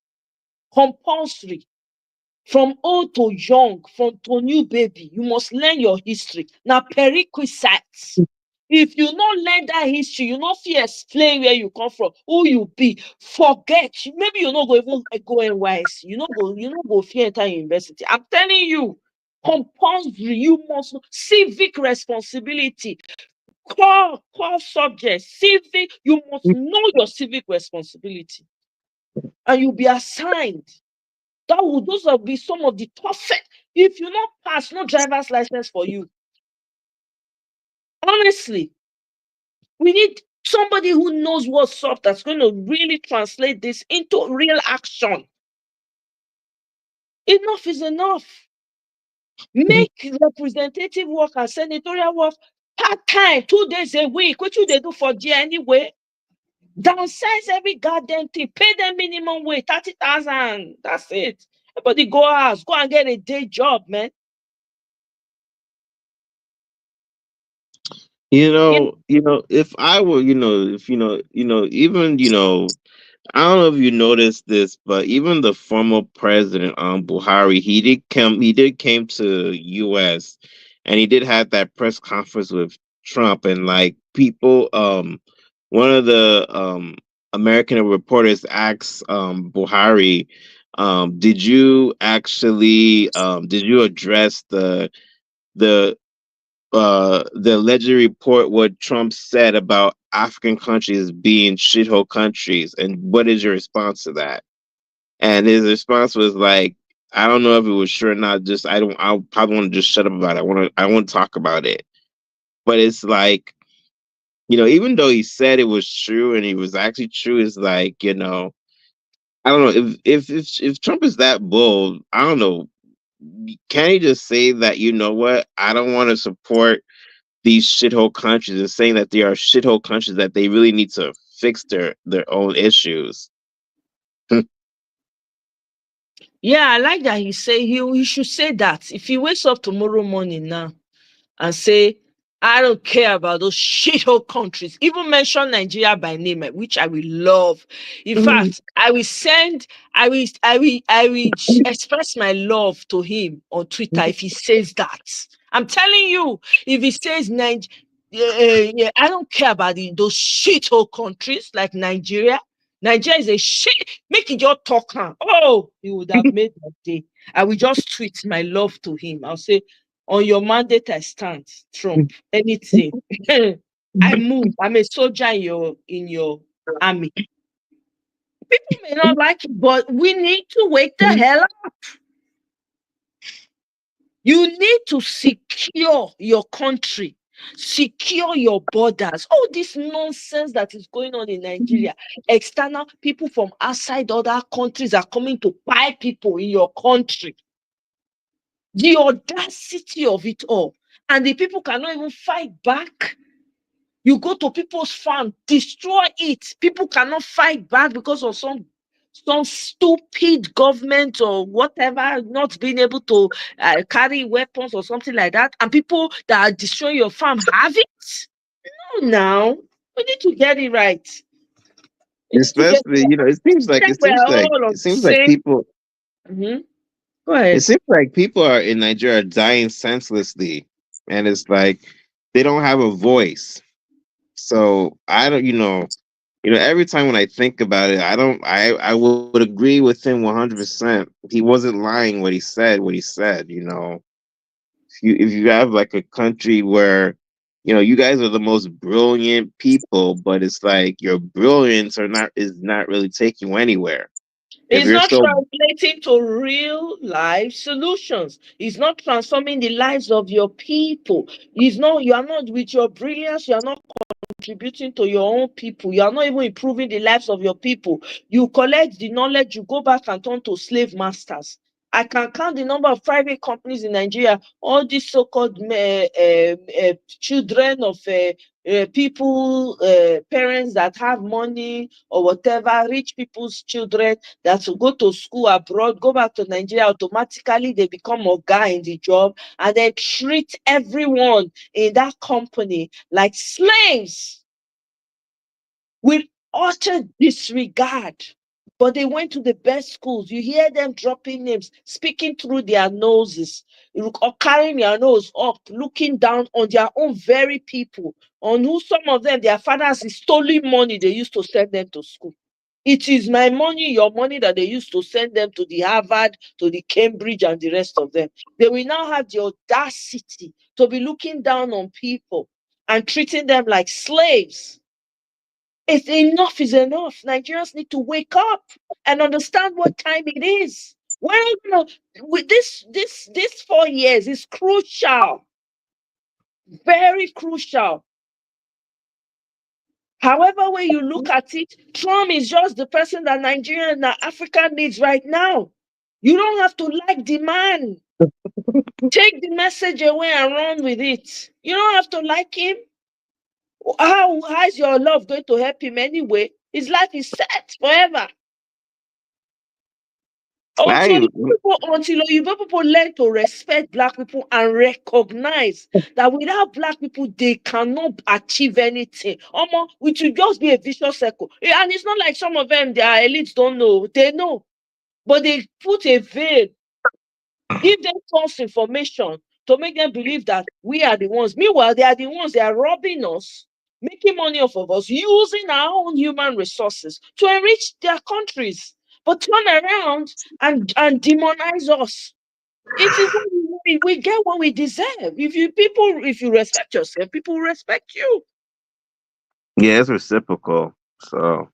Speaker 2: compulsory. From old to young, from to new baby, you must learn your history. Now, prerequisites. If you not learn that history, you not feel explain where you come from, who you be. Forget. Maybe you not go even go NYC. You not go fear enter university. I'm telling you, compulsory. You must civic responsibility. Core subject. Civic. You must know your civic responsibility, and you'll be assigned. Those will be some of the toughest. If you not pass, no driver's license for you. Honestly, we need somebody who knows what's up that's going to really translate this into real action. Enough is enough. Make representative work and senatorial work part-time, 2 days a week. What they do for there anyway? Downsize every goddamn thing. Pay them minimum wage, 30,000. That's it. Everybody go out, go and get a day job, man.
Speaker 3: If I were, even, I don't know if you noticed this, but even the former president, Buhari, he did came to U.S. and he did have that press conference with Trump, and like people, one of the American reporters asked Buhari, did you address the the alleged report what Trump said about African countries being shithole countries, and what is your response to that? And his response was like, I don't know if it was true or not. Just I probably want to just shut up about it. I want to talk about it. But it's like, even though he said it was true and it was actually true, it's like, I don't know if Trump is that bold. I don't know. Can he just say that, what, I don't want to support these shithole countries, and saying that they are shithole countries, that they really need to fix their own issues.
Speaker 2: Yeah, I like that he should say that. If he wakes up tomorrow morning now and say, I don't care about those shithole countries, even mention Nigeria by name, which I will love. In fact, I will express my love to him on Twitter if he says that. I'm telling you, if he says yeah, I don't care about those shithole countries like Nigeria. Nigeria is a shit. Make it your talk. Oh, he would have made that day. I will just tweet my love to him. I'll say, on your mandate, I stand, Trump. Anything. I move. I'm a soldier in your army. People may not like it, but we need to wake the hell up. You need to secure your country, secure your borders. All this nonsense that is going on in Nigeria. External people from outside other countries are coming to buy people in your country. The audacity of it all. And the people cannot even fight back. You go to people's farm, destroy it. People cannot fight back because of some some stupid government or whatever not being able to carry weapons or something like that, and people that are destroying your farm have it? No, now we need to get it right. We need to get it
Speaker 3: Especially,
Speaker 2: right.
Speaker 3: you know, it seems like
Speaker 2: Then
Speaker 3: it
Speaker 2: we're
Speaker 3: seems like
Speaker 2: all on
Speaker 3: it
Speaker 2: the
Speaker 3: seems like
Speaker 2: same.
Speaker 3: people
Speaker 2: Mhm. Go
Speaker 3: it
Speaker 2: ahead.
Speaker 3: seems like people are in Nigeria are dying senselessly, and it's like they don't have a voice. So I don't, every time when I think about it, I would agree with him 100%. He wasn't lying what he said. If you have like a country where you guys are the most brilliant people, but it's like your brilliance is not really taking you anywhere. If
Speaker 2: It's
Speaker 3: you're
Speaker 2: not
Speaker 3: so
Speaker 2: translating to real life solutions. It's not transforming the lives of your people. You are not with your brilliance, you are not contributing to your own people. You are not even improving the lives of your people. You collect the knowledge, you go back and turn to slave masters. I can count the number of private companies in Nigeria, all these so-called children of people, parents that have money or whatever, rich people's children that will go to school abroad, go back to Nigeria, automatically they become a guy in the job and then treat everyone in that company like slaves with utter disregard. But they went to the best schools. You hear them dropping names, speaking through their noses, or carrying their nose up, looking down on their own very people, on who some of them, their fathers is stolen money they used to send them to school. It is my money, your money that they used to send them to the Harvard, to the Cambridge, and the rest of them. They will now have the audacity to be looking down on people and treating them like slaves. It's enough is enough. Nigerians need to wake up and understand what time it is. We're gonna with this 4 years is crucial, very crucial. However way you look at it, Trump is just the person that Nigeria and Africa needs right now. You don't have to like the man. Take the message away and run with it. You don't have to like him. How is your love going to help him anyway? His life is set forever.
Speaker 3: I
Speaker 2: Until Yoruba people learn to respect Black people and recognize that without Black people, they cannot achieve anything. It will just be a vicious circle. And it's not like some of them, their elites don't know. They know. But they put a veil, give them false information to make them believe that we are the ones. Meanwhile, they are the ones that are robbing us, making money off of us, using our own human resources to enrich their countries, but turn around and demonize us. It is what we get what we deserve. If you respect yourself, people will respect you.
Speaker 3: Yeah, it's reciprocal. So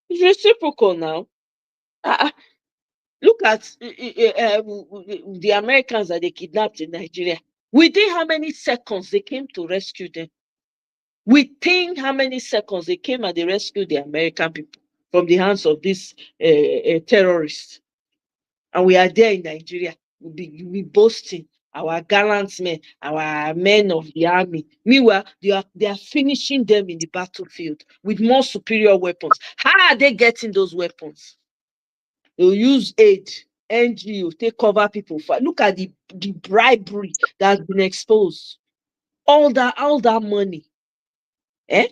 Speaker 2: It's reciprocal now. Uh, Look at the Americans that they kidnapped in Nigeria. Within how many seconds they came to rescue them? Within how many seconds they came and they rescued the American people from the hands of these terrorists? And we are there in Nigeria. We boasting our gallant men, our men of the army. Meanwhile, they are finishing them in the battlefield with more superior weapons. How are they getting those weapons? They'll use aid, NGO, take cover people. Look at the bribery that has been exposed. All that money. Eh?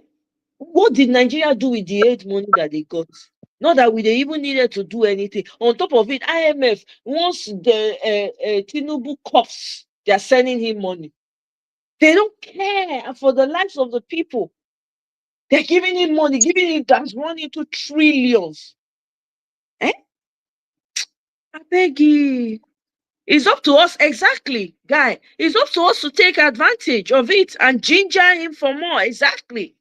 Speaker 2: What did Nigeria do with the aid money that they got? Not that they even needed to do anything. On top of it, IMF, once the Tinubu coughs, they are sending him money. They don't care for the lives of the people. They're giving him money, giving him that's run into trillions. Eh? I beg you. It's up to us, exactly, guy. It's up to us to take advantage of it and ginger him for more. Exactly.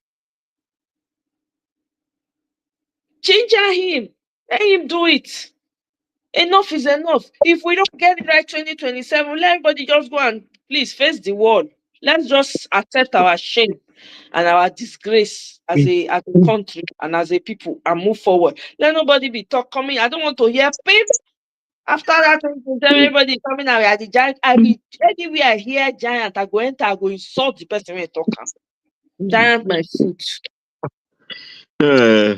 Speaker 2: Ginger him. Let him do it. Enough is enough. If we don't get it right 2027, let everybody just go and please face the wall. Let's just accept our shame and our disgrace as a country and as a people and move forward. Let nobody be coming. I don't want to hear peep. After that, everybody coming out at the giant. I be anywhere I hear giant, I go enter, I go insult the person we talk. Giant my foot.
Speaker 3: uh,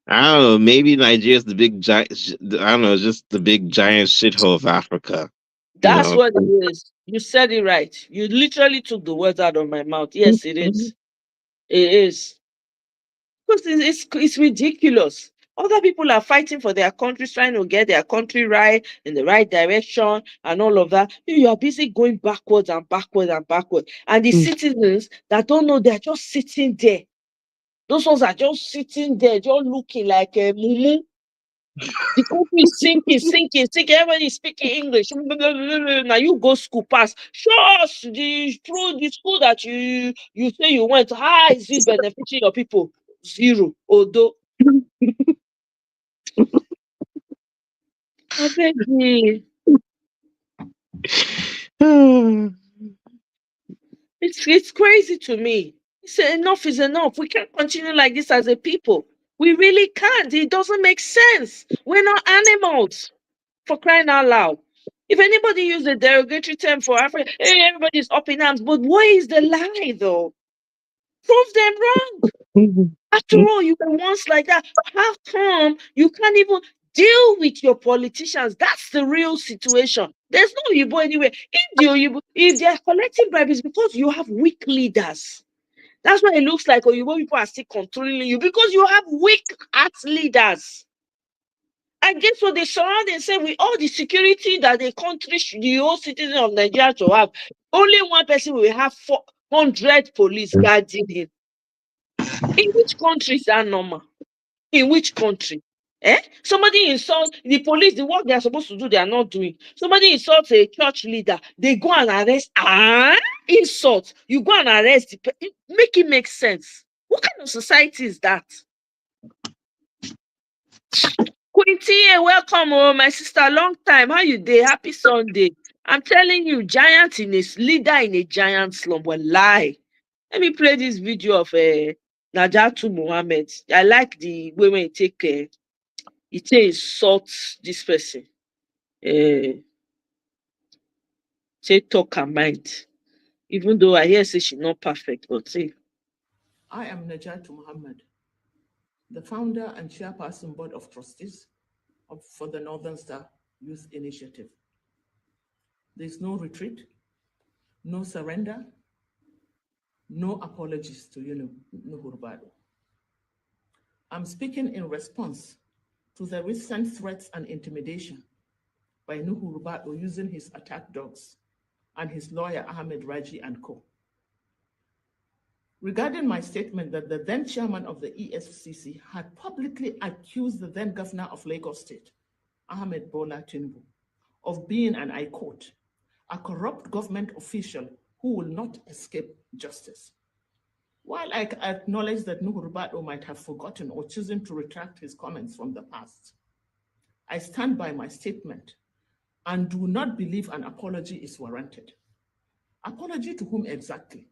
Speaker 3: I don't know. Maybe Nigeria's the big giant. I don't know. Just the big giant shithole of Africa. You
Speaker 2: That's
Speaker 3: know.
Speaker 2: what it is. You said it right. You literally took the words out of my mouth. Yes, it is. It is. Because it's ridiculous. Other people are fighting for their countries, trying to get their country right in the right direction and all of that. You are busy going backwards and backwards and backwards. And the citizens that don't know, they're just sitting there. Those ones are just sitting there, just looking like a mumu. The country is sinking, sinking, sinking. Everybody is speaking English. Now you go school pass. Show us through the school that you say you went. How is it benefiting your people? Zero. Although I beg you. It's crazy to me. Enough is enough. We can't continue like this as a people. We really can't. It doesn't make sense. We're not animals, for crying out loud. If anybody used a derogatory term for Africa, hey, everybody's up in arms. But where is the lie, though? Prove them wrong. After all, you were once like that. How come you can't even deal with your politicians? That's the real situation. There's no Oyibo anywhere. If they're collecting bribes, it's because you have weak leaders. That's why it looks like Oyibo people are still controlling you because you have weak ass leaders. I guess what they surround themselves with all the security that the country, the whole citizen of Nigeria to have. Only one person will have 400 police guarding him. In which country is that normal? In which country? Somebody insults the police, the work they are supposed to do, they are not doing. Somebody insults a church leader, they go and arrest. Insult. You go and arrest. Make it make sense. What kind of society is that? Quinty, welcome, my sister. Long time. How you day? Happy Sunday. I'm telling you, leader in a giant slum will lie. Let me play this video of Najatu Muhammad. I like the way when he insult this person. Say talk her mind. Even though I hear say she's not perfect, but say.
Speaker 4: I am Najatu Muhammad, the founder and chairperson board of trustees for the Northern Star Youth Initiative. There's no retreat, no surrender, no apologies to Nuhu Rubadu. I'm speaking in response to the recent threats and intimidation by Nuhu Rubadu using his attack dogs and his lawyer Ahmed Raji and co. Regarding my statement that the then chairman of the EFCC had publicly accused the then governor of Lagos State, Ahmed Bola Tinubu, of being, and I quote, a corrupt government official who will not escape justice. While I acknowledge that Nuhu Rubadu might have forgotten or chosen to retract his comments from the past, I stand by my statement and do not believe an apology is warranted. Apology to whom exactly?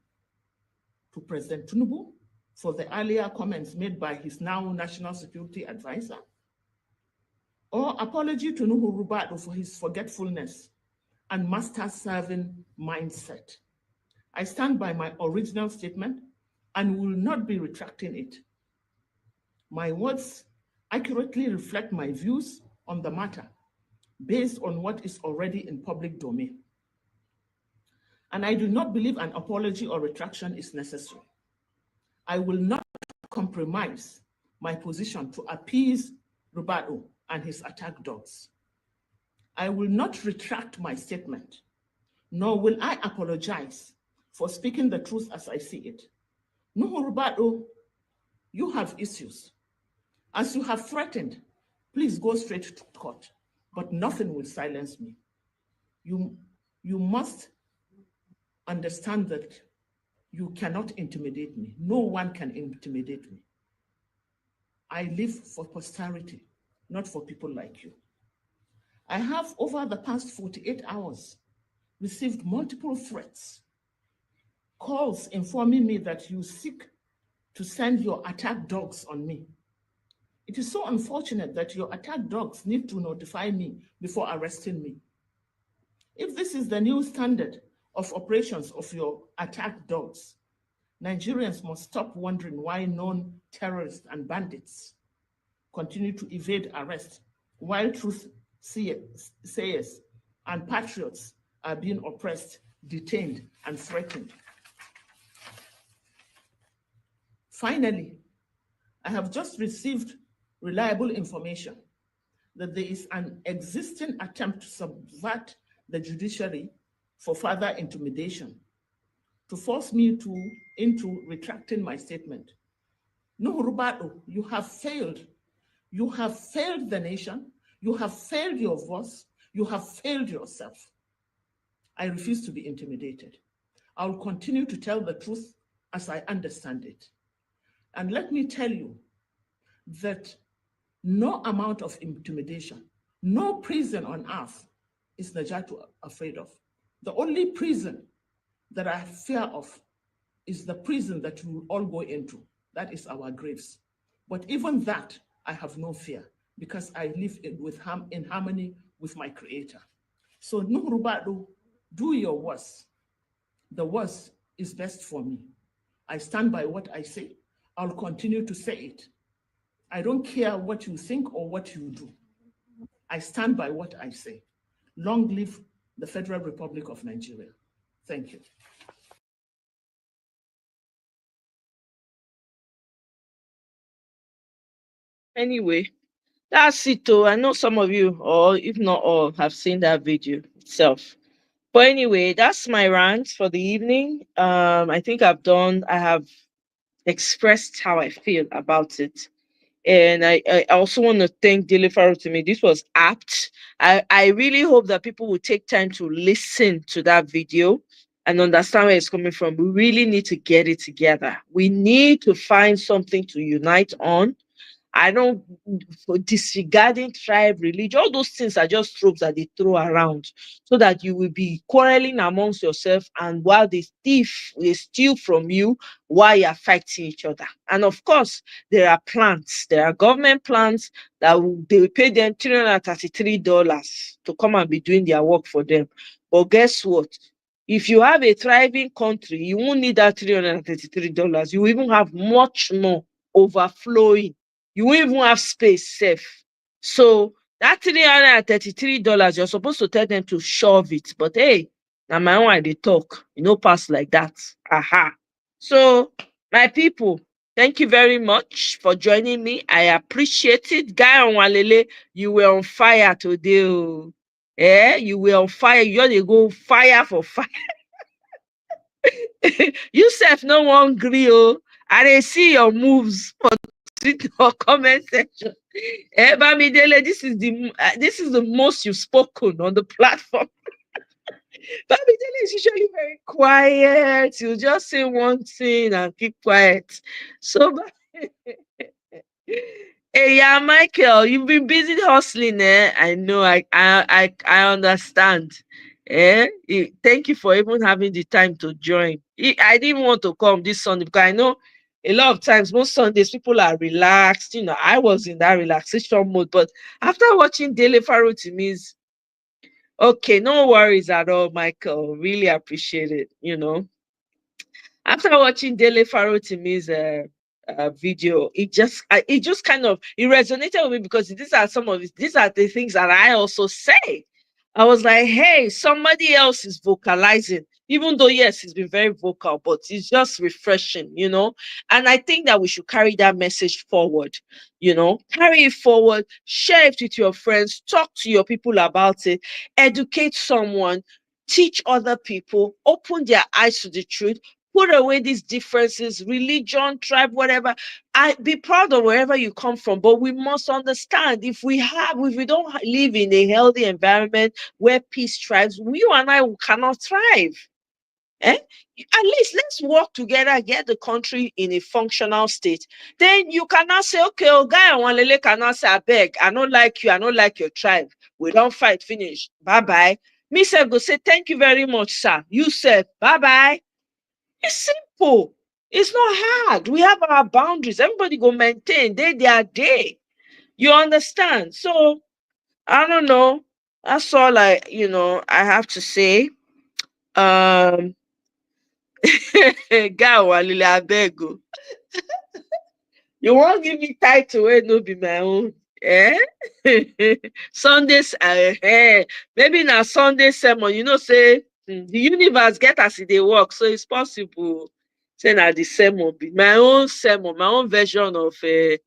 Speaker 4: To President Tinubu for the earlier comments made by his now national security advisor? Or apology to Nuhu Rubadu for his forgetfulness and master-serving mindset? I stand by my original statement and will not be retracting it. My words accurately reflect my views on the matter based on what is already in public domain. And I do not believe an apology or retraction is necessary. I will not compromise my position to appease Rubadu and his attack dogs. I will not retract my statement, nor will I apologize for speaking the truth as I see it. Nuhu Rubadu, you have issues. As you have threatened, please go straight to court, but nothing will silence me. You must understand that you cannot intimidate me. No one can intimidate me. I live for posterity, not for people like you. I have, over the past 48 hours, received multiple threats, calls informing me that you seek to send your attack dogs on me. It is so unfortunate that your attack dogs need to notify me before arresting me. If this is the new standard of operations of your attack dogs, Nigerians must stop wondering why known terrorists and bandits continue to evade arrest, while truth sayers and patriots are being oppressed, detained, and threatened. Finally, I have just received reliable information that there is an existing attempt to subvert the judiciary for further intimidation, to force me into retracting my statement. Nuhu Rubadu, you have failed. You have failed the nation. You have failed your voice. You have failed yourself. I refuse to be intimidated. I will continue to tell the truth as I understand it. And let me tell you that no amount of intimidation, no prison on earth is Najatu afraid of. The only prison that I fear of is the prison that we will all go into. That is our graves. But even that, I have no fear because I live in harmony with my Creator. So Nuhrubadu, do your worst. The worst is best for me. I stand by what I say. I'll continue to say it. I don't care what you think or what you do. I stand by what I say. Long live the Federal Republic of Nigeria. Thank you.
Speaker 2: Anyway, that's it though. I know some of you, or if not all, have seen that video itself. But anyway, that's my rant for the evening. I think I have expressed how I feel about it. And I also want to thank Dele Farotimi. This was apt. I really hope that people will take time to listen to that video and understand where it's coming from. We really need to get it together. We need to find something to unite on. I don't for disregarding tribe, religion, all those things are just tropes that they throw around so that you will be quarreling amongst yourself. And while they steal from you while you're fighting each other. And of course, there are plans, there are government plans that they will pay them $333 to come and be doing their work for them. But guess what? If you have a thriving country, you won't need that $333. You even have much more overflowing. You won't even have space safe. So that $333, you're supposed to tell them to shove it. But hey, now my own they talk. You know, pass like that. Aha. So my people, thank you very much for joining me. I appreciate it. Guy on Walele, you were on fire today. You were on fire. You just go fire for fire. You self no one gree. I dey see your moves for Twitter or comment section. Bamidele, this is the most you've spoken on the platform. Bamidele is usually very quiet. You just say one thing and keep quiet. So, hey, yeah, Michael, you've been busy hustling, eh? I know. I understand. Thank you for even having the time to join. I didn't want to come this Sunday because I know a lot of times, most Sundays, people are relaxed. You know, I was in that relaxation mode. But after watching Dele Farotimi's, okay, no worries at all, Michael. Really appreciate it. You know, after watching Dele Farotimi's video, it just kind of it resonated with me because these are the things that I also say. I was like, hey, somebody else is vocalizing, even though yes, he's been very vocal, but it's just refreshing, you know. And I think that we should carry that message forward, you know, carry it forward, share it with your friends, talk to your people about it, educate someone, teach other people, open their eyes to the truth, put away these differences, religion, tribe, whatever. I be proud of wherever you come from, but we must understand if we don't live in a healthy environment where peace thrives, you and I cannot thrive. Eh? At least let's work together, get the country in a functional state. Then you cannot say, okay, oh guy, I want Lele cannot say, I beg, I don't like you, I don't like your tribe. We don't fight, finish. Bye-bye. Me say go say, thank you very much, sir. You said, bye-bye. It's simple. It's not hard. We have our boundaries. Everybody go maintain. Their day. You understand? So I don't know. That's all I have to say. Guy Walile, I beg you. You won't give me title wey no be my own. Eh? Sundays, maybe na Sunday sermon. You know, say the universe get as e dey work, so it's possible. Say na the sermon be my own sermon, my own version of sermon.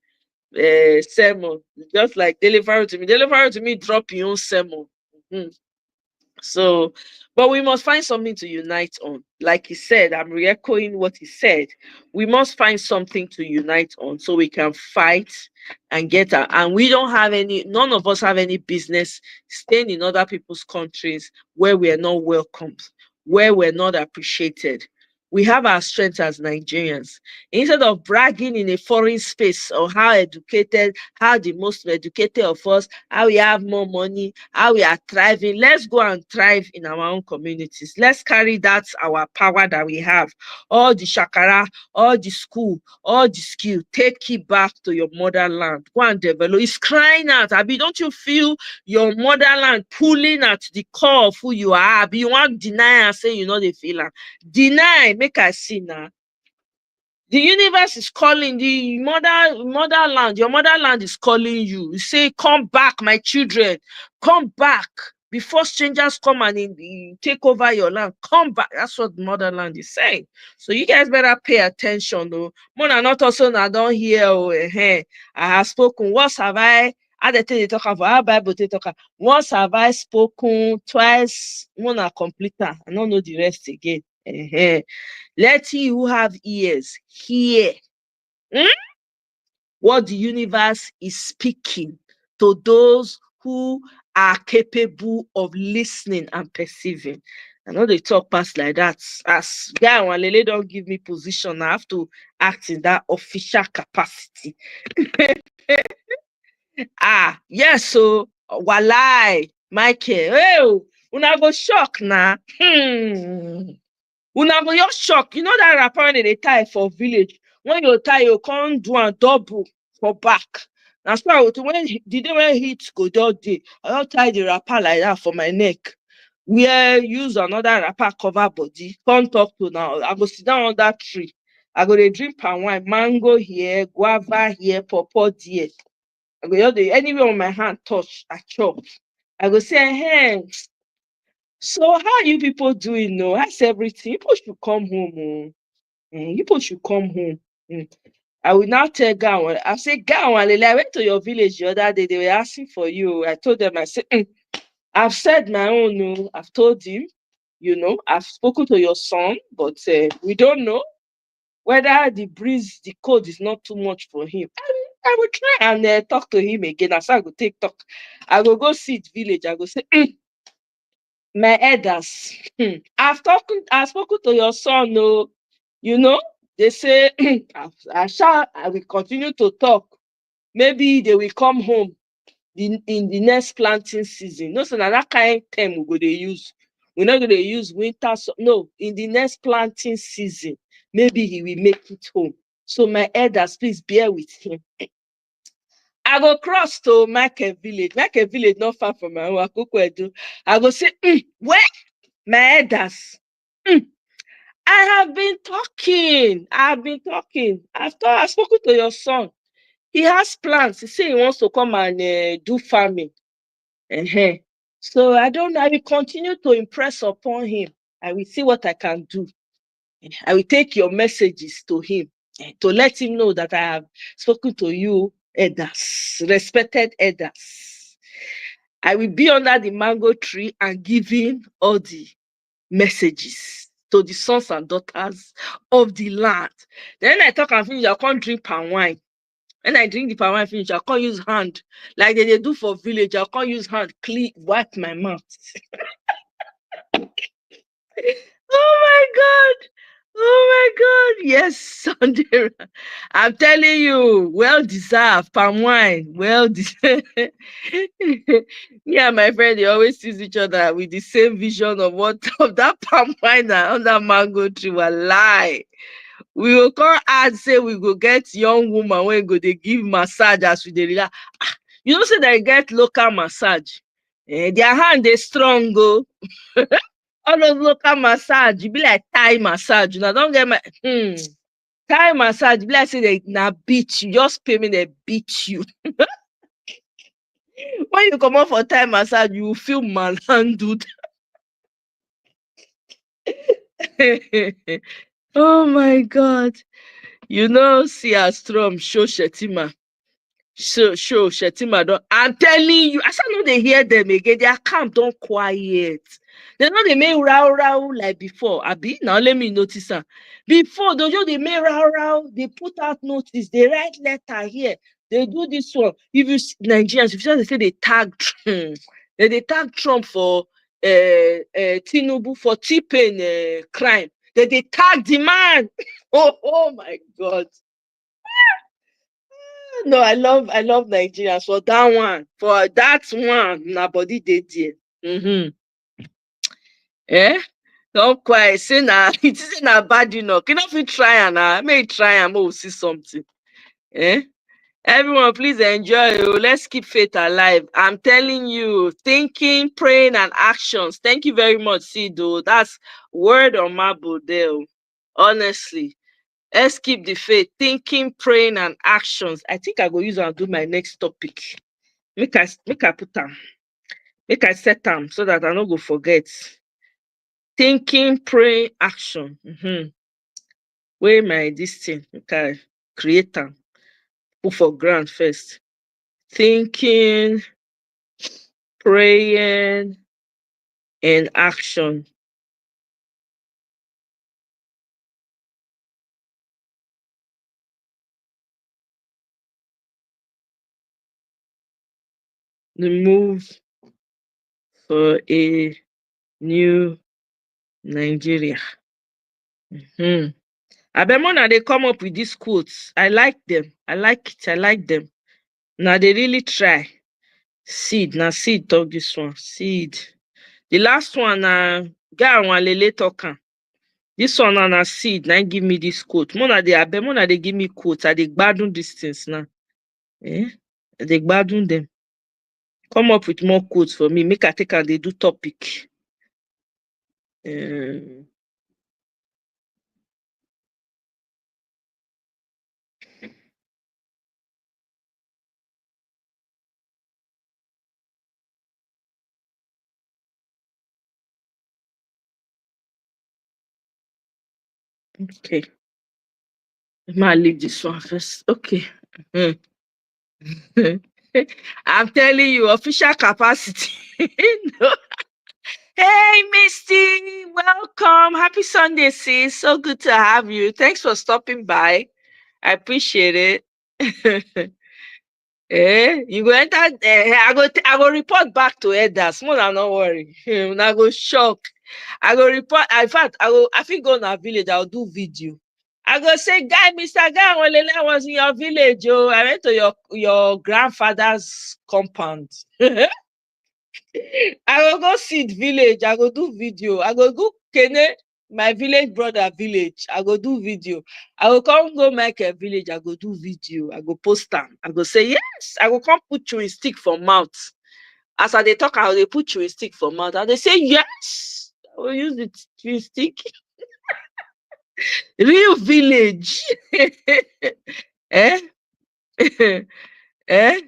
Speaker 2: Just like Dele Farotimi. Dele Farotimi drop your own sermon. Mhm. So, but we must find something to unite on. Like he said, I'm re-echoing what he said. We must find something to unite on so we can fight and get out. And we don't have any, none of us have any business staying in other people's countries where we are not welcomed, where we're not appreciated. We have our strength as Nigerians. Instead of bragging in a foreign space or how educated, how the most educated of us, how we have more money, how we are thriving, let's go and thrive in our own communities. Let's carry that our power that we have, all the shakara, all the school, all the skill, take it back to your motherland. Go and develop. It's crying out. Abi, don't you feel your motherland pulling at the core of who you are? Abi, you want to deny and say you know the feeling. Deny, make I see now. The universe is calling, the motherland, your motherland is calling you. You say, come back, my children, come back. Before strangers come and take over your land, come back. That's what motherland is saying. So you guys better pay attention, though. More than not also, I don't hear, I have spoken. Once have I, other thing they talk about, our Bible they talk about. Once have I spoken, twice, one are complete. I don't know the rest again. Let he who have ears hear what the universe is speaking to those who are capable of listening and perceiving. I know they talk past like that. As Guy and Lele don't give me position, I have to act in that official capacity. Yes, so walai, Michael. Oh, una go shock na. Una go just shock. You know that wrapper they tie for village. When you tie, you can't do a double for back. That's why when the day when heat go that day, I don't tie the wrapper like that for my neck. We use another wrapper cover body. Can't talk to now. I go sit down on that tree. I go dey drink palm wine, mango here, guava here, pawpaw there. I go just anywhere on my hand touch, I chop. I go say, hey, so how you people doing? No, how's everything? People should come home. People should come home. I will now tell Gawan. I say, Gawan, I went to your village the other day. They were asking for you. I told them, I said, I've said my own. No, I've told him, I've spoken to your son, but we don't know whether the breeze, the code is not too much for him. I will try and talk to him again. As I go take talk, I go see the village. I go say, my elders, I've spoken to your son. No, they say I will continue to talk. Maybe they will come home in the next planting season. No, so now that kind of term we go they use. We're not going to use winter. No, in the next planting season, maybe he will make it home. So my elders, please bear with him. I go cross to Market Village. Market Village not far from my own. I go say, where? My elders. I have been talking. I've spoken to your son. He has plans. He say he wants to come and do farming. So I don't know. I will continue to impress upon him. I will see what I can do. I will take your messages to him to let him know that I have spoken to you, elders, respected elders. I will be under the mango tree and giving all the messages to the sons and daughters of the land. Then I talk and finish, I can't drink palm wine. When I drink the palm wine finish, I can't use hand like they do for village. I can't use hand, clean, wipe my mouth. Oh my God. Oh my God. Yes, Sandra. I'm telling you, well deserved. Palm wine. Well deserved. Me and my friend, they always use each other with the same vision of what of that palm wine on that mango tree. Will lie. We will come add say we go get young woman when go they give massage as we dey relax. You know say they get local massage. Their hand they strong go. All those local massage, you be like Thai massage. You know, don't get my Thai massage, like say they na beat you, just pay me, they beat you. When you come out for Thai massage, you feel manhandled. Oh my God. You know, see as Trump show Shetima. Show Shetima don. I'm telling you, as I know they hear them again, their camp don't quiet. They know they make row like before. Abi, now let me notice that. Before, they make row, they put out notice, they write letter here, they do this one. If you Nigerians, if you they say they tag Trump, they tag Trump for Tinubu for T-Pain crime. They tag the man. Oh my God. No, I love Nigerians for that one. For that one, na body dey there. Eh? Don't quiet. Say na it is na bad enough. You know fit try am na. May try am, we will see something. Eh? Everyone, please enjoy. Let's keep faith alive. I'm telling you, thinking, praying, and actions. Thank you very much, Sido. That's word on marble there. Honestly. Let's keep the faith, thinking, praying, and actions. I think I go use and do my next topic. Make I put them. Make I set them so that I don't go forget. Thinking, praying, action. Where my this thing? Make I create them. Put for ground first. Thinking, praying, and action. The move for a new Nigeria. Abemona, they come up with these quotes. I like them. I like it. I like them. Now they really try. Seed. Now seed talk this one. Seed. The last one, guy one lele talking. This one na seed. Now give me this quote. Mona they give me quotes. I they gbadun these things now. They gbadun them. Come up with more quotes for me. Make I take and they do topic. Okay. I might leave this one first. Okay. I'm telling you, official capacity. No. Hey, Misty, welcome. Happy Sunday, sis. So good to have you. Thanks for stopping by. I appreciate it. You go enter. I go report back to elders. More than not worry. I go shock. I go report. In fact, I think go to village. I'll do video. I go say, guy, Mr. Guy, I was in your village. Oh, I went to your grandfather's compound. I go see the village. I go do video. I go Kene, my village brother village. I go do video. I go come go make a village. I go do video. I go post them. I go say yes. I go come put chewing stick for mouth. As I they talk, I they put chewing stick for mouth. And they say yes. I will use the chewing stick. Real village. Eh? Eh?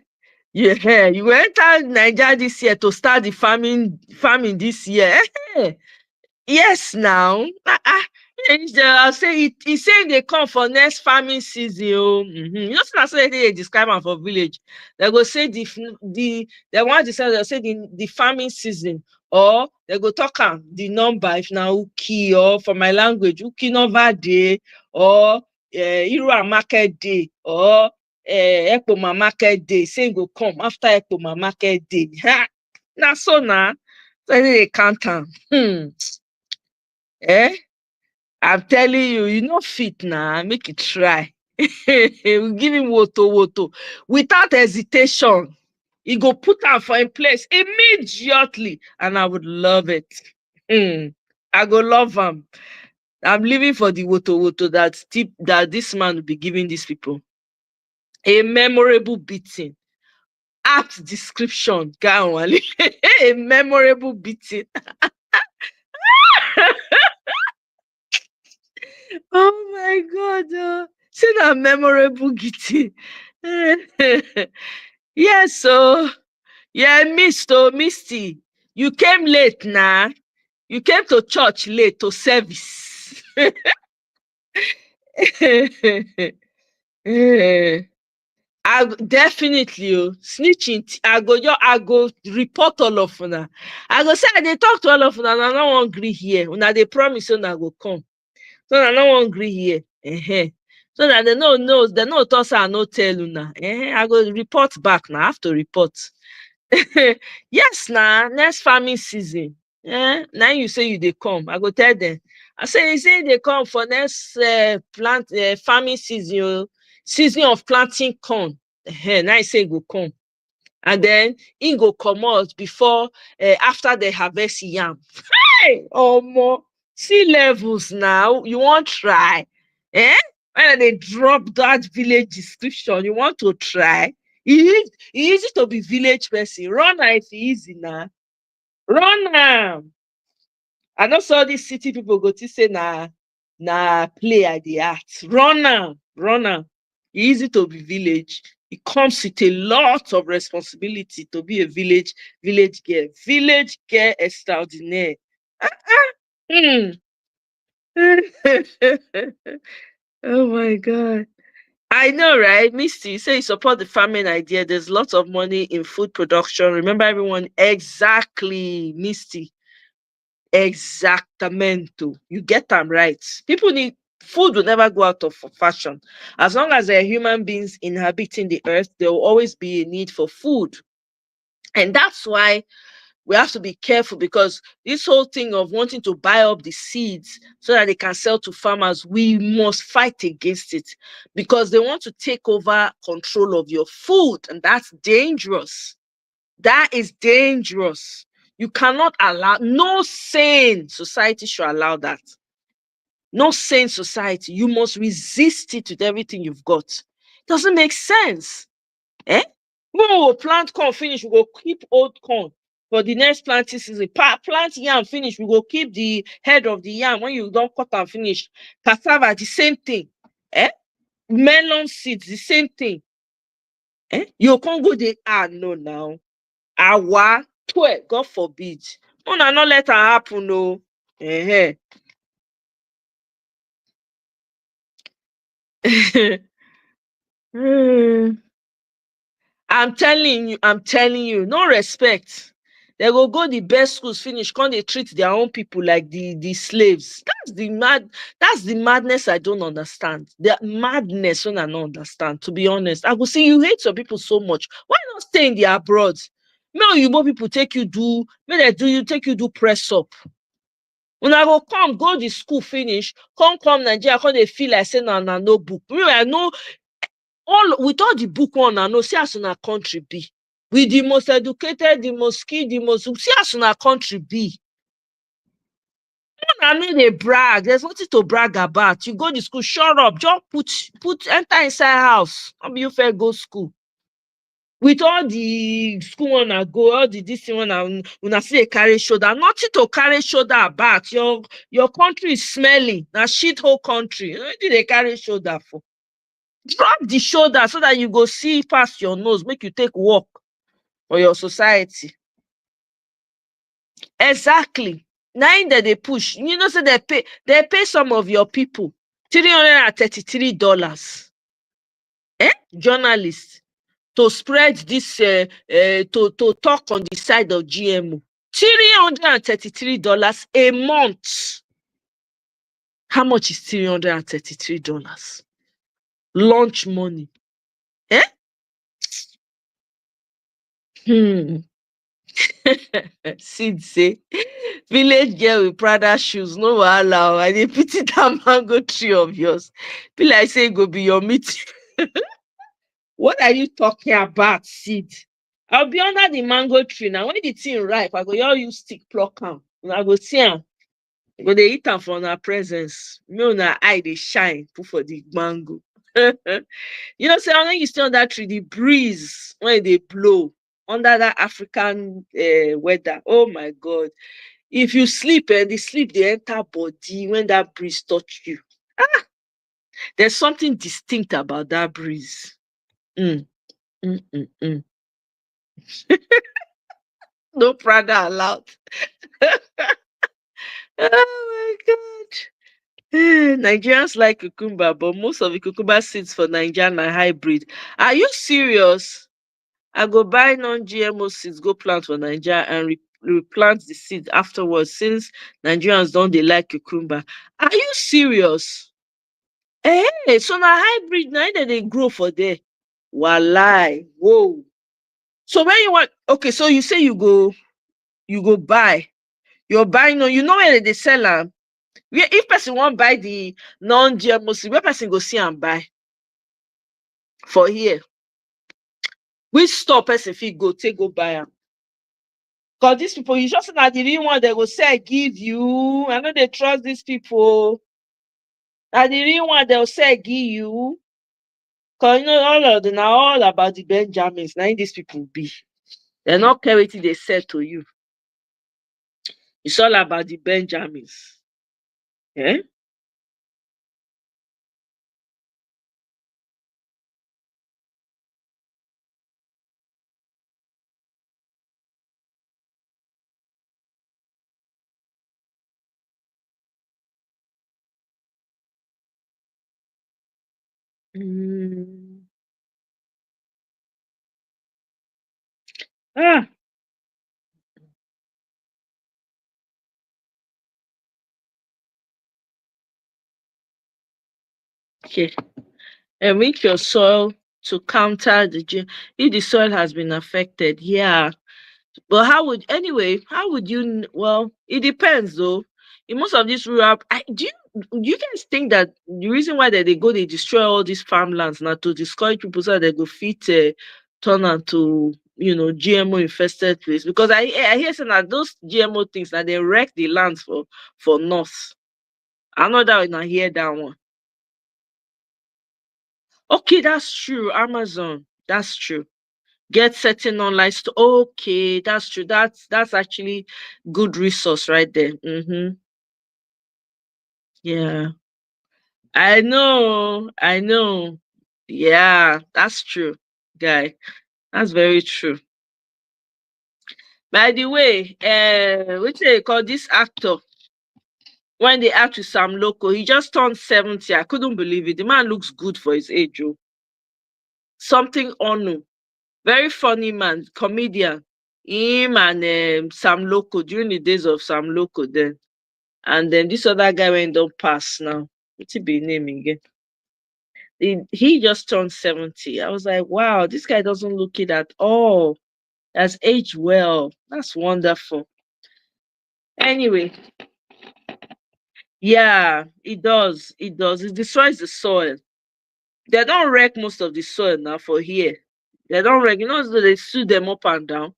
Speaker 2: Yeah, you enter Nigeria this year to start the farming this year. Yes, now. I'll say he saying they come for next farming season. You know, that's what they describe them for village. They go say they want to say the farming season, or they go talk the number if now uki, or for my language uki number day, or Iru market day, or Ekpoma market day. Say go come after Ekpoma market day. Now so now, so they count them. I'm telling you, you know fit now. Make it try. We give him woto without hesitation. He go put am for in place immediately, and I would love it. I go love him. I'm living for the woto that this man will be giving these people. A memorable beating. Apt description. A memorable beating. Oh my God. See that memorable gitty. Yes, so yeah, Misty, you came late now. You came to church late to service. Definitely snitching. I go report all of una. I go say I dey talk to all of una. I no wan gree here. Una dey promise una go come. So I no wan gree here. So that they no talk say I no tell una. I go report back now. I have to report. Yes, now next farming season. Now you say you dey come. I go tell them. I say you say they come for next plant farming season. Season of planting corn. Now you say go come. And then he go comot before after they harvest yam. Hey, omo, sea levels now. You want try? Eh? When they drop that village description, you want to try? Easy to be village person. Run am if e easy now. Run am. I know saw these city people go to say na play at the act. Run am, run am. Easy to be village. It comes with a lot of responsibility to be a village girl. Village girl extraordinaire. Hmm. Oh my God. I know, right? Misty, you say you support the farming idea. There's lots of money in food production. Remember everyone? Exactly, Misty. Exactamento. You get them right. People need food will never go out of fashion. As long as there are human beings inhabiting the earth, there will always be a need for food. And that's why we have to be careful, because this whole thing of wanting to buy up the seeds so that they can sell to farmers, we must fight against it, because they want to take over control of your food, and that's dangerous. That is dangerous. You cannot allow, no sane society should allow that. No sane society. You must resist it with everything you've got. It doesn't make sense. Eh? When we will plant corn finish, we go keep old corn for the next planting season. Plant yam finish, we go keep the head of the yam. When you don't cut and finish, cassava, the same thing. Eh? Melon seeds, the same thing. Eh? You can't go there. No, now. Awa, God forbid. Una not let her happen, no. Hmm. I'm telling you, no respect. They go the best schools finish, can't they treat their own people like the slaves? That's the madness I don't understand. The madness when I don't understand, to be honest. I go see you hate some people so much. Why not stay in the abroad? May you people take you do, may they do you take you do press up. When I go come, go the school finish, come Nigeria, come they feel like saying no book. Really, I know all with all the book one, I know see as in our country be. With the most educated, the most skilled, the most see as in our country be. I know they brag. There's nothing to brag about. You go to school, shut up, just put enter inside house. How you fair go school? With all the school one I go, all the this one when I see a carry shoulder, nothing to carry shoulder about. Your country is smelly. Now shit whole country. What did they carry shoulder for? Drop the shoulder so that you go see past your nose, make you take work for your society. Exactly. Now that they push, you know, so they pay some of your people $333. Journalists to spread this to talk on the side of GMO. $333 a month. How much is $333? Lunch money. Sid say, village girl with Prada shoes, no wahala. I dey pity that mango tree of yours. Be like say it go be your meeting. What are you talking about, Sid? I'll be under the mango tree now. When the thing ripe, I go y'all use stick pluck am. I go see am. I go dey eat am from our presence. Me una eye dey shine, put for the mango. You know, say when you stay on that tree, the breeze when they blow under that African weather. Oh my God! If you sleep, the sleep they enter body when that breeze touch you. There's something distinct about that breeze. Mm, mm, mm, mm. No Prada allowed. Oh my God. Nigerians like cucumber, but most of the cucumber seeds for Nigerian are hybrid. Are you serious? I go buy non-GMO seeds, go plant for Nigeria and replant the seed afterwards since Nigerians don't they like cucumber. Are you serious? Hey, so na hybrid now that they grow for there. Walai. Whoa. So when you want okay, so you say you go buy. You're buying no, you know where they sell them. If person want buy the non-GMO seed, where person go see and buy for here? Which store person fit go take go buy them? Because these people, you just not the real one they go say I give you. I know they trust these people. And the real one they'll say I give you. Because you know all of them are all about the Benjamins. Now these people be. They're not care what they said to you. It's all about the Benjamins. Eh? Mm. Ah, okay. Enrich your soil to counter if the soil has been affected. Yeah. But how would you well, it depends though. In most of these rural do you guys think that the reason why they destroy all these farmlands now to discourage people so that they go fit turn am to GMO infested place? Because I hear saying that those GMO things that they wreck the lands for north. I know that when I hear that one. Okay, that's true. Amazon. That's true. Get certain online store. Okay, that's true. That's actually good resource right there. Yeah, I know. Yeah, that's true, guy. That's very true. By the way, what they call this actor when they act with Sam Loco, he just turned 70. I couldn't believe it. The man looks good for his age, oh. Something Onu. Very funny man, comedian. Him and Sam Loco during the days of Sam Loco then. And then this other guy went don't pass now. What's he be name again? He just turned 70. I was like, wow, this guy doesn't look it at all. Has aged well. That's wonderful. Anyway, yeah, it does. It does. It destroys the soil. They don't wreck most of the soil now for here. They don't wreck. So they sue them up and down.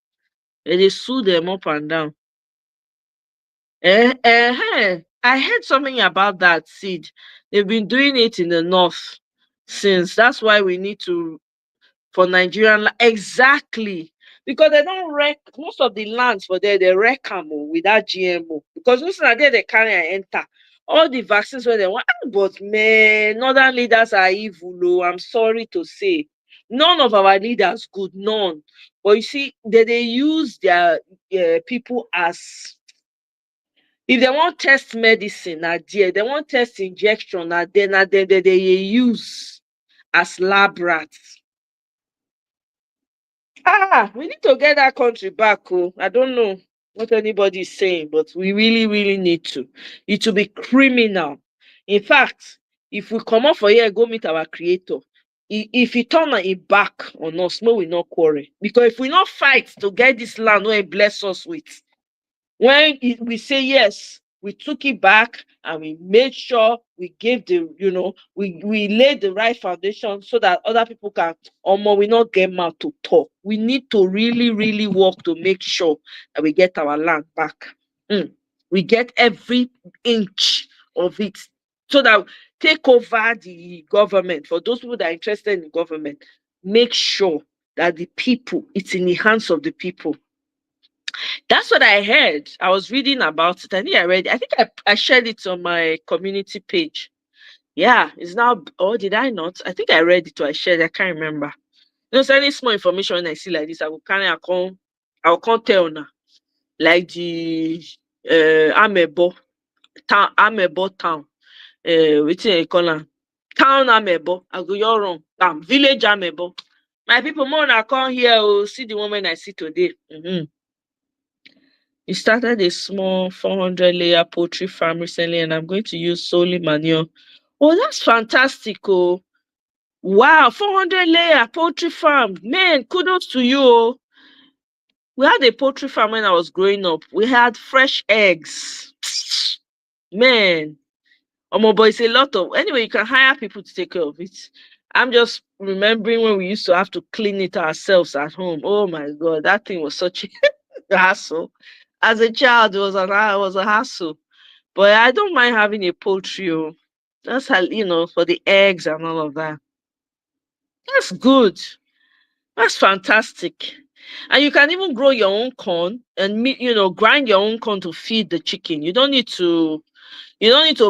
Speaker 2: They sue them up and down. I heard something about that seed. They've been doing it in the north since. That's why we need to for Nigerian exactly because they don't wreck most of the lands for there. They wreck them without GMO because most of there they carry and enter all the vaccines where they want. But man, northern leaders are evil. Oh, I'm sorry to say, none of our leaders good. None. But you see, they use their people as if they want test medicine, na there. They want test injection, na there, they use as lab rats. We need to get that country back. Oh, I don't know what anybody is saying, but we really, really need to. It will be criminal. In fact, if we come up for here, go meet our creator. If he turn it back on us, no, we not quarrel. Because if we not fight to get this land where he bless us with, when we say yes, we took it back and we made sure we gave we laid the right foundation so that other people can we not get mouth to talk. We need to really, really work to make sure that we get our land back. We get every inch of it so that take over the government. For those people that are interested in government, make sure that the people, it's in the hands of the people. That's what I heard. I was reading about it. I think I read it. I think I shared it on my community page Yeah, it's now. Oh, did I not? I think I read it or I shared. I can't remember. You know, so any small information when I see like this, I will kind of come. I will come tell now. Like the Amebo town. Wetin you call am? Town Amebo. I go you wrong. Village Amebo. My people, more na come here. Oh, see the woman I see today. He started a small 400 layer poultry farm recently, and I'm going to use solely manure. Oh, that's fantastic. Oh, wow, 400 layer poultry farm. Man, kudos to you. Oh. We had a poultry farm when I was growing up. We had fresh eggs. Man, boy, it's a lot of. Anyway, you can hire people to take care of it. I'm just remembering when we used to have to clean it ourselves at home. Oh my God, that thing was such a hassle. As a child, it was a hassle. But I don't mind having a poultry. Oh. That's how, for the eggs and all of that. That's good. That's fantastic. And you can even grow your own corn and grind your own corn to feed the chicken. You don't need to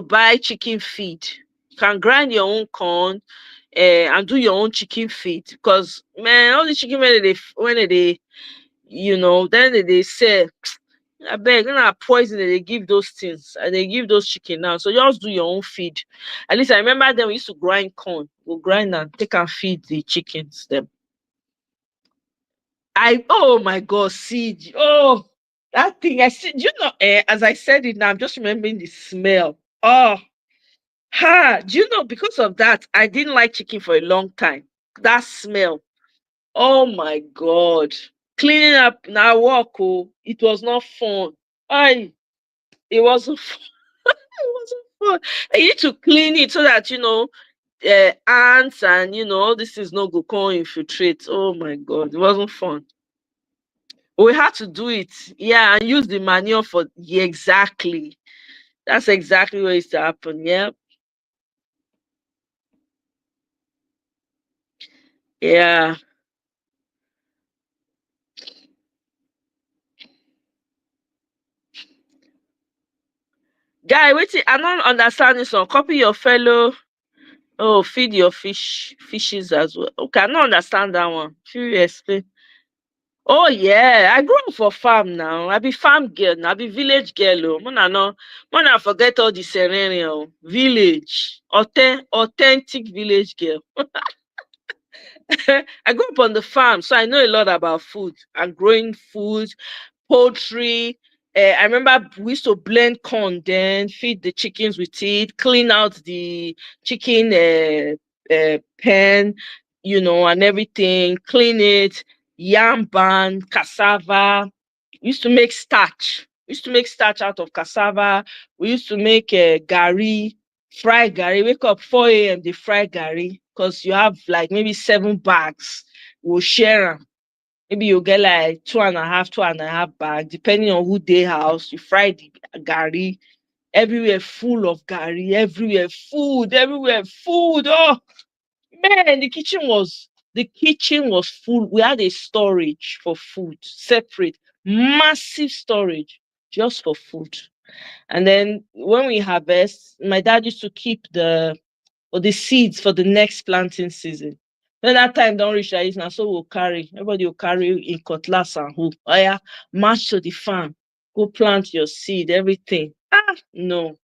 Speaker 2: buy chicken feed. You can grind your own corn and do your own chicken feed. Because man, all the chicken then they say, I beg, poison that they give those things and they give those chicken now. So just do your own feed. At least I remember then we used to grind corn. We'll grind and take and feed the chickens them. Oh my God, siege. Oh, that thing. I see, as I said it now, I'm just remembering the smell. Oh, do you know, because of that, I didn't like chicken for a long time. That smell. Oh my God. Cleaning up now work, oh, it was not fun. It wasn't fun. It wasn't fun. I need to clean it so that, ants and, all this is not go come infiltrate. Oh my God, it wasn't fun. We had to do it. Yeah, and use the manure for, yeah, exactly. That's exactly what used to happen. Yeah. Yeah. Guy, wait, I don't understand this one. Copy your fellow. Oh, feed your fishes as well. Okay, I don't understand that one. Should you explain? Oh yeah, I grew up for farm now. I be farm girl now. I be village girl. Oh, Mona no, Mona forget all the ceremony. Village, authentic village girl. I grew up on the farm, so I know a lot about food and growing food, poultry. I remember we used to blend corn, then feed the chickens with it, clean out the chicken pen, and everything, clean it, yam ban, cassava. We used to make starch. We used to make starch out of cassava. We used to make gari, fry gari. Wake up 4 a.m. They fry gari because you have like maybe 7 bags. We'll share them. Maybe you get like two and a half bags, depending on who they house. You fry the gari. Everywhere full of gari. Everywhere food. Everywhere food. Oh man, the kitchen was full. We had a storage for food, separate, massive storage just for food. And then when we harvest, my dad used to keep the seeds for the next planting season. When that time don't reach like this, now so we'll carry. Everybody will carry in cutlass and hook. Oh yeah, march to the farm. Go plant your seed, everything. No.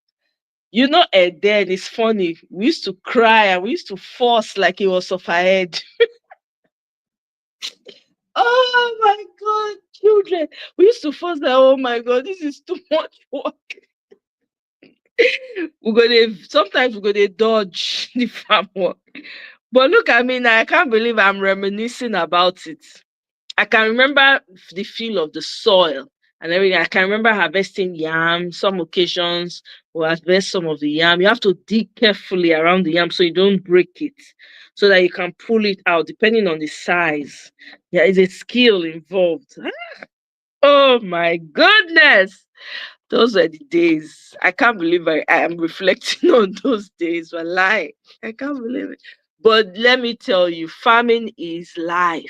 Speaker 2: Then it's funny. We used to cry and we used to force like it was off our head. Oh my God, children. We used to force that, oh my God, this is too much work. Sometimes we go to dodge the farm work. But look at me now, I can't believe I'm reminiscing about it. I can remember the feel of the soil and everything. I can remember harvesting yam. Some occasions we'll harvest some of the yam. You have to dig carefully around the yam so you don't break it, so that you can pull it out depending on the size. There is a skill involved. Oh my goodness. Those were the days. I can't believe I am reflecting on those days. Wallahi, I can't believe it. But let me tell you, farming is life.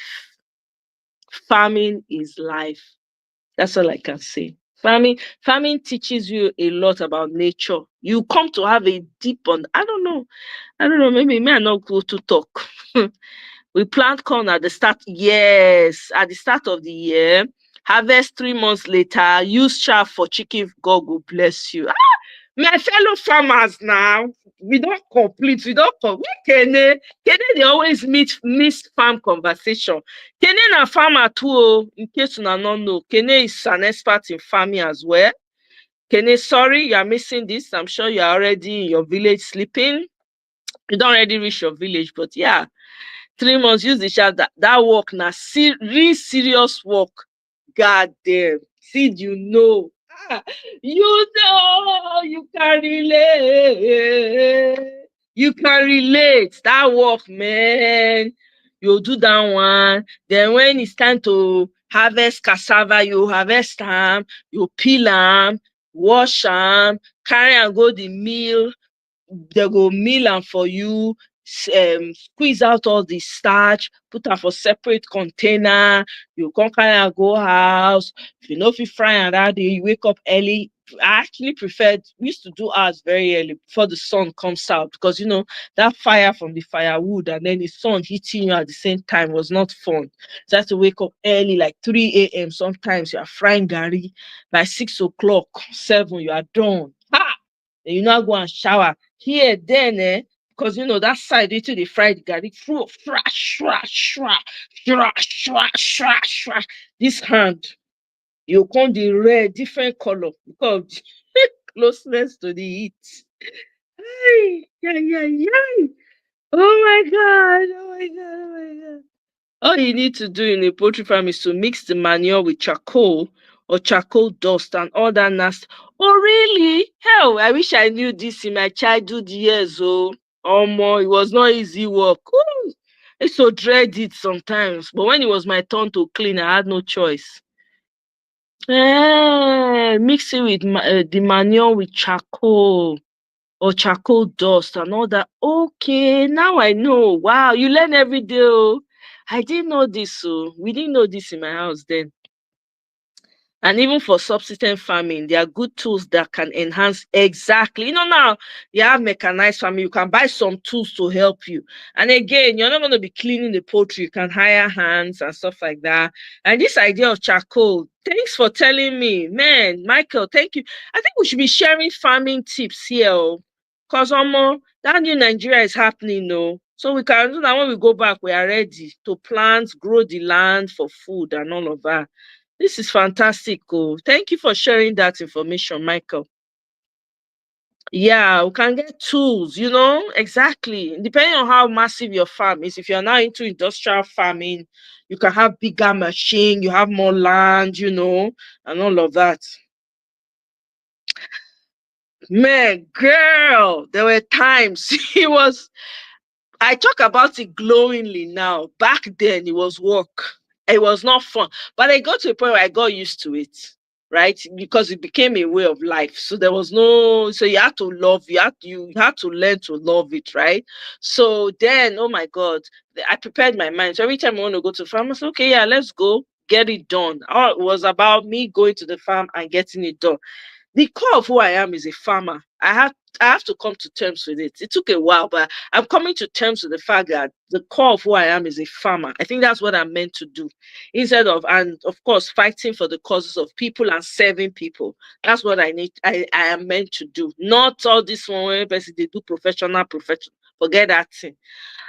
Speaker 2: Farming is life. That's all I can say. Farming teaches you a lot about nature. You come to have a deep on. I don't know. Maybe me I not go to talk. We plant corn at the start. Yes, at the start of the year. Harvest 3 months later. Use chaff for chicken. God will bless you. My fellow farmers now, we don't complete, we don't complete. Kene, they always miss farm conversation. Kene na farmer too, in case you don't know. Kene is an expert in farming as well. Kene, sorry, you are missing this. I'm sure you are already in your village sleeping. You don't already reach your village, but yeah, 3 months, use the shaft. That work now, real serious work. God damn. Seed, you know. Ah, you know, you can relate. You can relate. That work, man. You'll do that one. Then when it's time to harvest cassava, you harvest them, you peel them, wash them, carry and go the mill. They go mill am for you, squeeze out all the starch, put am for separate container. You come carry am go house. If you no fit fry am that day, you wake up early. I actually preferred, we used to do ours very early before the sun comes out, because that fire from the firewood and then the sun hitting you at the same time was not fun. So I had to wake up early, like 3 a.m. Sometimes you are frying gari. By 6 o'clock, 7, you are done. Ha! Then you now go and shower. Here, then, because that side into the fried garlic, through fresh, shra, shra, shra, shra, shra, shra. This hand, you come the red, different color because closeness to the heat. Ay, yeah, yeah, yeah. Oh my god, oh my god, oh my god. All you need to do in a poultry farm is to mix the manure with charcoal or charcoal dust and all that nasty. Oh, really? Hell, I wish I knew this in my childhood years. Oh, it was not easy work. Ooh, I used to dread it sometimes. But when it was my turn to clean, I had no choice. Mix it with the manure with charcoal or charcoal dust and all that. Okay, now I know. Wow, you learn every day. Oh. I didn't know this. So we didn't know this in my house then. And even for subsistence farming, there are good tools that can enhance exactly. Now you have mechanized farming, you can buy some tools to help you. And again, you're not going to be cleaning the poultry, you can hire hands and stuff like that. And this idea of charcoal, thanks for telling me, man, Michael, thank you. I think we should be sharing farming tips here. Because that new Nigeria is happening, no. So we can do that when we go back, we are ready to plant, grow the land for food and all of that. This is fantastic. Oh. Thank you for sharing that information, Michael. Yeah, we can get tools, exactly. Depending on how massive your farm is. If you're now into industrial farming, you can have bigger machine, you have more land, and all of that. Man, girl, there were times I talk about it glowingly now. Back then, it was work. It was not fun. But I got to a point where I got used to it, right? Because it became a way of life. So there was so you had to love, you had to learn to love it, right? So then, oh my God, I prepared my mind. So every time I want to go to the farm, I said, okay, yeah, let's go get it done. All it was about me going to the farm and getting it done. The core of who I am is a farmer. I have to come to terms with it. It took a while, but I'm coming to terms with the fact that the core of who I am is a farmer. I think that's what I'm meant to do. Instead of, and of course, fighting for the causes of people and serving people. That's what I am meant to do. Not all this one where they do professional. Forget that thing.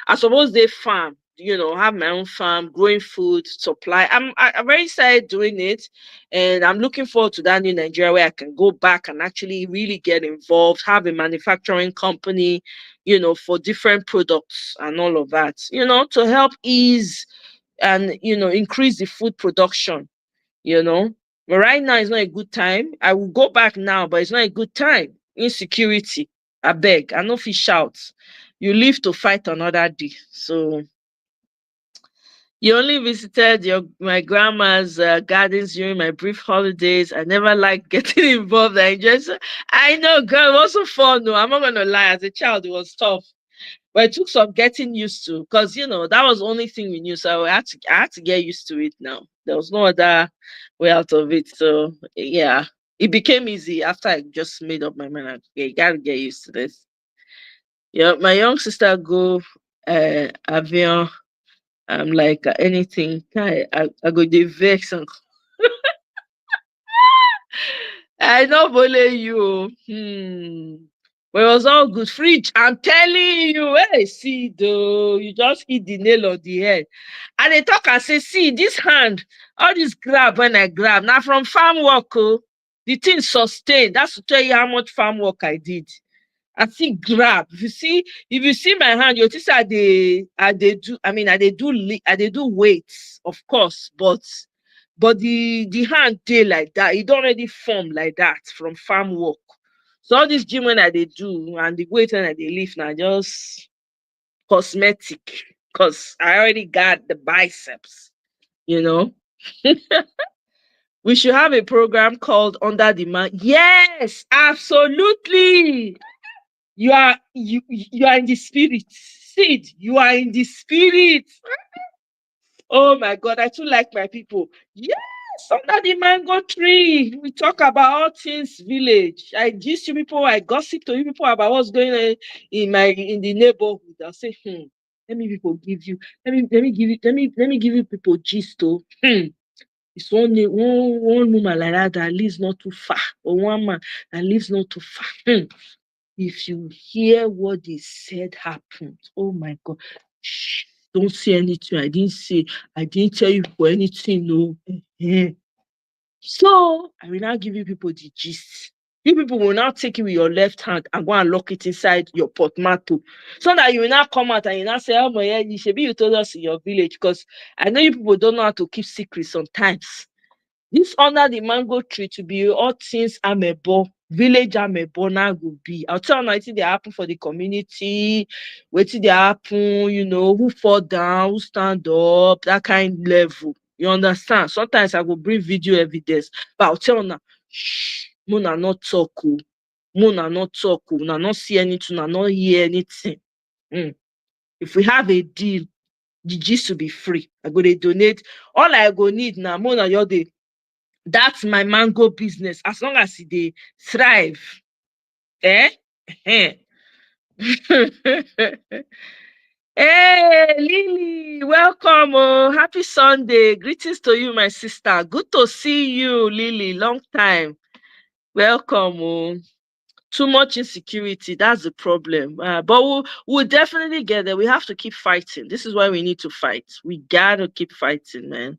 Speaker 2: I suppose they farm, have my own farm, growing food, supply. I'm very excited doing it. And I'm looking forward to that new Nigeria where I can go back and actually really get involved, have a manufacturing company, for different products and all of that, to help ease and, increase the food production, you know. But right now it's not a good time. I will go back now, but it's not a good time. Insecurity. I beg. I know if he shouts. You live to fight another day. So you only visited my grandma's gardens during my brief holidays. I never liked getting involved. I know, girl, it wasn't fun. No, I'm not gonna lie. As a child, it was tough, but it took some getting used to. Because that was the only thing we knew. So I had to get used to it. Now there was no other way out of it. So yeah. It became easy after I just made up my mind. Like, okay, you gotta get used to this. Yeah, my young sister go avion. I'm like anything. I go the vex and I don't believe you. But it was all good. Fridge, I'm telling you, hey, see, though, you just hit the nail on the head. And they talk and say, see, this hand, all this grab when I grab, now from farm work, oh, the thing sustained. That's to tell you how much farm work I did. I think grab. If you see my hand, you see I they do. I mean, I they do weights, of course, but the hand dey like that. It don't already form like that from farm work. So all this gym when I they do and the weight when I they lift now just cosmetic, cause I already got the biceps. You know, we should have a program called Under Demand. Yes, absolutely. You are in the spirit. Sid, you are in the spirit. Oh my God, I too like my people. Yes, under the mango tree. We talk about all things village. I gist you people, I gossip to you people about what's going on in the neighborhood. I'll say, let me people give you, let me give you people gist oh. It's one woman like that lives not too far, or one man that lives not too far. If you hear what they said happened, oh my God, shh, don't say anything. I didn't tell you for anything, no. So I will now give you people the gist. You people will now take it with your left hand and go and lock it inside your portmanteau. So that you will now come out and you now say, oh my God, you should be you told us in your village, because I know you people don't know how to keep secrets sometimes. This under the mango tree to be all things amebo, village amebo now go be. I'll tell you anything they happen for the community, wetin dey happen, who fall down, who stand up, that kind level. You understand? Sometimes I go bring video evidence, but I'll tell you now, shh, Mona not talk, Mona not talk, Una not see anything, Una not hear anything. If we have a deal, the gist will be free. I go dey donate. All I go need now, Mona your day. That's my mango business. As long as they thrive. Eh? Hey, Lily, welcome. Oh, happy Sunday. Greetings to you, my sister. Good to see you, Lily. Long time. Welcome. Oh. Too much insecurity. That's the problem. But we'll definitely get there. We have to keep fighting. This is why we need to fight. We gotta keep fighting, man.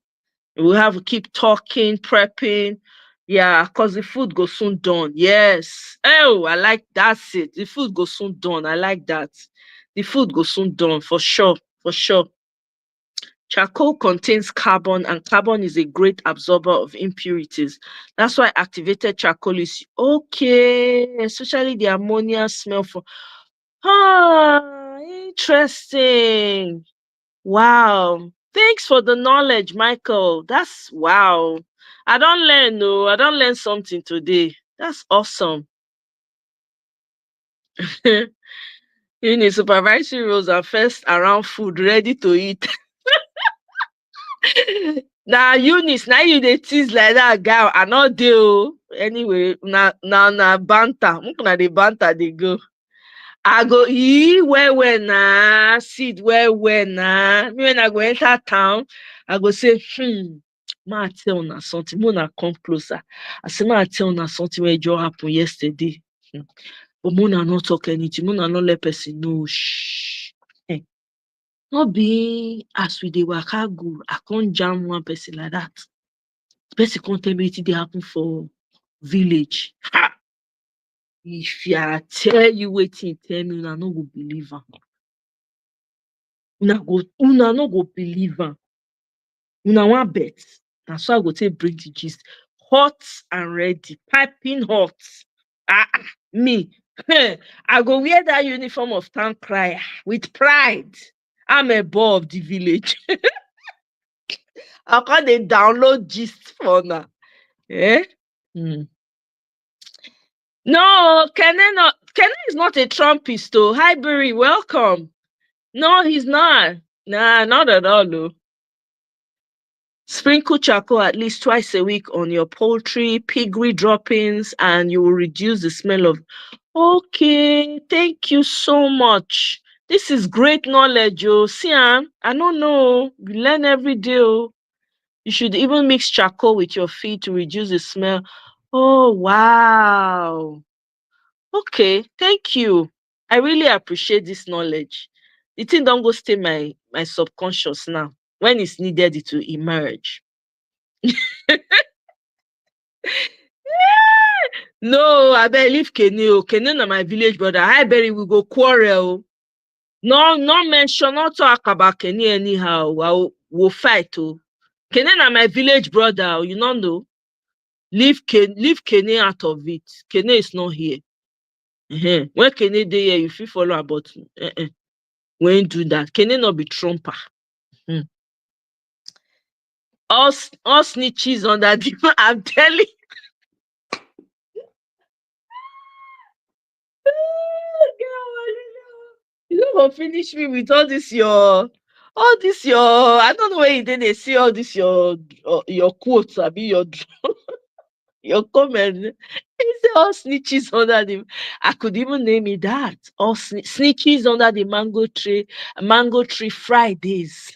Speaker 2: We have to keep talking, prepping. Yeah, because the food goes soon done. Yes. Oh, I like that's it. The food goes soon done. I like that. The food goes soon done for sure. For sure. Charcoal contains carbon, and carbon is a great absorber of impurities. That's why activated charcoal is okay, especially the ammonia smell for. Interesting. Wow. Thanks for the knowledge, Michael. That's wow. I don't learn, no. I don't learn something today. That's awesome. You need supervisory roles are first around food, ready to eat. Now, Eunice, now you dey tease like that, girl. I not deal. Anyway, na banter. Na the banter they go. I go where na seed where na. Me when I go enter town, I go say, ma tell una something. Mona come closer. I say, ma tell una something where just happened yesterday. But Mona not talk anything. Mona not let person know. Shh. Not be as we dey waka go, I can't jam one person like that. The person can't tell me wetin dey happen for village. Ha! If I tell you wetin tell me, una no go believe am. Una no go believe am. Una wan bet. Na so I go take bring the gist. Hot and ready, piping hot. Me. I go wear that uniform of town crier with pride. I'm a boy of the village. I can't dey download gist for now. Eh? No, Kene is not a Trumpist, though. Hi, Barry, welcome. No, he's not. Nah, not at all, though. Sprinkle charcoal at least twice a week on your poultry, piggery droppings, and you will reduce the smell of. Okay, thank you so much. This is great knowledge, oh. See, I don't know. You learn every day, oh. You should even mix charcoal with your feed to reduce the smell. Oh, wow. Okay, thank you. I really appreciate this knowledge. The thing don't go stay my subconscious now. When it's needed, it will emerge. No, I beg leave Kenny. Oh. Kenny na my village brother. I bury we go quarrel. No, no mention, not talk about Kenny anyhow. We'll fight. Oh. Kenny na my village brother. Oh. You don't know. Leave Kenny out of it. Kenny is not here. When Kenny dey here, you feel follow her, but we ain't do that. Kenny not be trumper. Hmm. All snitches on that. I'm telling you don't go finish me with all this your I don't know where you did they see all this your quotes, I mean your comment. It's all snitches under the. I could even name it that. All snitches under the mango tree Fridays.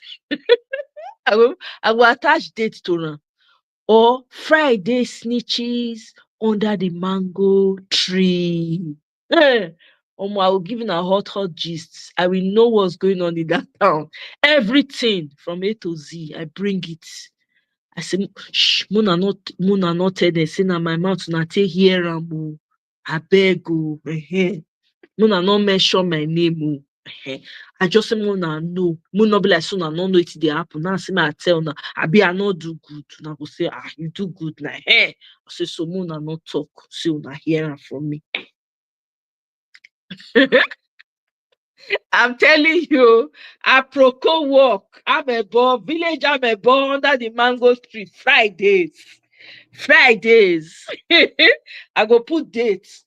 Speaker 2: I will attach date to them. Or Friday snitches under the mango tree. I will give you a hot gist. I will know what's going on in that town. Everything from A to Z, I bring it. I say, shh, Muna not tell them, say na my mouth na take hear am o. Abeg o. Muna not mention my name o. I just say Muna know. Muna be like, so na no know it dey happen. Now say me I tell na, abi I no do good. Una go say, you do good na. I say, so Muna not talk. Say una hear am from me. I'm telling you, aproko walk, Amebo, village Amebo under the mango tree, Fridays. I go put dates.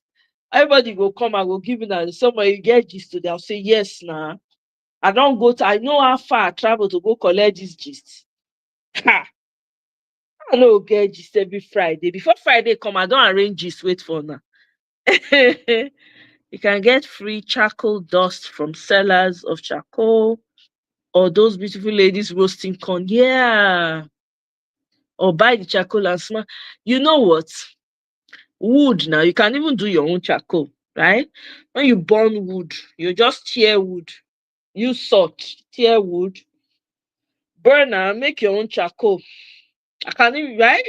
Speaker 2: Everybody go come, I go give you that. Somebody get gist to I'll say, yes, nah. I don't go to, I know how far I travel to go collect this gist. Ha! I know get gist every Friday. Before Friday come, I don't arrange gist, wait for now. You can get free charcoal dust from sellers of charcoal or those beautiful ladies roasting corn. Yeah. Or buy the charcoal and smell. You know what? Wood now, you can even do your own charcoal, right? When you burn wood, you just tear wood, use salt, tear wood, burn and make your own charcoal. I can even, right?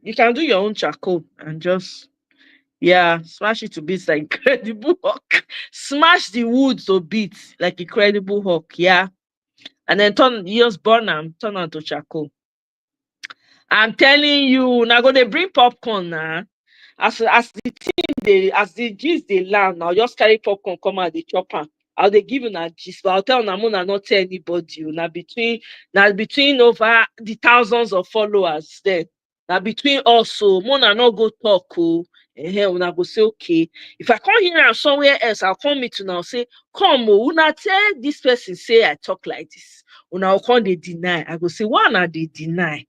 Speaker 2: You can do your own charcoal and just smash it to bits like Incredible Hulk. Smash the wood to bits like Incredible Hulk, yeah. And then just burn them, turn them to charcoal. I'm telling you, now go they bring popcorn now. As the gist they land, now just carry popcorn come out the chopper. I'll they give you a gist, but I'll tell Namuna not tell anybody. Now between over the thousands of followers there. Now between also, Mona not go talk. Una go say okay. If I come here and somewhere else, I'll come meet you now. Say, come, una tell this person say I talk like this. Una will come they deny. I go say, why not they deny?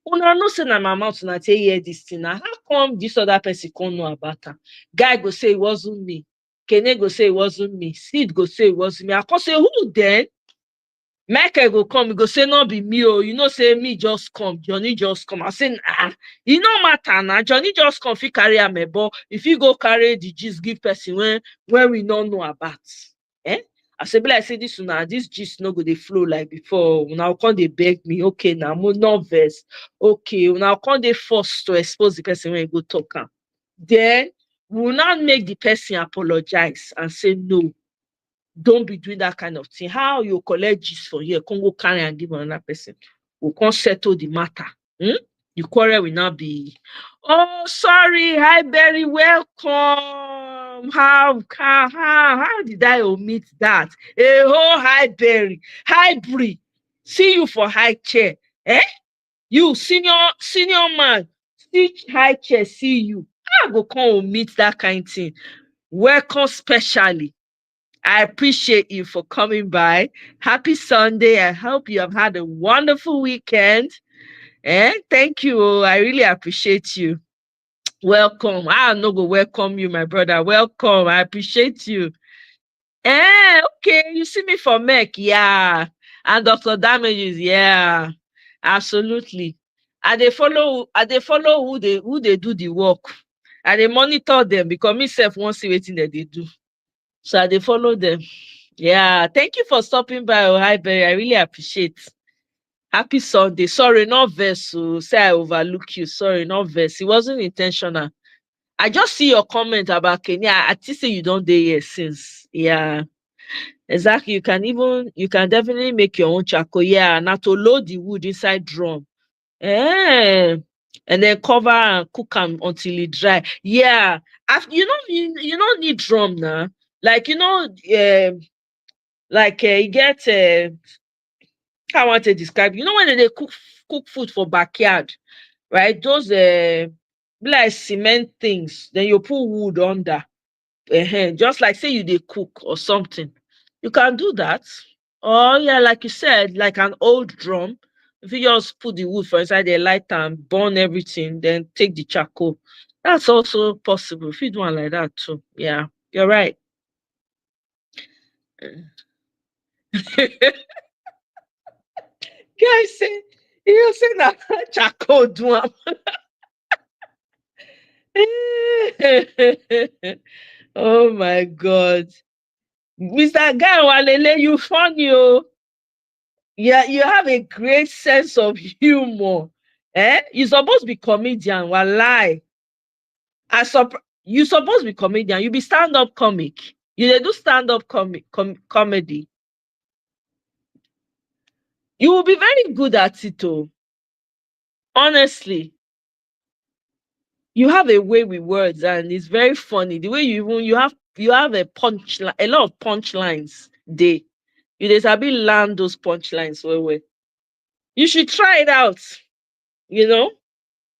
Speaker 2: Una know say na my mouth una take hear this thing. Now, how come this other person can't know about her? Guy go say it wasn't me. Kene go say it wasn't me. Sid go say it wasn't me. I can say, who then? Michael go come, he go say, no be me, oh. You know, say me just come. Johnny just come. I say, nah, it no matter now. Johnny just come, if he carry a mebo. If you go carry the gist, give person when we don't know about. Eh? I say, but I say this now, this gist no go they flow like before. Now come they beg me, okay, now I'm not verse. Okay, now come they forced to expose the person when you go talk. Then we will not make the person apologize and say no. Don't be doing that kind of thing. How you collect gist for here, come go carry and give another person. We can't settle the matter. The quarrel will not be. Oh, sorry. Hi, Berry. Welcome. How did I omit that? Hi, Berry. Hi, Brie. See you for high chair. Eh? You, senior man. See high chair, see you. I go come omit that kind of thing. Welcome specially. I appreciate you for coming by. Happy Sunday. I hope you have had a wonderful weekend. Thank you. Oh, I really appreciate you. Welcome. I no go welcome you, my brother. Welcome. I appreciate you. Okay. You see me for Mech, yeah. And Dr. Damages, yeah. Absolutely. I they follow who they do the work. And they monitor them because myself won't see what they do. So I they follow them. Yeah. Thank you for stopping by. Oh, hi, Berry. I really appreciate. Happy Sunday. Sorry, not verse. Oh, say I overlook you. Sorry, not verse. It wasn't intentional. I just see your comment about Kenya. I think say you don't dey here since. Yeah, exactly. You can definitely make your own charcoal. Yeah, now to load the wood inside drum. Eh. And then cover and cook them until it dry. Yeah. After you don't need drum now. Like you get how I want to describe. When they cook food for backyard, right? Those like cement things. Then you put wood under. Just like say you dey cook or something. You can do that. Or yeah, like you said, like an old drum. If you just put the wood for inside the light and burn everything, then take the charcoal. That's also possible. If you do one like that too. Yeah, you're right. Guys say you say that charcoal do am. Oh my god. Mr. Guy Walele, you funny oh. Yeah, you have a great sense of humor. You supposed to be comedian, walai. You supposed to be comedian. You be stand-up comic. You dey do stand-up comedy. You will be very good at it, oh. Honestly, you have a way with words, and it's very funny. The way you have a lot of punchlines. You dey sabi land those punchlines well. You should try it out. You know.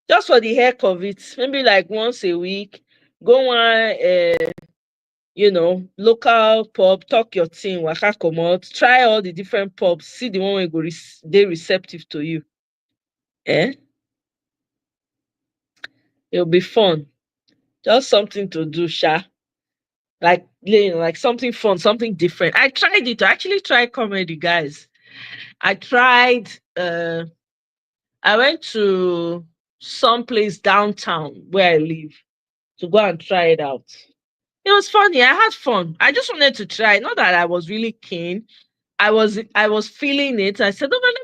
Speaker 2: Just for the heck of it, maybe like once a week, go on, local pub, talk your thing, waka comot, try all the different pubs, see the one wey go dey receptive to you. Eh? It'll be fun. Just something to do, sha. Like something fun, something different. I tried it. I actually tried comedy, guys. I tried. I went to some place downtown where I live to go and try it out. It was funny. I had fun. I just wanted to try. Not that I was really keen. I was feeling it. I said, "Oh, but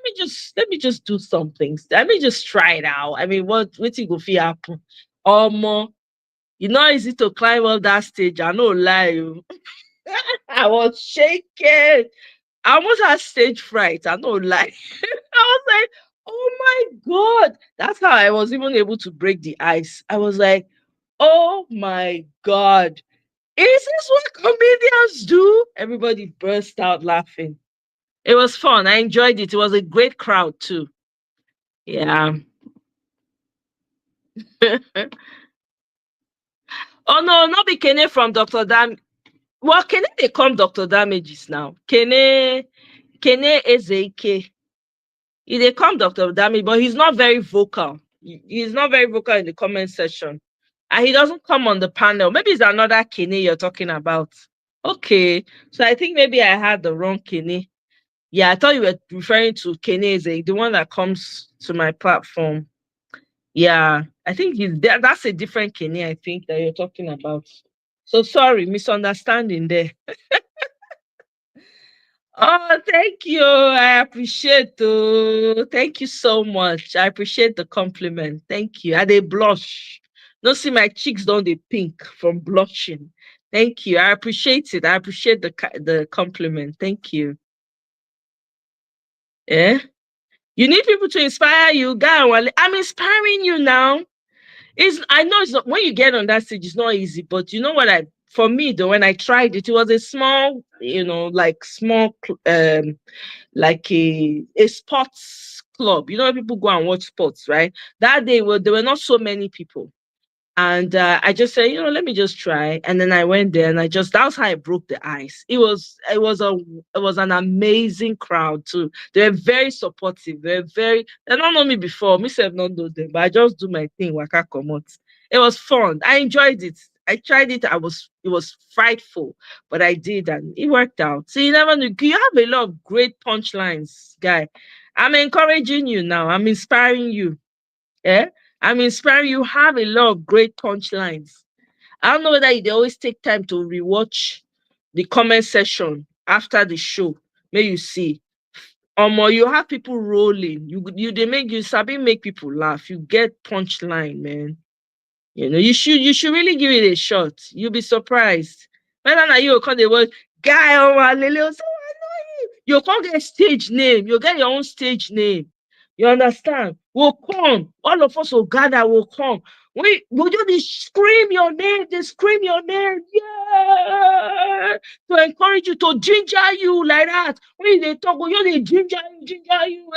Speaker 2: let me just do something. Let me just try it out. I mean, what you go feel happen? More, easy to climb up that stage. I no lie. You. I was shaking. I almost had stage fright. I no lie. I was like, oh my God. That's how I was even able to break the ice. I was like, oh my God. Is this what comedians do? Everybody burst out laughing. It was fun. I enjoyed it. It was a great crowd too. Yeah. Oh no, not be Kene from Dr. Dam. Well, Kene they come Dr. Damages now. Kene Ezeke. He they come Dr. Damage, but he's not very vocal. He's not very vocal in the comment section. And he doesn't come on the panel. Maybe it's another Kene you're talking about. Okay. So I think maybe I had the wrong Kene. Yeah, I thought you were referring to Keneze, the one that comes to my platform. Yeah, I think that's a different Kene, I think, that you're talking about. So sorry, misunderstanding there. Oh, thank you. I appreciate it. Thank you so much. I appreciate the compliment. Thank you. I they blush. Don't see my cheeks don't they pink from blushing. Thank you. I appreciate it. I appreciate the compliment. Thank you. Yeah. You need people to inspire you, guy. I'm inspiring you now. I know it's not, when you get on that stage, it's not easy, but you know what for me though, when I tried it, it was a small, like small like a sports club. People go and watch sports, right? That day there were not so many people. And I just said, let me just try. And then I went there, and that's how I broke the ice. It was an amazing crowd too. They were very supportive. They don't know me before. Me self not know them, but I just do my thing. Waka comot. It was fun. I enjoyed it. I tried it. It was frightful, but I did, and it worked out. So you never know. You have a lot of great punchlines, guy. I'm encouraging you now. I'm inspiring you. Yeah, I'm inspiring you. Have a lot of great punchlines. I don't know whether they always take time to rewatch the comment section after the show. May you see. You have people rolling. They make you sabi make people laugh. You get punchline, man. You should really give it a shot. You'll be surprised. Whether or not you call the word guy or Lele, you can't get stage name. You get your own stage name. You understand? We'll come. All of us will gather. Will come. We will you just scream your name. They scream your name. Yeah. To encourage you, to ginger you like that. When they talk, they ginger you.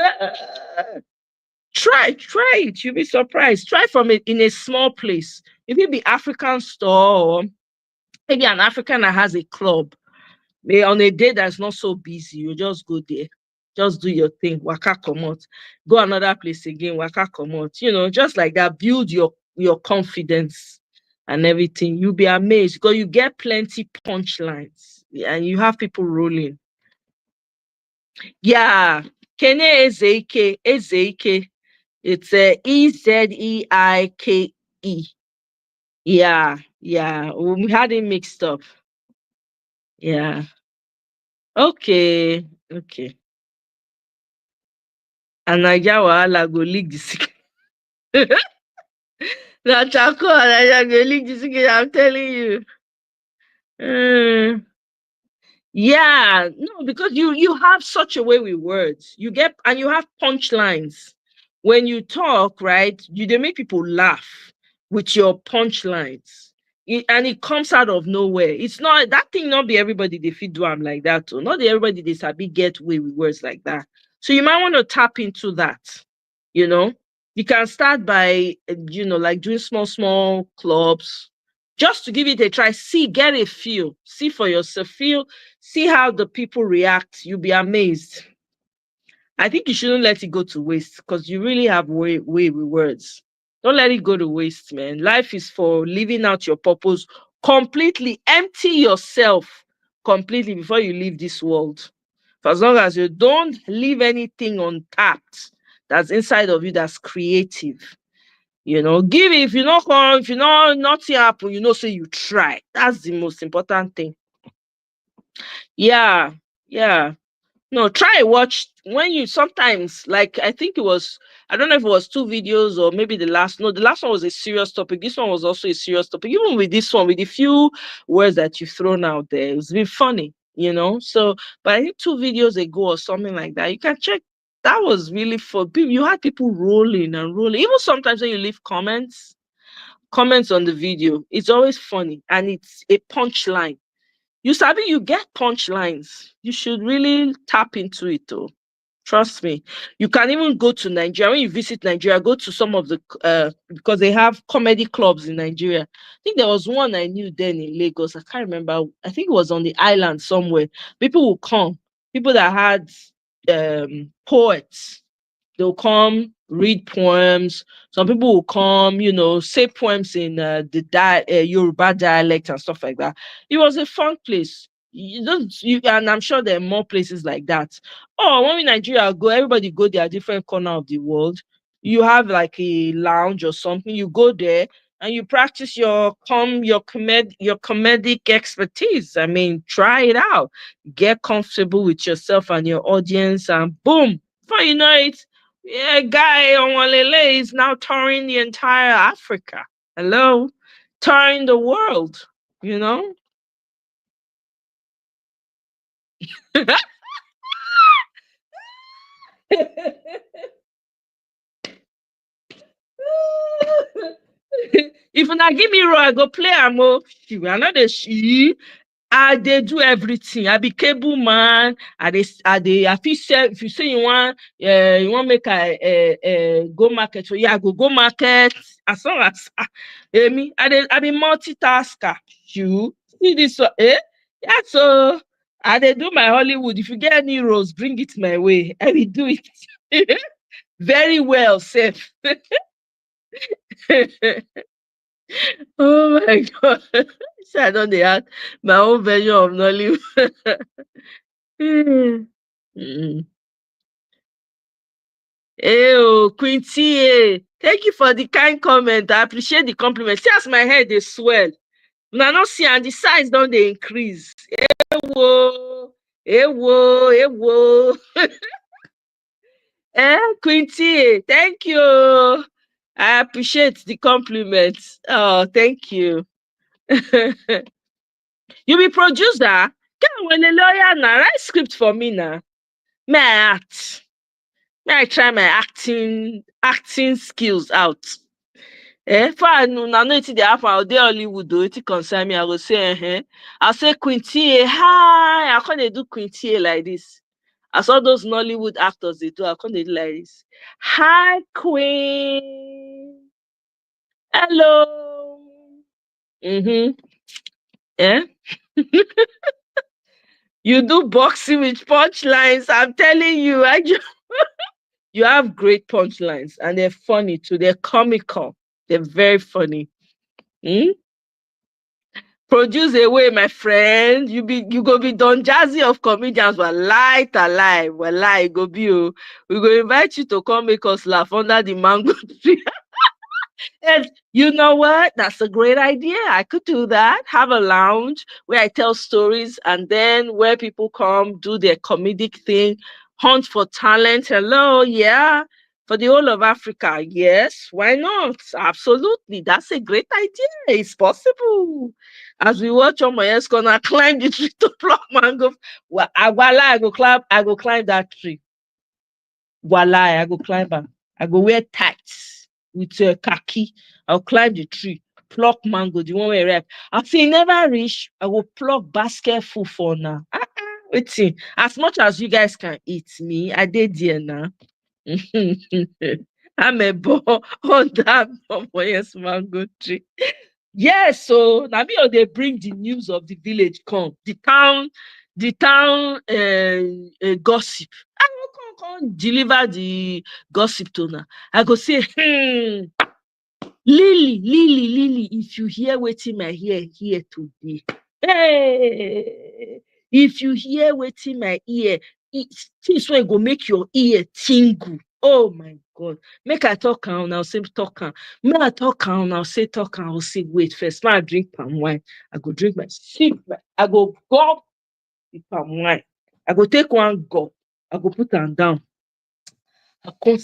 Speaker 2: Try it. You'll be surprised. Try from it in a small place. If it be African store, or maybe an African that has a club, on a day that's not so busy, you just go there. Just do your thing. Waka comot. Go another place again. Waka comot. Just like that. Build your confidence and everything. You'll be amazed because you get plenty punchlines and you have people rolling. Yeah. Kene Ezeike. Ezeike. It's Ezeike. Yeah. Yeah. We had it mixed up. Yeah. Okay. Okay. And Naija wahala go leak the secret. Na charcoal and Naija go leak the secret, I'm telling you. Mm. Yeah, no, because you have such a way with words. You have punchlines. When you talk, right, they make people laugh with your punchlines. And it comes out of nowhere. It's not that thing, not be everybody they fit do am like that. Or not everybody they sabi get away with words like that. So you might want to tap into that. You know, you can start by like doing small clubs just to give it a try. See, get a feel, see for yourself, see how the people react. You'll be amazed. I think you shouldn't let it go to waste because you really have way with words. Don't let it go to waste, man. Life is for living out your purpose completely. Empty yourself completely before you leave this world. For as long as you don't leave anything untapped that's inside of you that's creative. Give it. If you know nothing happen, say you try. That's the most important thing. Yeah, yeah. No, try watch when you sometimes like I think it was I don't know if it was two videos or maybe the last one was a serious topic. This one was also a serious topic. Even with this one, with the few words that you've thrown out there, it's been funny. So but I think two videos ago or something like that, you can check. That was really for people. You had people rolling and rolling. Even sometimes when you leave comments on the video, it's always funny and it's a punchline. You get punchlines. You should really tap into it though. Trust me. You can even go to Nigeria. When you visit Nigeria, go to some of the because they have comedy clubs in Nigeria. I think there was one I knew then in Lagos. I can't remember. I think it was on the island somewhere. People will come. People that had poets. They'll come read poems. Some people will come, say poems in Yoruba dialect and stuff like that. It was a fun place. And I'm sure there are more places like that. Oh, when we Nigeria go, everybody go their different corner of the world. You have like a lounge or something. You go there and you practice your comedic expertise. I mean, try it out. Get comfortable with yourself and your audience, and boom, before you know it, yeah, guy on Walele is now touring the entire Africa. Hello, touring the world. You know. If una give me roll, I go play am. Oh, I know the she. they do everything. I be cable man. I feel say if you say you want make a go market for I go market as long as me. I be multitasker. You see this one, Yeah, so I do my Hollywood. If you get any roles, bring it my way. I will do it very well, safe. Oh my god. So I don't have my own version of Nollywood. Mm. Quinty, thank you for the kind comment. I appreciate the compliment. See as my head is swell. Una no see and the size don't they increase. Ewo, ewo. Quinty, thank you. I appreciate the compliments. Oh, thank you. You be producer? Come when a lawyer now, write script for me now. May I act? May I try my acting skills out? For I know wetin dey happen, I dey Hollywood o, wetin concern me, I go say, I say Quinty, hi, I can't do Quinty like this. As all those Nollywood actors they do, I can't do like this. Hi, Queen. Hello. Eh? You do boxing with punchlines. I'm telling you, you have great punchlines and they're funny too. They're comical. They're very funny. Produce away, my friend. You go be Don Jazzy of comedians. We're light alive. We're lie. Go be you. We go invite you to come make us laugh under the mango tree. And you know what? That's a great idea. I could do that. Have a lounge where I tell stories and then where people come do their comedic thing, hunt for talent. Hello, yeah. For the whole of Africa. Yes, why not? Absolutely. That's a great idea. It's possible. As we watch on my gonna climb the tree to pluck mango. Well, I go climb that tree. Voila, I go climb am. I go wear tights with khaki. I'll climb the tree, pluck mango, the one where ripe. I say never reach. I will pluck basket full for now. Waiting. As much as you guys can eat me, I did there now. I'm a boy on that yes mango tree. Yes, so now me they bring the news of the village come, the town gossip. I go come deliver the gossip to now. I go say, Lily, if you hear wetin my ear hear today, hey, if you hear wetin my ear, things wey go make your ear tingle. Oh my God. Make I talk am, now say talk am. Make I talk am, now say talk am. I will say wait first. Now I drink palm wine. I go drink my sip. I go gulp the palm wine. I go take one gulp. I go put am down. I can't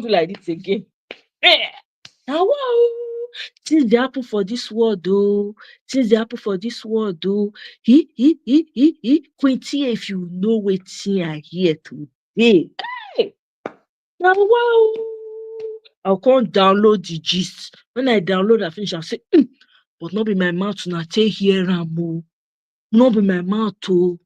Speaker 2: do like this again. Now, wow, things dey happen for this world, oh. Things dey happen for this world, oh. Quinty, if you know wetin I hear today, hey, now, wow. I'll come download the gist. When I download, I finish, I'll say, but not be my mouth, na take hear am, oh. Not be my mouth, oh.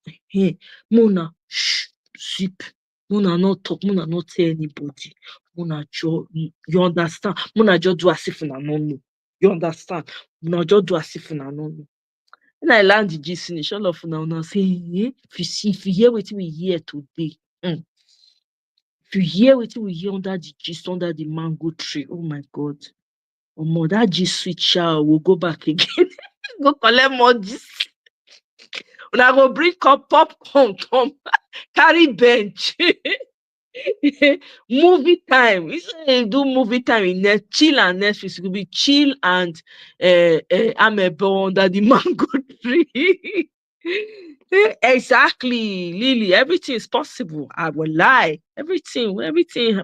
Speaker 2: Mona, shh, zip. Mona not talk, Mona not tell anybody. Mona just, you understand? Mona just do as if una no know. You understand? Mona just do as if una no know. When I land the gist finish, all of una say, if you hear wetin we hear today, if you hear wetin we hear under the gist, under the mango tree, oh my God. Omo, that gist sweet sha, we'll go back again. Go collect more gist. Una go bring up popcorn, come carry bench. Movie time. You do movie time in net, chill and Netflix. It could be chill and amebo under the mango tree. Exactly, Lily. Everything is possible. I will lie. Everything,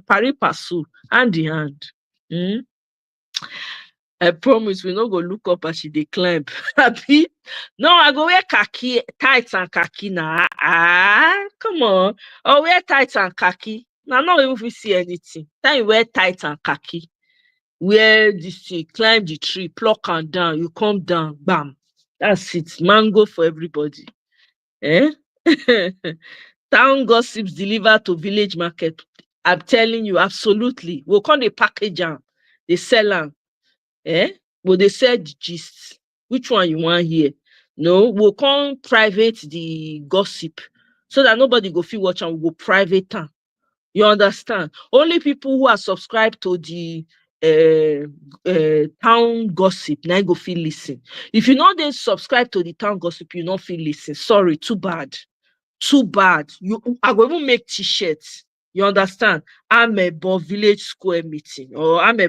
Speaker 2: pari passu, hand in hand. I promise we no go look up as she dey climb. Happy? No, I go wear khaki, tights and khaki now. Come on. I'll wear tights and khaki. Now, not even if we see anything. Then you wear tights and khaki. Wear this thing, climb the tree, pluck and down. You come down, bam. That's it. Mango for everybody. Eh? Town gossips delivered to village market. I'm telling you, absolutely. We'll call the package them. They sell them. Eh? But they sell the gist. Which one you want here? No, we'll come private the gossip so that nobody go feel watch and we'll go private am. You understand? Only people who are subscribed to the town gossip now go feel listen. If you know they subscribe to the town gossip, you not feel listen. Sorry, too bad. Too bad. You I go even make t-shirts. You understand? I'm a village square meeting or I'm a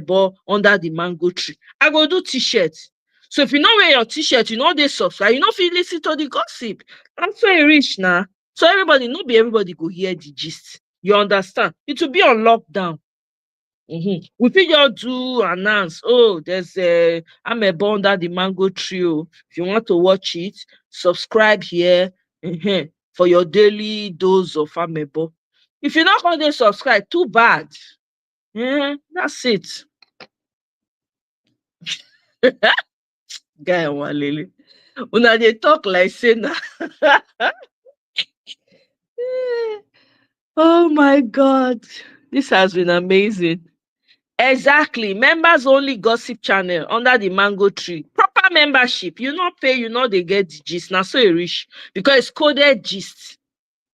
Speaker 2: under the mango tree. I go do t-shirts. So if you not wear your t-shirt, you know they subscribe, you know feel listen to the gossip. I'm so rich now. So everybody, not be everybody go hear the gist. You understand? It will be on lockdown. We fit just do announce, oh, there's a amebo under the mango tree. Oh. If you want to watch it, subscribe here for your daily dose of amebo. If you're not going to subscribe, too bad. That's it. Guy Walele. Una dey talk like say na. Oh my God. This has been amazing. Exactly. Members only gossip channel under the mango tree. Proper membership. You not pay, you know they get the gist. Now so you rich because it's coded gist.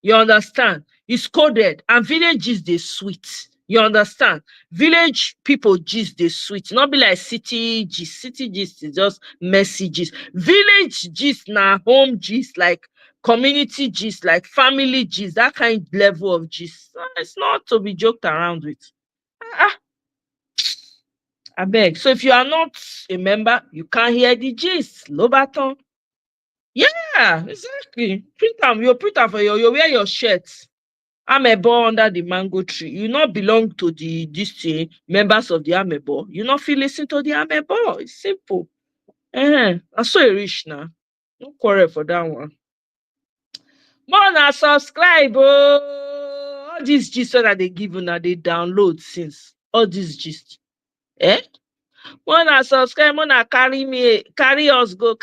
Speaker 2: You understand? It's coded and village gist they sweet. You understand? Village people gist they sweet. Not be like city gist. City gist is just messy gist. Village gist na home gist like community gist like family gist. That kind level of gist. It's not to be joked around with. Ah, abeg. So if you are not a member, you can't hear the gist. Lobaton. Yeah, exactly. Print am. You print am for you wear your shirt. Amebo under the mango tree. You not belong to the this thing, members of the Amebo. You not feel listen to the Amebo. It's simple. I so e rich now. No quarrel for that one. More na subscribe. Oh, all these gist that they give una they download since. All these gist. Eh? Una subscribe, una carry us go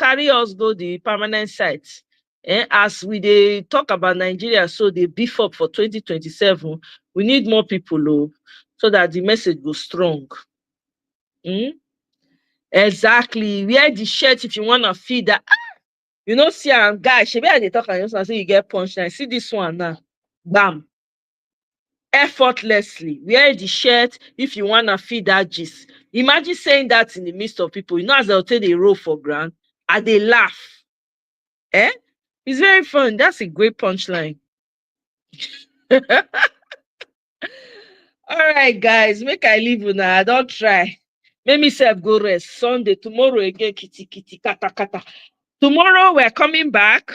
Speaker 2: the permanent site. As we dey talk about Nigeria, so they beef up for 2027. We need more people, oh, so that the message goes strong. Exactly. Wear the shirt if you wanna feel that. You know, see am guy, shebi I dey talk and just say you get punchline. See this one now. Bam. Effortlessly. Wear the shirt if you wanna feel that gist. Imagine saying that in the midst of people. You know, as they'll take the roll for ground, and they laugh. Eh? It's very fun. That's a great punchline. All right, guys, make I leave you now. I don't try. Make me self go rest. Sunday, tomorrow again, kitty kitty kata kata. Tomorrow we're coming back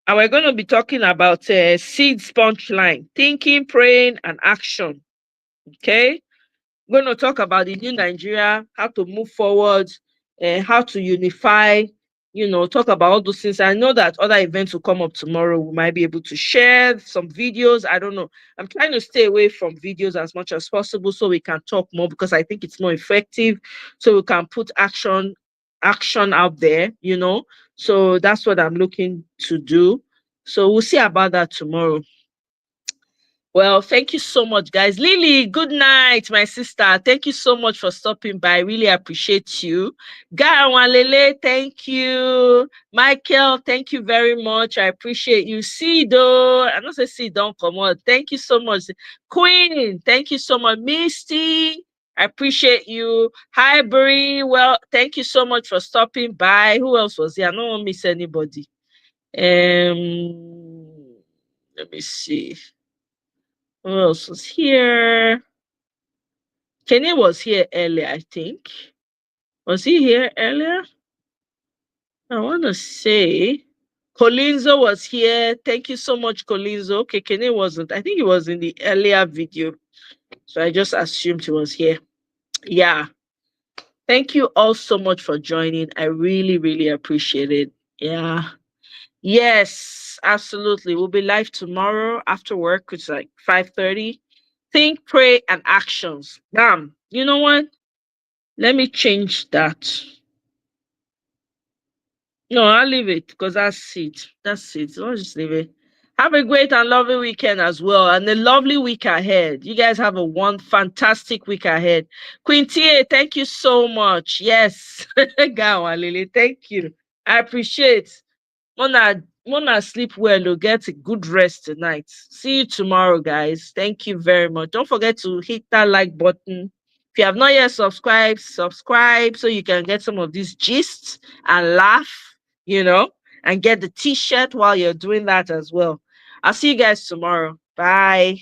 Speaker 2: and we're going to be talking about seeds punchline, thinking, praying, and action. Okay. We're going to talk about the new Nigeria, how to move forward, how to unify, talk about all those things. I know that other events will come up tomorrow. We might be able to share some videos. I don't know. I'm trying to stay away from videos as much as possible so we can talk more because I think it's more effective. So we can put action out there, So that's what I'm looking to do. So we'll see about that tomorrow. Well, thank you so much, guys. Lily, good night, my sister. Thank you so much for stopping by. I really appreciate you. Garawalele, thank you. Michael, thank you very much. I appreciate you. Sido, I don't say see, don't come on. Thank you so much. Queen, thank you so much. Misty, I appreciate you. Hi, Brie. Well, thank you so much for stopping by. Who else was here? I don't want to miss anybody. Let me see. Who else was here? Kenny was here earlier, I think. Was he here earlier? I want to say Colinzo was here. Thank you so much, Colinzo. Okay, Kenny wasn't. I think he was in the earlier video. So I just assumed he was here. Yeah. Thank you all so much for joining. I really, really appreciate it. Yeah. Yes, absolutely. We'll be live tomorrow after work. It's like 5:30. Think, pray, and actions. Damn. You know what? Let me change that. No, I'll leave it because that's it. That's it. I'll just leave it. Have a great and lovely weekend as well, and a lovely week ahead. You guys have a fantastic week ahead. Quinty, thank you so much. Yes, Gawa Lily, thank you. I appreciate. Mona, sleep well. Or get a good rest tonight. See you tomorrow, guys. Thank you very much. Don't forget to hit that like button. If you have not yet subscribed, subscribe so you can get some of these gists and laugh, you know, and get the t-shirt while you're doing that as well. I'll see you guys tomorrow. Bye.